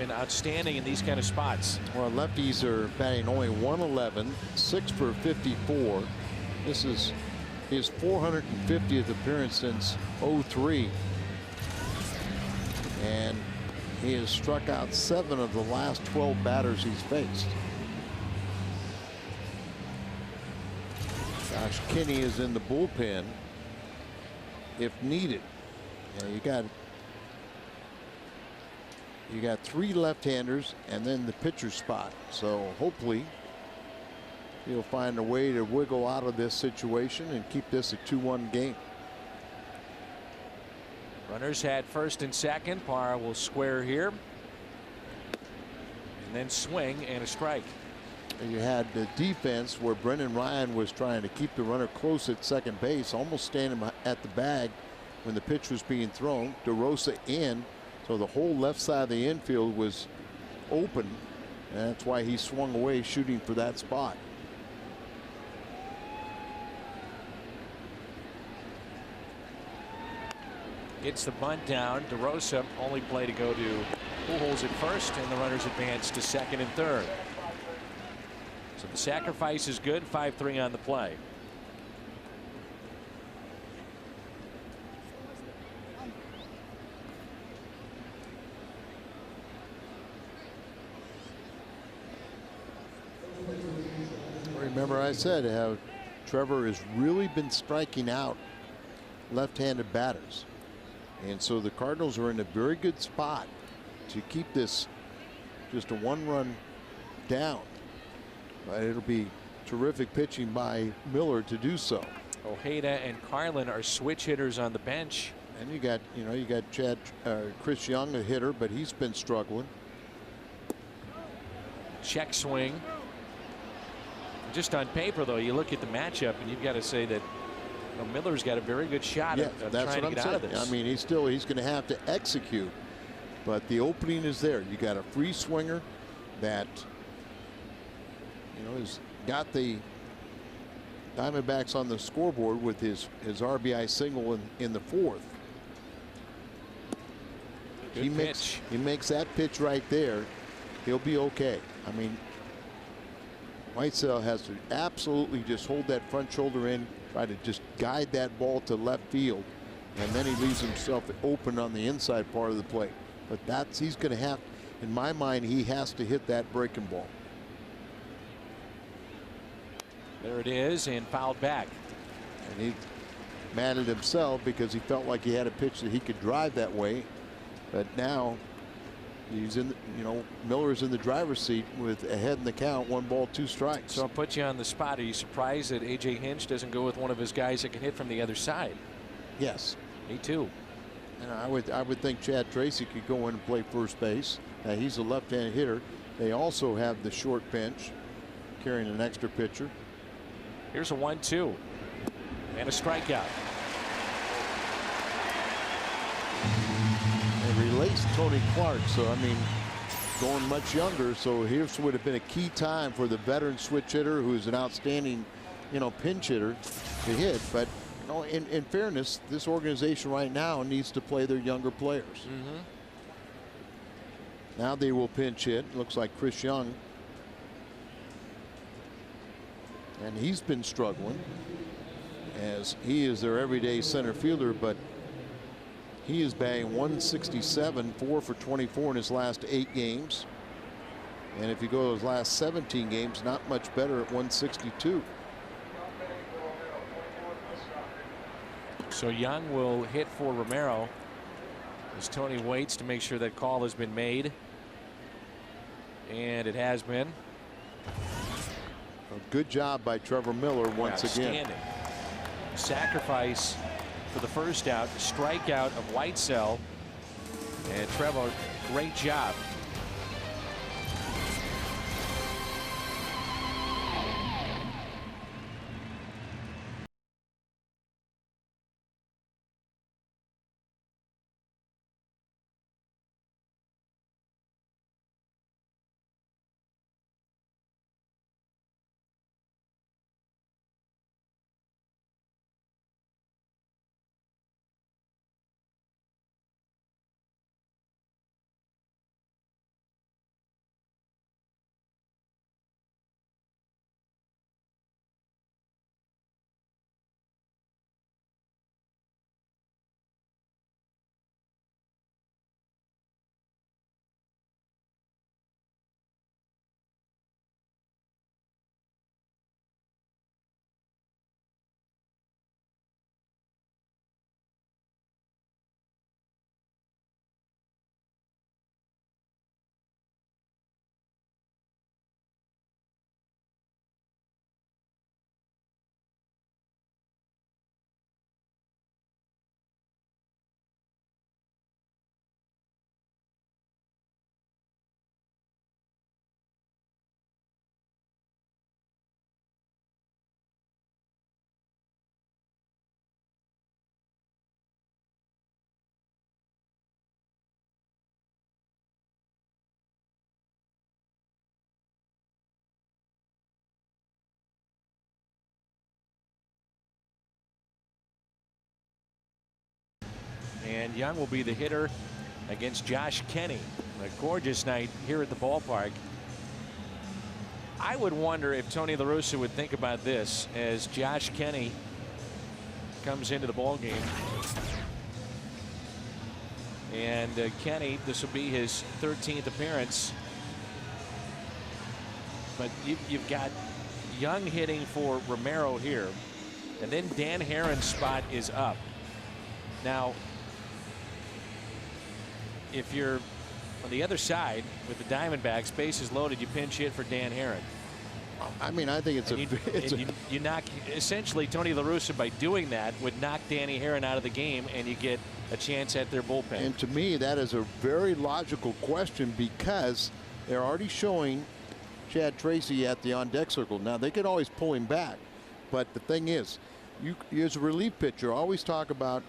been outstanding in these kind of spots. Well, lefties are batting only 111, 6 for 54. This is his 450th appearance since '03. And he has struck out 7 of the last 12 batters he's faced. Josh Kinney is in the bullpen if needed. Yeah, you got 3 left-handers and then the pitcher spot. So hopefully he'll find a way to wiggle out of this situation and keep this a 2-1 game. Runners had first and second. Parra will square here. And then swing and a strike. And you had the defense where Brendan Ryan was trying to keep the runner close at second base, almost standing at the bag when the pitch was being thrown. DeRosa in, so the whole left side of the infield was open, and that's why he swung away shooting for that spot. Gets the bunt down. DeRosa only play to go to Pujols at first, and the runners advance to second and third. So the sacrifice is good. 5-3 on the play. Remember I said how Trevor has really been striking out left-handed batters. And so the Cardinals are in a very good spot to keep this just a 1-run down. But it'll be terrific pitching by Miller to do so. Ojeda and Carlin are switch hitters on the bench. And you got Chris Young, a hitter, but he's been struggling. Check swing. Just on paper, though, you look at the matchup and you've got to say that Miller's got a very good shot at trying to get out of this. I mean, he's going to have to execute, but the opening is there. You got a free swinger that has got the Diamondbacks on the scoreboard with his RBI single in the 4th. He makes that pitch right there. He'll be okay. I mean, Whitesell has to absolutely just hold that front shoulder in, try to just guide that ball to left field, and then he leaves himself open on the inside part of the plate. But he's going to have, in my mind, he has to hit that breaking ball. There it is, and fouled back. And he mad at himself because he felt like he had a pitch that he could drive that way, but now he's in, Miller's in the driver's seat with ahead in the count, 1 ball, 2 strikes. So I'll put you on the spot. Are you surprised that A.J. Hinch doesn't go with one of his guys that can hit from the other side? Yes. Me too. And I would think Chad Tracy could go in and play first base. He's a left-handed hitter. They also have the short bench carrying an extra pitcher. Here's a 1-2 and a strikeout. Released Tony Clark, so I mean, going much younger, so here's would have been a key time for the veteran switch hitter who's an outstanding pinch hitter to hit. But in fairness, this organization right now needs to play their younger players. Now they will pinch hit. Looks like Chris Young, and he's been struggling as he is their everyday center fielder, but he is batting 167, 4 for 24 in his last 8 games. And if you go to his last 17 games, not much better at 162. So Young will hit for Romero as Tony waits to make sure that call has been made. And it has been. A good job by Trevor Miller once again. Sacrifice for the first out, strikeout of Whitesell, and Trevor, great job. And Young will be the hitter against Josh Kenny. A gorgeous night here at the ballpark. I would wonder if Tony La Russa would think about this as Josh Kenny comes into the ball game. And Kenny, this will be his 13th appearance. But you've got Young hitting for Romero here. And then Dan Heron's spot is up. Now, if you're on the other side with the Diamondbacks, bases loaded, you pinch hit for Dan Heron. I mean, I think you knock essentially Tony La Russa by doing that would knock Danny Heron out of the game, and you get a chance at their bullpen. And to me, that is a very logical question because they're already showing Chad Tracy at the on-deck circle. Now they can always pull him back, but the thing is, you as a relief pitcher always talk about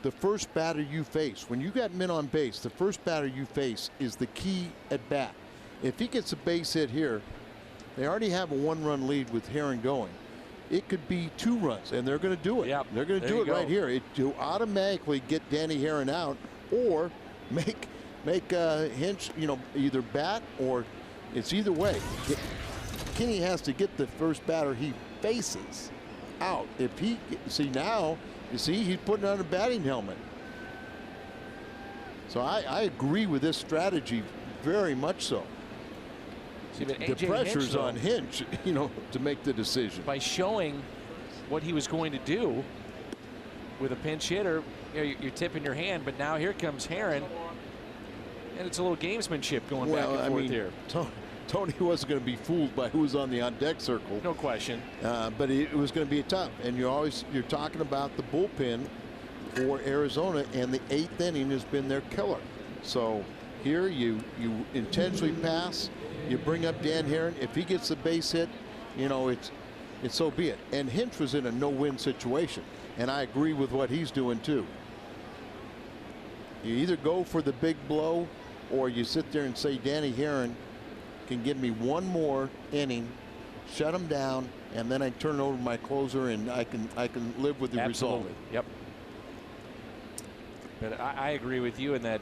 the first batter you face. When you got men on base, the first batter you face is the key at bat. If he gets a base hit here, they already have a 1-run lead with Heron going. It could be 2 runs, and they're going to do it. Yep, they're going to do it right here to automatically get Danny Heron out, or make Hinch, either bat or it's either way. Kenny has to get the first batter he faces out. If he he's putting on a batting helmet. So I agree with this strategy very much so. See, but the pressure's on Hinch, to make the decision. By showing what he was going to do with a pinch hitter, you're tipping your hand. But now here comes Heron, and it's a little gamesmanship going back and forth here. Tony wasn't going to be fooled by who was on the on-deck circle. No question. But it was going to be tough. And you're talking about the bullpen for Arizona, and the 8th inning has been their killer. So here you intentionally pass. You bring up Dan Heron. If he gets the base hit, it's so be it. And Hinch was in a no-win situation, and I agree with what he's doing too. You either go for the big blow, or you sit there and say Danny Heron can give me one more inning, shut him down, and then I turn it over to my closer, and I can live with the result. Yep. But I agree with you in that.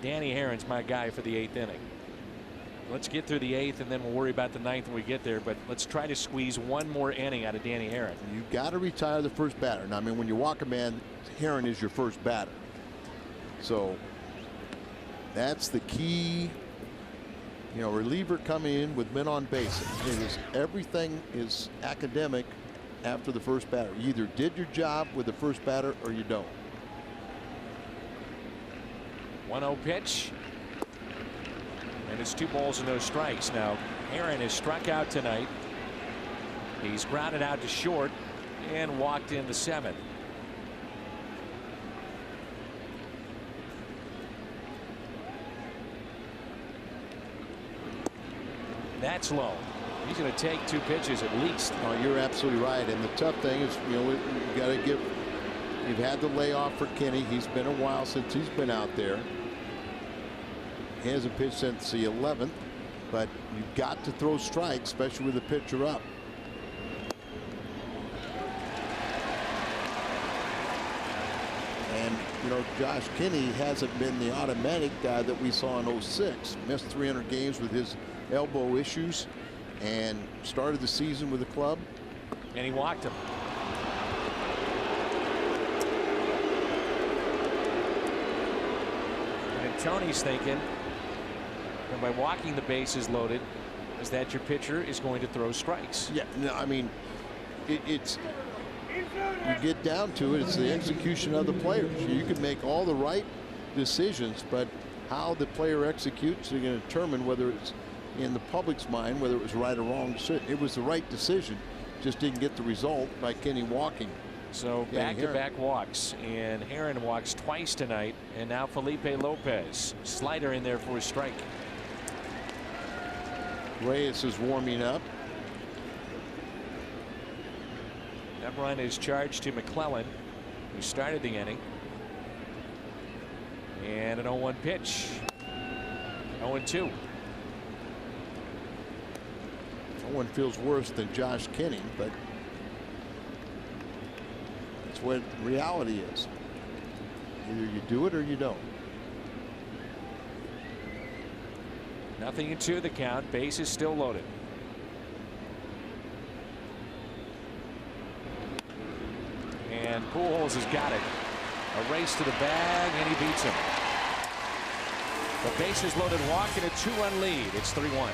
Danny Heron's my guy for the 8th inning. Let's get through the 8th, and then we'll worry about the 9th when we get there. But let's try to squeeze one more inning out of Danny Heron. You got to retire the first batter. Now, I mean, when you walk a man, Heron is your first batter. So that's the key. Reliever coming in with men on base. Everything is academic after the first batter. You either did your job with the first batter or you don't. 1-0 pitch. And it's 2 balls and no strikes. Now Heron has struck out tonight. He's grounded out to short and walked in the 7th. That's low. He's going to take 2 pitches at least. Oh, you're absolutely right. And the tough thing is, you've had the layoff for Kenny. He's been a while since he's been out there. He hasn't pitched since the 11th, but you've got to throw strikes, especially with the pitcher up. And Josh Kenny hasn't been the automatic guy that we saw in 06. Missed 300 games with his elbow issues, and started the season with the club. And he walked him. And Tony's thinking, by walking the bases loaded, is that your pitcher is going to throw strikes. Yeah, no, I mean, it's you get down to it, it's the execution of the players. You can make all the right decisions, but how the player executes, you're going to determine whether it's in the public's mind, whether it was right or wrong decision. It was the right decision, just didn't get the result by Kenny walking. So back-to-back walks, and Heron walks twice tonight, and now Felipe Lopez. Slider in there for a strike. Reyes is warming up. That run is charged to McClellan, who started the inning. And an 0-1 pitch. 0-2. No one feels worse than Josh Kenny, but that's what reality is. Either you do it or you don't. 0-2 the count. Base is still loaded. And Pujols has got it. A race to the bag, and he beats him. The bases loaded walk and a 2-run lead. It's 3-1.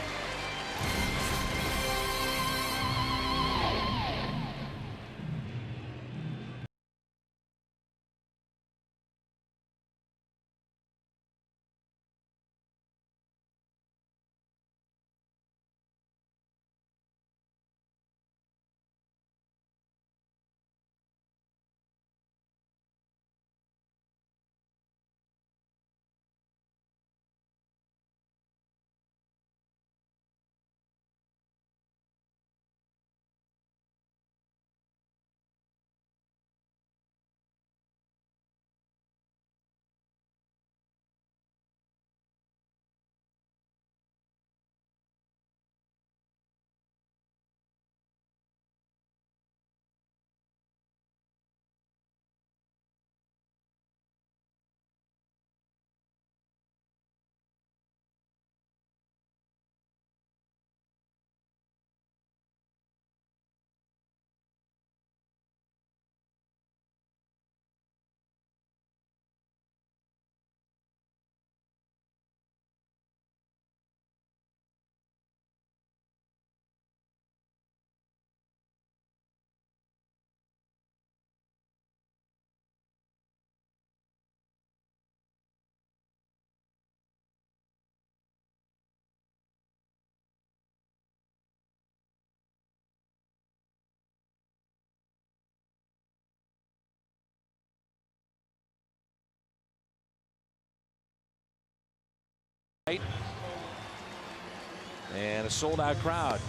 And a sold-out crowd.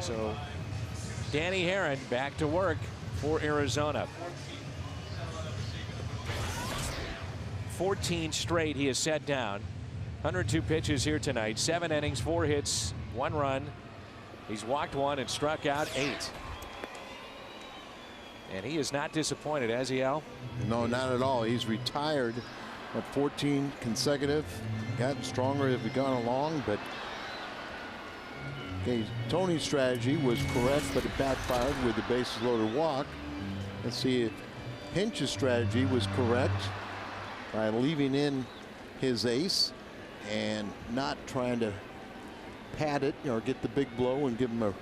So Danny Herron back to work for Arizona. 14 straight he has set down. 102 pitches here tonight. 7 innings, 4 hits, 1 run. He's walked 1 and struck out 8. And he is not disappointed, has he, Al? No, not at all. He's retired at 14 consecutive. Gotten stronger as we've gone along, but okay, Tony's strategy was correct, but it backfired with the bases loaded walk. Let's see if Hinch's strategy was correct by leaving in his ace and not trying to pad it or get the big blow and give him a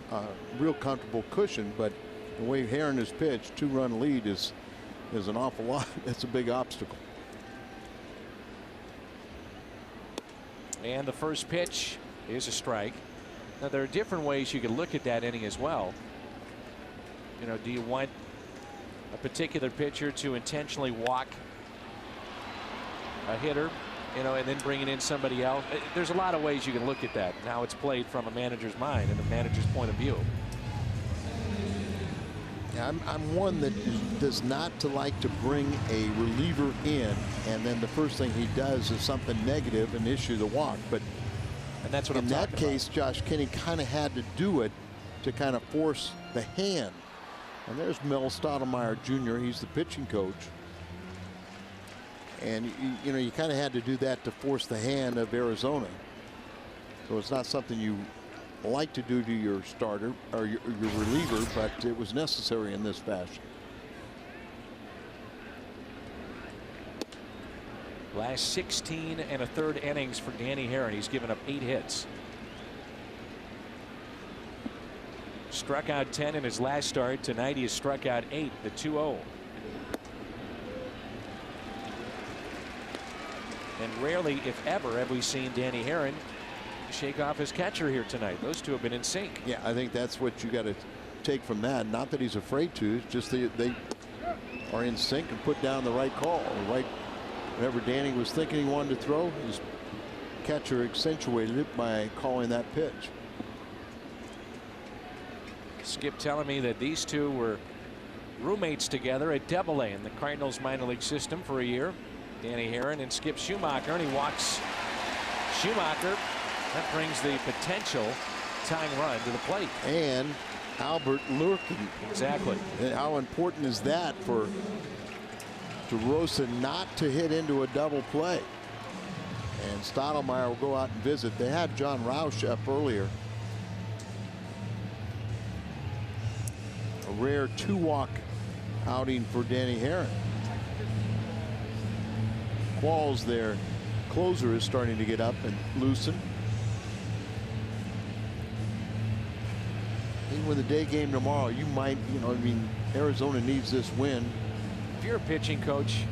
real comfortable cushion. But the way Herron has pitched, 2-run lead is an awful lot. That's a big obstacle. And the first pitch is a strike. Now there are different ways you can look at that inning as well. You know, do you want a particular pitcher to intentionally walk a hitter, you know, and then bringing in somebody else? There's a lot of ways you can look at that and how it's played from a manager's mind and the manager's point of view. I'm one that does not to like to bring a reliever in and then the first thing he does is something negative and issue the walk. But and that's what in that case, Josh Kinney kind of had to do it to kind of force the hand. And there's Mel Stottlemyre Jr. He's the pitching coach. And you know, you kind of had to do that to force the hand of Arizona. So it's not something you like to do to your starter or your reliever, but it was necessary in this fashion. Last 16 1/3 innings for Danny Herron. He's given up 8 hits. Struck out 10 in his last start. Tonight he has struck out 8, the 2-0. And rarely, if ever, have we seen Danny Herron shake off his catcher here tonight. Those two have been in sync. Yeah, I think that's what you got to take from that. Not that he's afraid to, it's just they are in sync and put down the right call. Right, whatever Danny was thinking he wanted to throw, his catcher accentuated it by calling that pitch. Skip telling me that these two were roommates together at AA in the Cardinals minor league system for a year. Danny Herron and Skip Schumacher, and he walks Schumacher. That brings the potential tying run to the plate. And Albert lurking. Exactly. And how important is that for DeRosa not to hit into a double play? And Stottlemyre will go out and visit. They had John Roush up earlier. A rare two-walk outing for Danny Herron. Qualls, their closer, is starting to get up and loosen. I think with the day game tomorrow, you might, I mean, Arizona needs this win. If you're a pitching coach,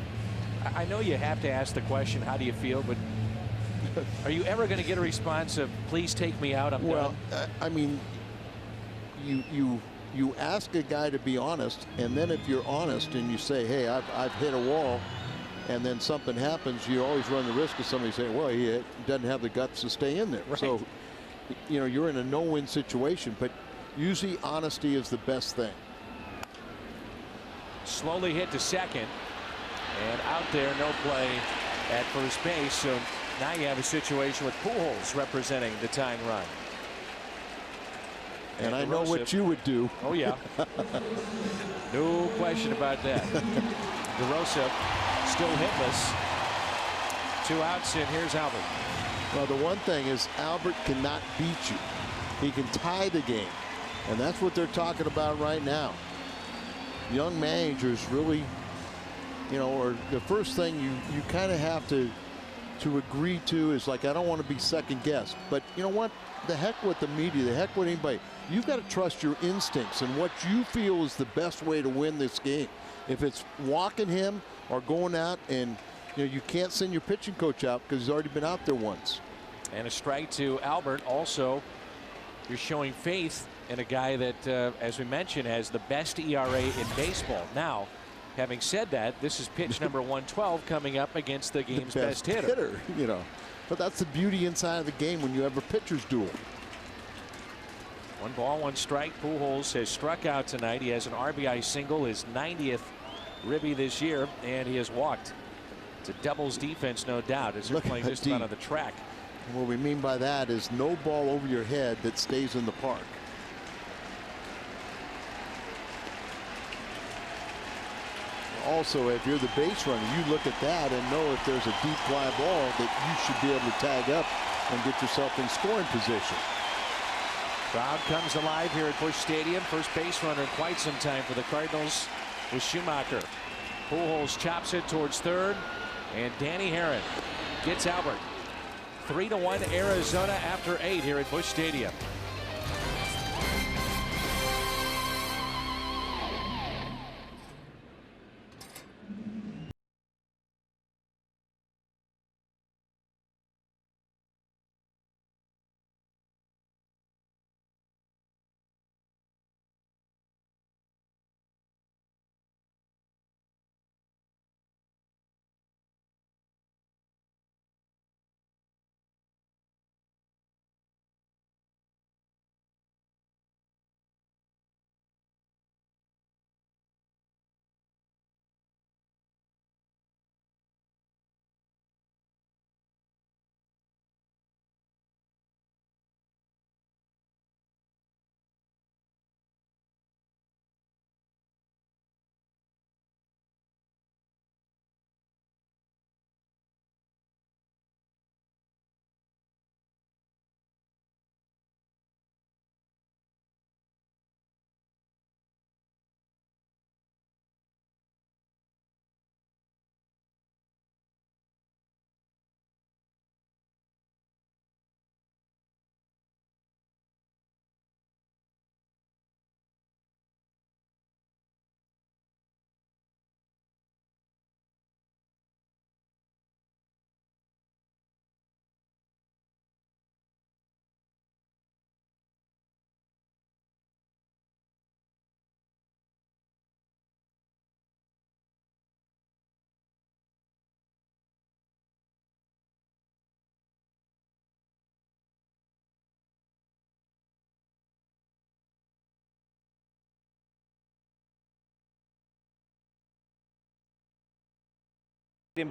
I know you have to ask the question, how do you feel? But are you ever going to get a response of, please take me out, I'm done? I mean, you ask a guy to be honest, and then if you're honest and you say, hey, I've hit a wall, and then something happens, you always run the risk of somebody saying, well, he doesn't have the guts to stay in there. Right. So, you're in a no-win situation, but usually honesty is the best thing. Slowly hit to second, and out there, no play at first base. So now you have a situation with Pujols representing the tying run. And I know what you would do. Oh, yeah. No question about that. DeRosa still hitless. 2 outs, and here's Albert. Well, the one thing is Albert cannot beat you. He can tie the game. And that's what they're talking about right now. Young managers really, or the first thing you kind of have to agree to is, like, I don't want to be second guessed. But you know what? The heck with the media, the heck with anybody. You've got to trust your instincts and what you feel is the best way to win this game. If it's walking him or going out, and you can't send your pitching coach out because he's already been out there once. And a strike to Albert. Also, you're showing faith in a guy that, as we mentioned, has the best ERA in baseball. Now, having said that, this is pitch number 112 coming up against the game's best hitter. But that's the beauty inside of the game when you have a pitcher's duel. 1 ball, 1 strike. Pujols has struck out tonight. He has an RBI single, his 90th ribby this year, and he has walked. It's a doubles defense, no doubt, as they're playing just about on the track. What we mean by that is no ball over your head that stays in the park. Also, if you're the base runner, you look at that and know if there's a deep fly ball that you should be able to tag up and get yourself in scoring position. Crowd comes alive here at Busch Stadium. First base runner in quite some time for the Cardinals was Schumacher. Pujols chops it towards third, and Danny Herron gets Albert. 3-1 Arizona after 8 here at Busch Stadium.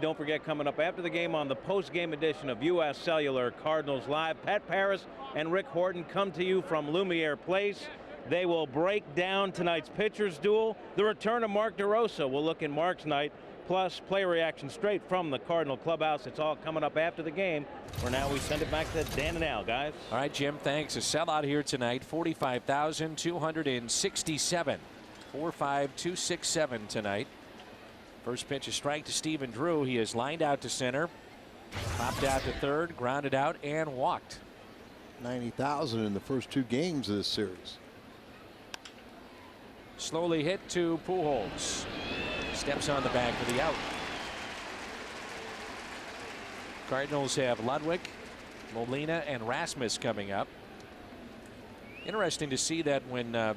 Don't forget, coming up after the game on the post-game edition of U.S. Cellular Cardinals Live, Pat Paris and Rick Horton come to you from Lumiere Place. They will break down tonight's pitchers duel. The return of Mark DeRosa will look in Mark's night, plus player reaction straight from the Cardinal clubhouse. It's all coming up after the game. For now, we send it back to Dan and Al, guys. All right, Jim, thanks. A sellout here tonight, 45,267. 4.5267 tonight. First pitch, a strike to Stephen Drew. He is lined out to center, popped out to third, grounded out, and walked. 90,000 in the first 2 games of this series. Slowly hit to Pujols. Steps on the bag for the out. Cardinals have Ludwig, Molina, and Rasmus coming up. Interesting to see that when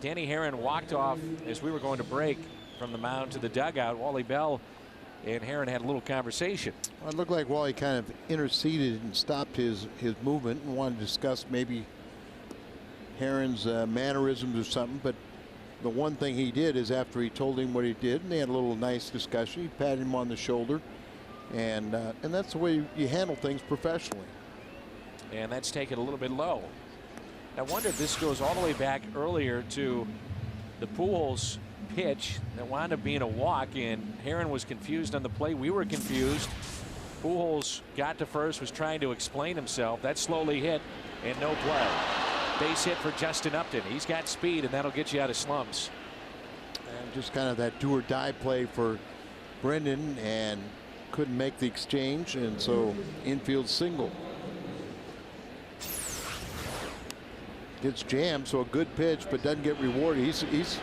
Danny Herron walked off as we were going to break from the mound to the dugout, Wally Bell and Herron had a little conversation. Well, it looked like Wally kind of interceded and stopped his movement and wanted to discuss maybe Herron's mannerisms or something. But the one thing he did is after he told him what he did, and they had a little nice discussion, he patted him on the shoulder, and that's the way you handle things professionally. And that's taken a little bit low. I wonder if this goes all the way back earlier to the Pujols pitch that wound up being a walk, and Herron was confused on the play. We were confused. Pujols got to first, was trying to explain himself. That slowly hit, and no play. Base hit for Justin Upton. He's got speed, and that'll get you out of slumps. And just kind of that do or die play for Brendan, and couldn't make the exchange, and so infield single. Gets jammed, so a good pitch, but doesn't get rewarded. He's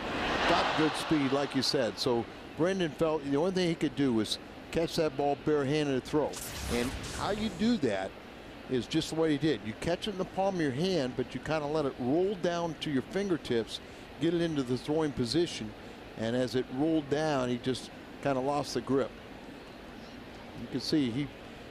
got good speed, like you said. So Brendan felt the only thing he could do was catch that ball barehanded and throw. And how you do that is just what he did. You catch it in the palm of your hand, but you kind of let it roll down to your fingertips, get it into the throwing position, and as it rolled down, he just kind of lost the grip. You can see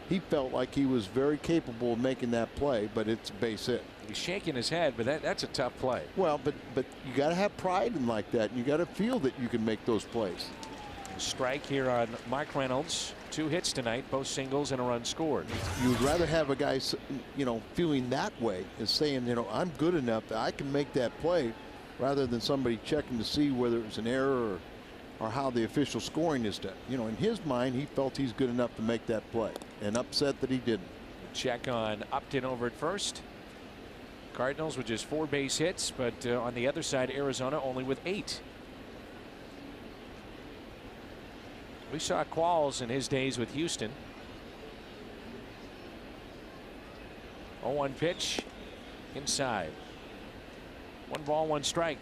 he felt like he was very capable of making that play, but it's a base hit. He's shaking his head, but that's a tough play. Well, but you got to have pride in like that, and you got to feel that you can make those plays. Strike here on Mark Reynolds. 2 hits tonight, both singles and a run scored. You would rather have a guy, feeling that way, as saying, I'm good enough that I can make that play, rather than somebody checking to see whether it was an error or how the official scoring is done. In his mind, he felt he's good enough to make that play, and upset that he didn't. Check on Upton over at first. Cardinals with just 4 base hits, but on the other side, Arizona only with 8. We saw Qualls in his days with Houston. 0-1 pitch inside. 1 ball, 1 strike.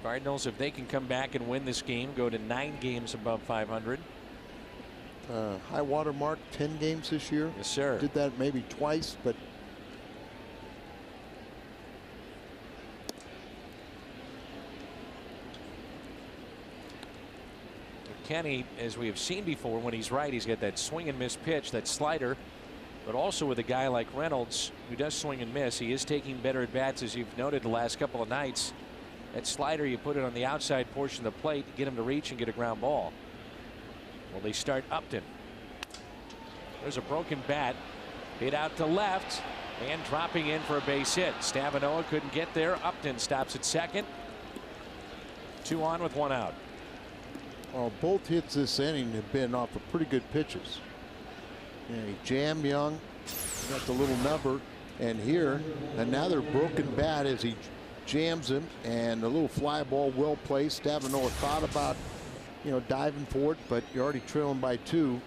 Cardinals, if they can come back and win this game, go to 9 games above 500. High water mark, 10 games this year. Yes, sir. Did that maybe twice, but Kenny, as we have seen before, when he's right, he's got that swing and miss pitch, that slider. But also with a guy like Reynolds, who does swing and miss, he is taking better at bats, as you've noted the last couple of nights. That slider, you put it on the outside portion of the plate to get him to reach and get a ground ball. Well, they start Upton. There's a broken bat. Hit out to left and dropping in for a base hit. Stavanoa couldn't get there. Upton stops at second. 2 on with 1 out. Well, both hits this inning have been off of pretty good pitches. He jammed Young, got the little number, and here another broken bat as he jams him, and a little fly ball well placed. Stavanoa thought about diving for it, but you're already trailing by 2. You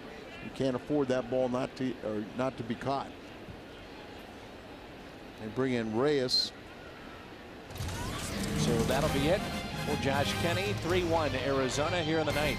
can't afford that ball not to be caught. They bring in Reyes. So that'll be it for Josh Kenny. 3-1 Arizona here in the 9th.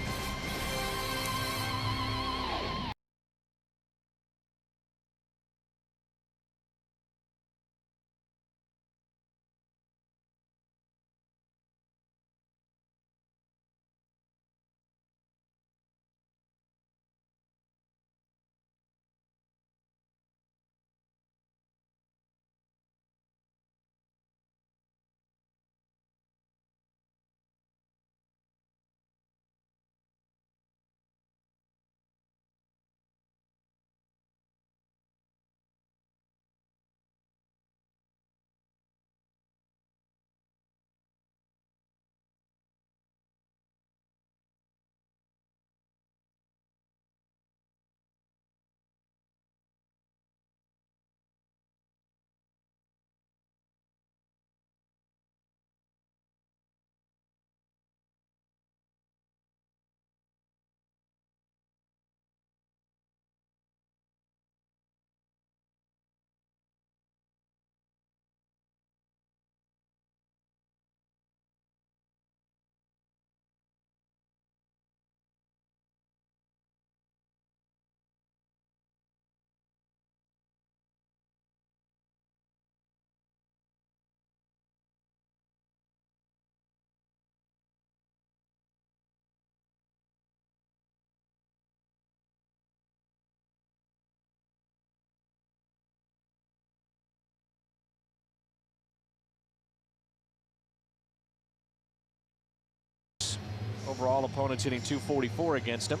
overall. Opponents hitting .244 against him.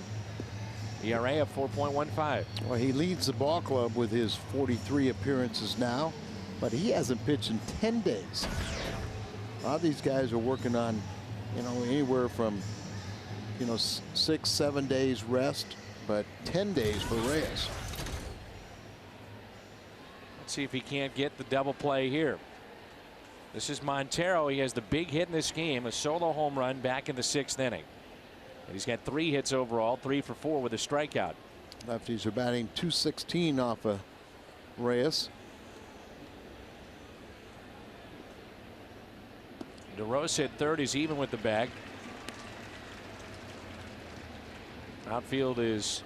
ERA of 4.15. Well, he leads the ball club with his 43 appearances now, but he hasn't pitched in 10 days. A lot of these guys are working on, anywhere from, 6-7 days rest, but 10 days for Reyes. Let's see if he can't get the double play here. This is Montero. He has the big hit in this game, a solo home run back in the 6th inning. And he's got 3 hits overall, 3 for 4 with a strikeout. Lefties are batting .216 off of Reyes. DeRosa at third is even with the bag. Outfield is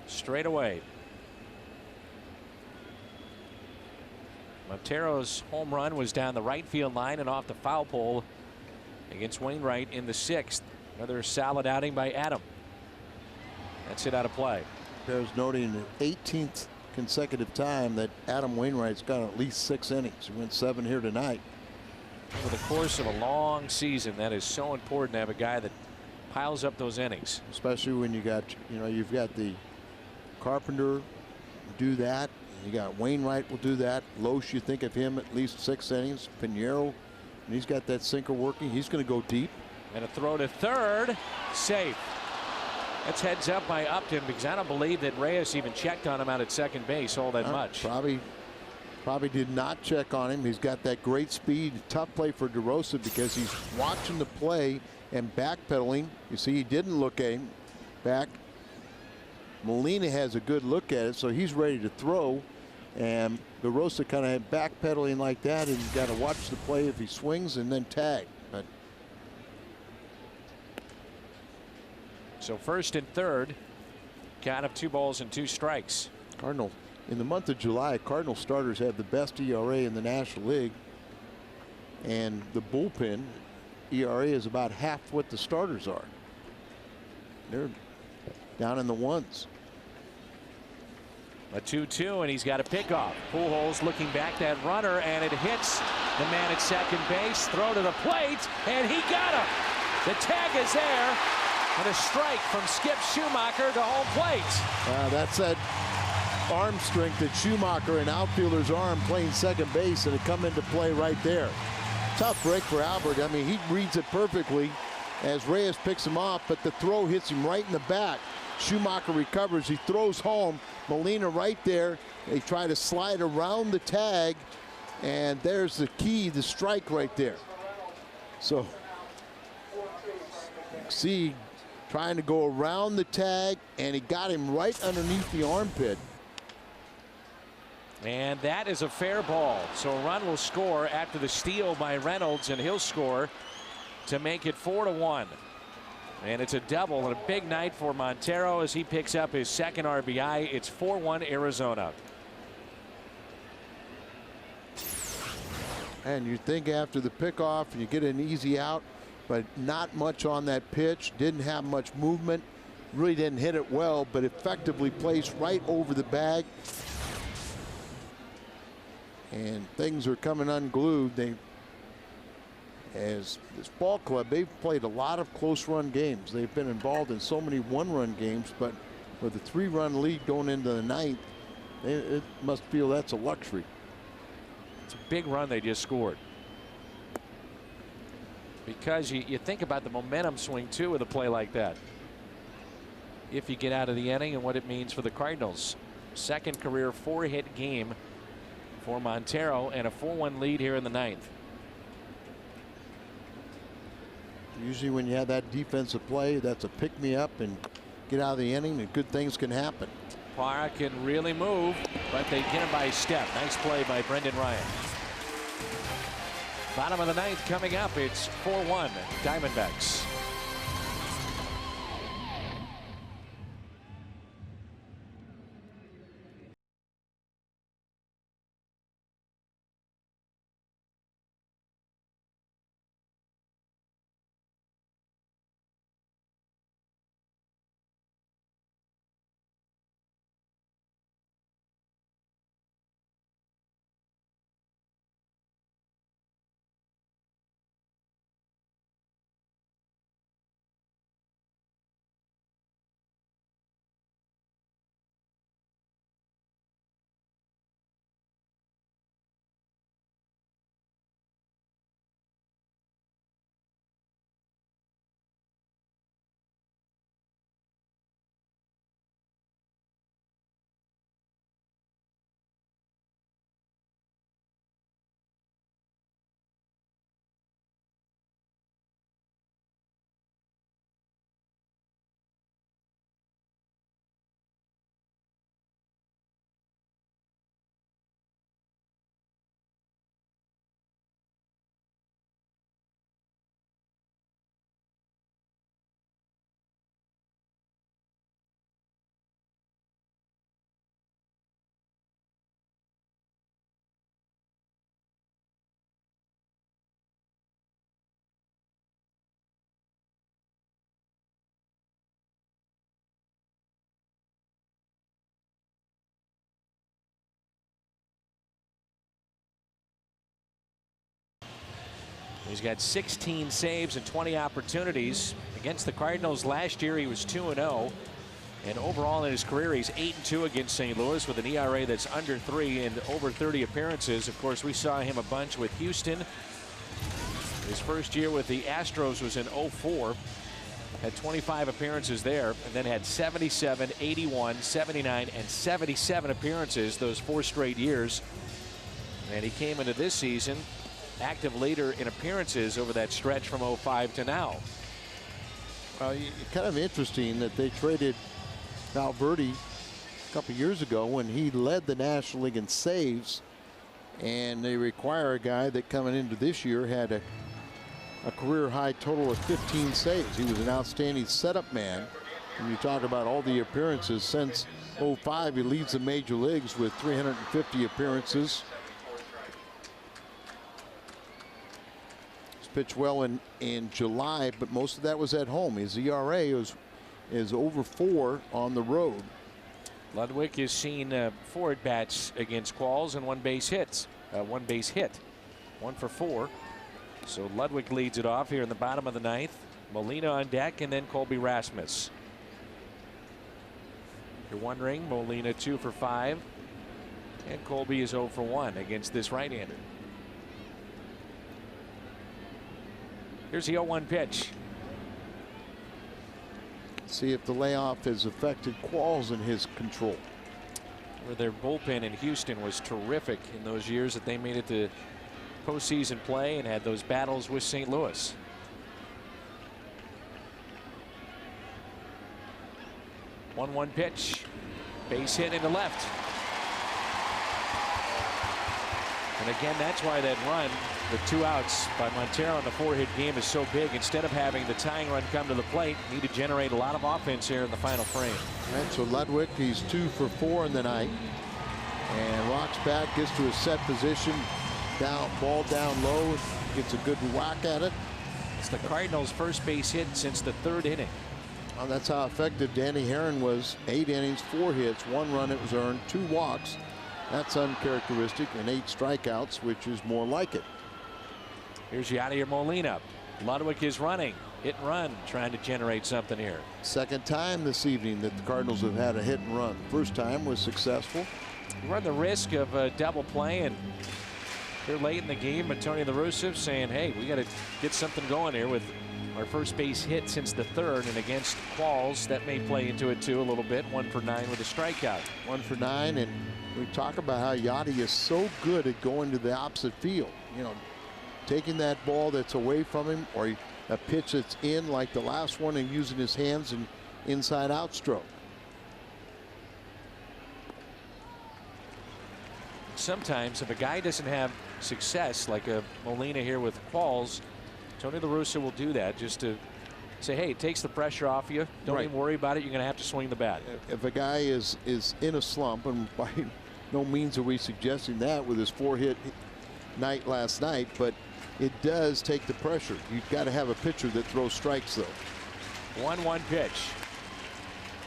straight away. Montero's home run was down the right field line and off the foul pole against Wainwright in the 6th. Another solid outing by Adam. That's it out of play. There's noting the 18th consecutive time that Adam Wainwright's got at least 6 innings. He went 7 here tonight. Over the course of a long season, that is so important to have a guy that piles up those innings. Especially when you got, you've got the Carpenter do that. You got Wainwright will do that. Loesch, you think of him at least 6 innings. Pinheiro, and he's got that sinker working. He's going to go deep. And a throw to third, safe. That's heads up by Upton, because I don't believe that Reyes even checked on him out at second base all that much. Probably did not check on him. He's got that great speed. Tough play for DeRosa because he's watching the play and backpedaling. You see, he didn't look at him back. Molina has a good look at it, so he's ready to throw. And DeRosa kind of backpedaling like that, and you've got to watch the play if he swings and then tag. But so first and third, count of 2 balls and 2 strikes. Cardinal, in the month of July, Cardinal starters have the best ERA in the National League, and the bullpen ERA is about half what the starters are. They're down in the 1s. A 2-2, and he's got a pickoff. Pujols looking back, that runner, and it hits the man at second base. Throw to the plate, and he got him. The tag is there, and a strike from Skip Schumacher to home plate. That's that arm strength that Schumacher, an outfielder's arm, playing second base, and it come into play right there. Tough break for Albert. I mean, he reads it perfectly as Reyes picks him off, but the throw hits him right in the back. Schumacher recovers. He throws home. Molina right there. They try to slide around the tag, and there's the key, the strike right there. So, see, trying to go around the tag, and he got him right underneath the armpit. And that is a fair ball. So a run will score after the steal by Reynolds, and he'll score to make it 4-1. And it's a double and a big night for Montero as he picks up his 2nd RBI. It's 4-1 Arizona. And you think after the pickoff and you get an easy out, but not much on that pitch, didn't have much movement, really didn't hit it well, but effectively placed right over the bag. And things are coming unglued. As this ball club, they've played a lot of close run games. They've been involved in so many 1-run games, but with a 3-run lead going into the 9th, it must feel that's a luxury. It's a big run they just scored. Because you think about the momentum swing too with a play like that. If you get out of the inning and what it means for the Cardinals. 2nd career 4-hit game for Montero and a 4-1 lead here in the 9th. Usually when you have that defensive play, that's a pick-me-up and get out of the inning and good things can happen. Parra can really move, but they get him by a step. Nice play by Brendan Ryan. Bottom of the 9th coming up. It's 4-1 Diamondbacks. He's got 16 saves and 20 opportunities. Against the Cardinals last year, he was 2-0. And overall in his career, he's 8-2 against St. Louis with an ERA that's under 3 and over 30 appearances. Of course, we saw him a bunch with Houston. His first year with the Astros was in 04. Had 25 appearances there, and then had 77, 81, 79, and 77 appearances those 4 straight years. And he came into this season active leader in appearances over that stretch from 05 to now. Kind of interesting that they traded Valverde a couple years ago when he led the National League in saves, and they require a guy that coming into this year had a career high total of 15 saves. He was an outstanding setup man. When you talk about all the appearances since 05, he leads the major leagues with 350 appearances. He's pitched well in July, but most of that was at home. His ERA is over 4 on the road. Ludwig has seen 4 at-bats against Qualls and 1 base hit. 1 for 4. So Ludwig leads it off here in the bottom of the 9th. Molina on deck, and then Colby Rasmus. If you're wondering, Molina 2 for 5, and Colby is 0 for 1 against this right-hander. Here's the 0-1 pitch. See if the layoff has affected Qualls in his control. Where their bullpen in Houston was terrific in those years that they made it to postseason play and had those battles with St. Louis. 1-1 pitch. Base hit into left. And again, that's why that run, the 2 outs by Montero in the 4-hit game, is so big. Instead of having the tying run come to the plate, need to generate a lot of offense here in the final frame. All right, so Ludwig, he's 2 for 4 in the night, and rocks back, gets to a set position, ball down low, gets a good whack at it. It's the Cardinals' first base hit since the 3rd inning. Well, that's how effective Danny Herron was. 8 innings, 4 hits, 1 run that was earned, 2 walks. That's uncharacteristic, and 8 strikeouts, which is more like it. Here's Yadier Molina. Ludwig is running. Hit and run, trying to generate something here. Second time this evening that the Cardinals have had a hit and run. First time was successful. You run the risk of a double play, and they're late in the game, but Tony La Russa saying, hey, we got to get something going here with our first base hit since the 3rd, and against Qualls, that may play into it too a little bit. 1 for 9 with a strikeout. 1 for 9, and we talk about how Yadi is so good at going to the opposite field. You know, taking that ball that's away from him, or a pitch that's in like the last one, and using his hands and inside out stroke. Sometimes if a guy doesn't have success like a Molina here with Qualls, Tony La Russa will do that just to say, hey, it takes the pressure off you. Don't even worry about it. You're going to have to swing the bat. If a guy is in a slump, and by no means are we suggesting that with his 4-hit night last night, but it does take the pressure. You've got to have a pitcher that throws strikes, though. 1-1 pitch.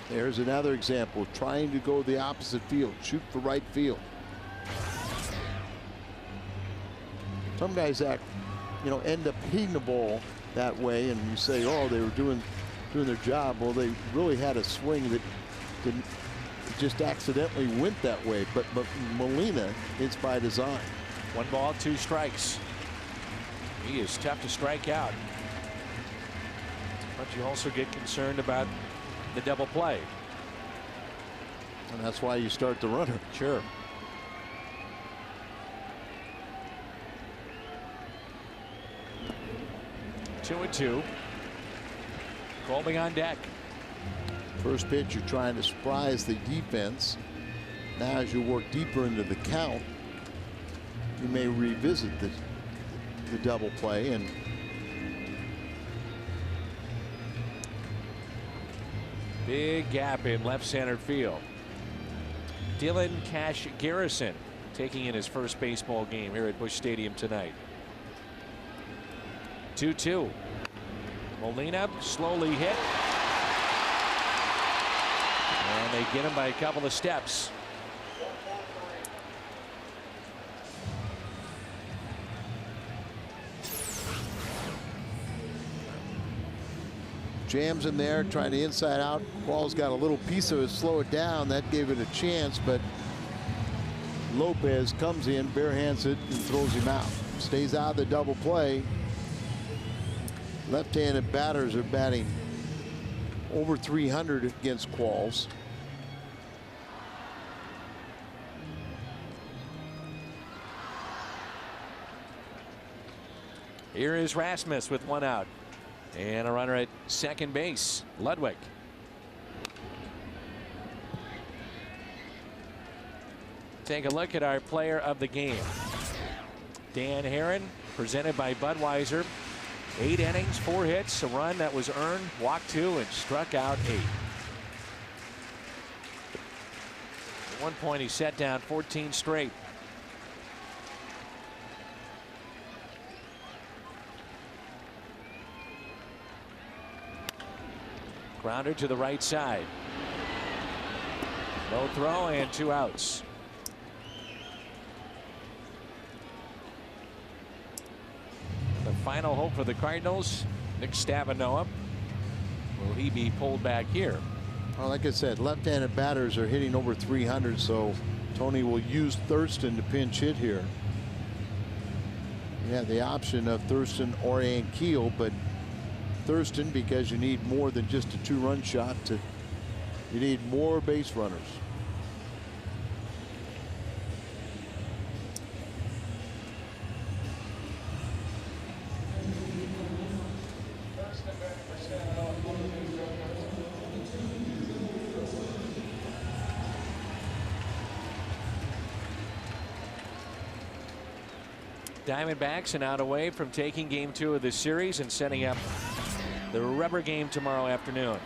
There's another example, trying to go the opposite field, shoot for right field. Some guys end up hitting the ball that way, and you say, oh, they were doing their job. Well, they really had a swing that didn't, just accidentally went that way. But Molina, it's by design. 1 ball, 2 strikes. He is tough to strike out. But you also get concerned about the double play. And that's why you start the runner. Sure. Two and 2. Colby on deck. First pitch, you're trying to surprise the defense. Now, as you work deeper into the count, you may revisit the double play. And big gap in left center field. Dylan Cash Garrison taking in his first baseball game here at Busch Stadium tonight. 2-2. Molina slowly hit. And they get him by a couple of steps. Jams in there, trying to inside out. Ball's got a little piece of it, slow it down. That gave it a chance, but Lopez comes in, barehands it, and throws him out. Stays out of the double play. Left-handed batters are batting over 300 against Qualls. Here is Rasmus with one out. And a runner at second base, Ludwig. Take a look at our player of the game. Dan Herron, presented by Budweiser. 8 innings, 4 hits, a run that was earned, walked 2, and struck out 8. At one point, he set down 14 straight. Grounder to the right side. Low throw and 2 outs. The final hope for the Cardinals, Nick Stavinoa. Will he be pulled back here? Well, like I said, left-handed batters are hitting over 300, so Tony will use Thurston to pinch hit here. You have the option of Thurston or Ankiel, but Thurston, because you need more than just a 2-run shot, you need more base runners. Diamondbacks an out away from taking game 2 of this series and setting up the rubber game tomorrow afternoon.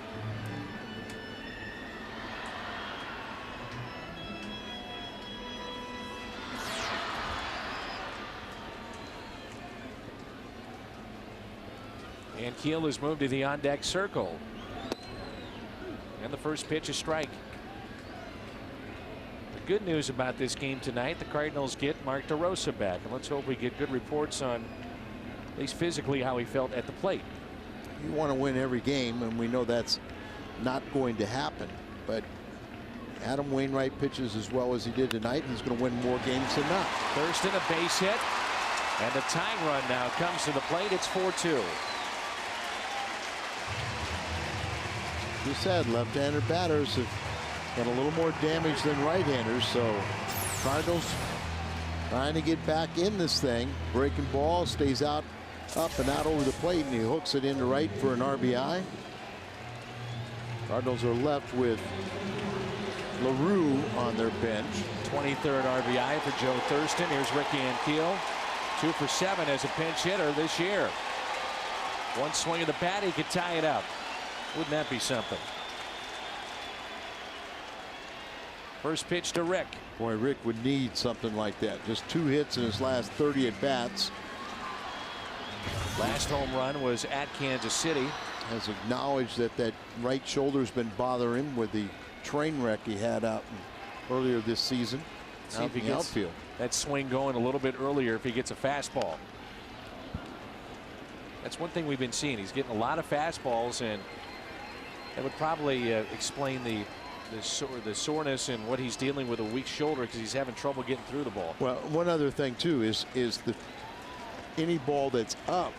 And Keel has moved to the on-deck circle. And the first pitch, a strike. The good news about this game tonight, the Cardinals get Mark DeRosa back. And let's hope we get good reports on, at least physically, how he felt at the plate. You want to win every game, and we know that's not going to happen. But Adam Wainwright pitches as well as he did tonight. He's going to win more games than not. Thurston, a base hit. And the tying run now comes to the plate. It's 4-2. You said left-handed batters have got a little more damage than right-handers, so Cardinals trying to get back in this thing. Breaking ball, stays out, up and out over the plate, and he hooks it into right for an RBI. Cardinals are left with LaRue on their bench. 23rd RBI for Joe Thurston. Here's Ricky Ankiel, 2 for 7 as a pinch hitter this year. One swing of the bat, he could tie it up. Wouldn't that be something? First pitch to Rick. Boy, Rick would need something like that. Just 2 hits in his last 30 at bats. Last home run was at Kansas City. Has acknowledged that right shoulder's been bothering him with the train wreck he had out earlier this season. See if he gets outfield. That swing going a little bit earlier if he gets a fastball. That's one thing we've been seeing. He's getting a lot of fastballs, and that would probably explain the soreness and what he's dealing with a weak shoulder, because he's having trouble getting through the ball. Well, one other thing too is any ball that's up,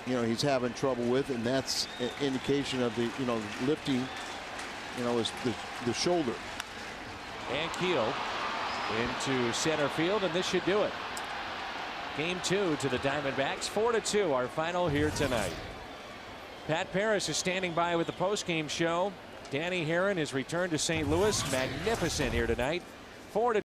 he's having trouble with, and that's an indication of the lifting, is the shoulder. And Keel into center field, and this should do it. Game 2 to the Diamondbacks, 4-2, our final here tonight. Pat Paris is standing by with the postgame show. Danny Herron is returned to St. Louis. Magnificent here tonight. 4-2.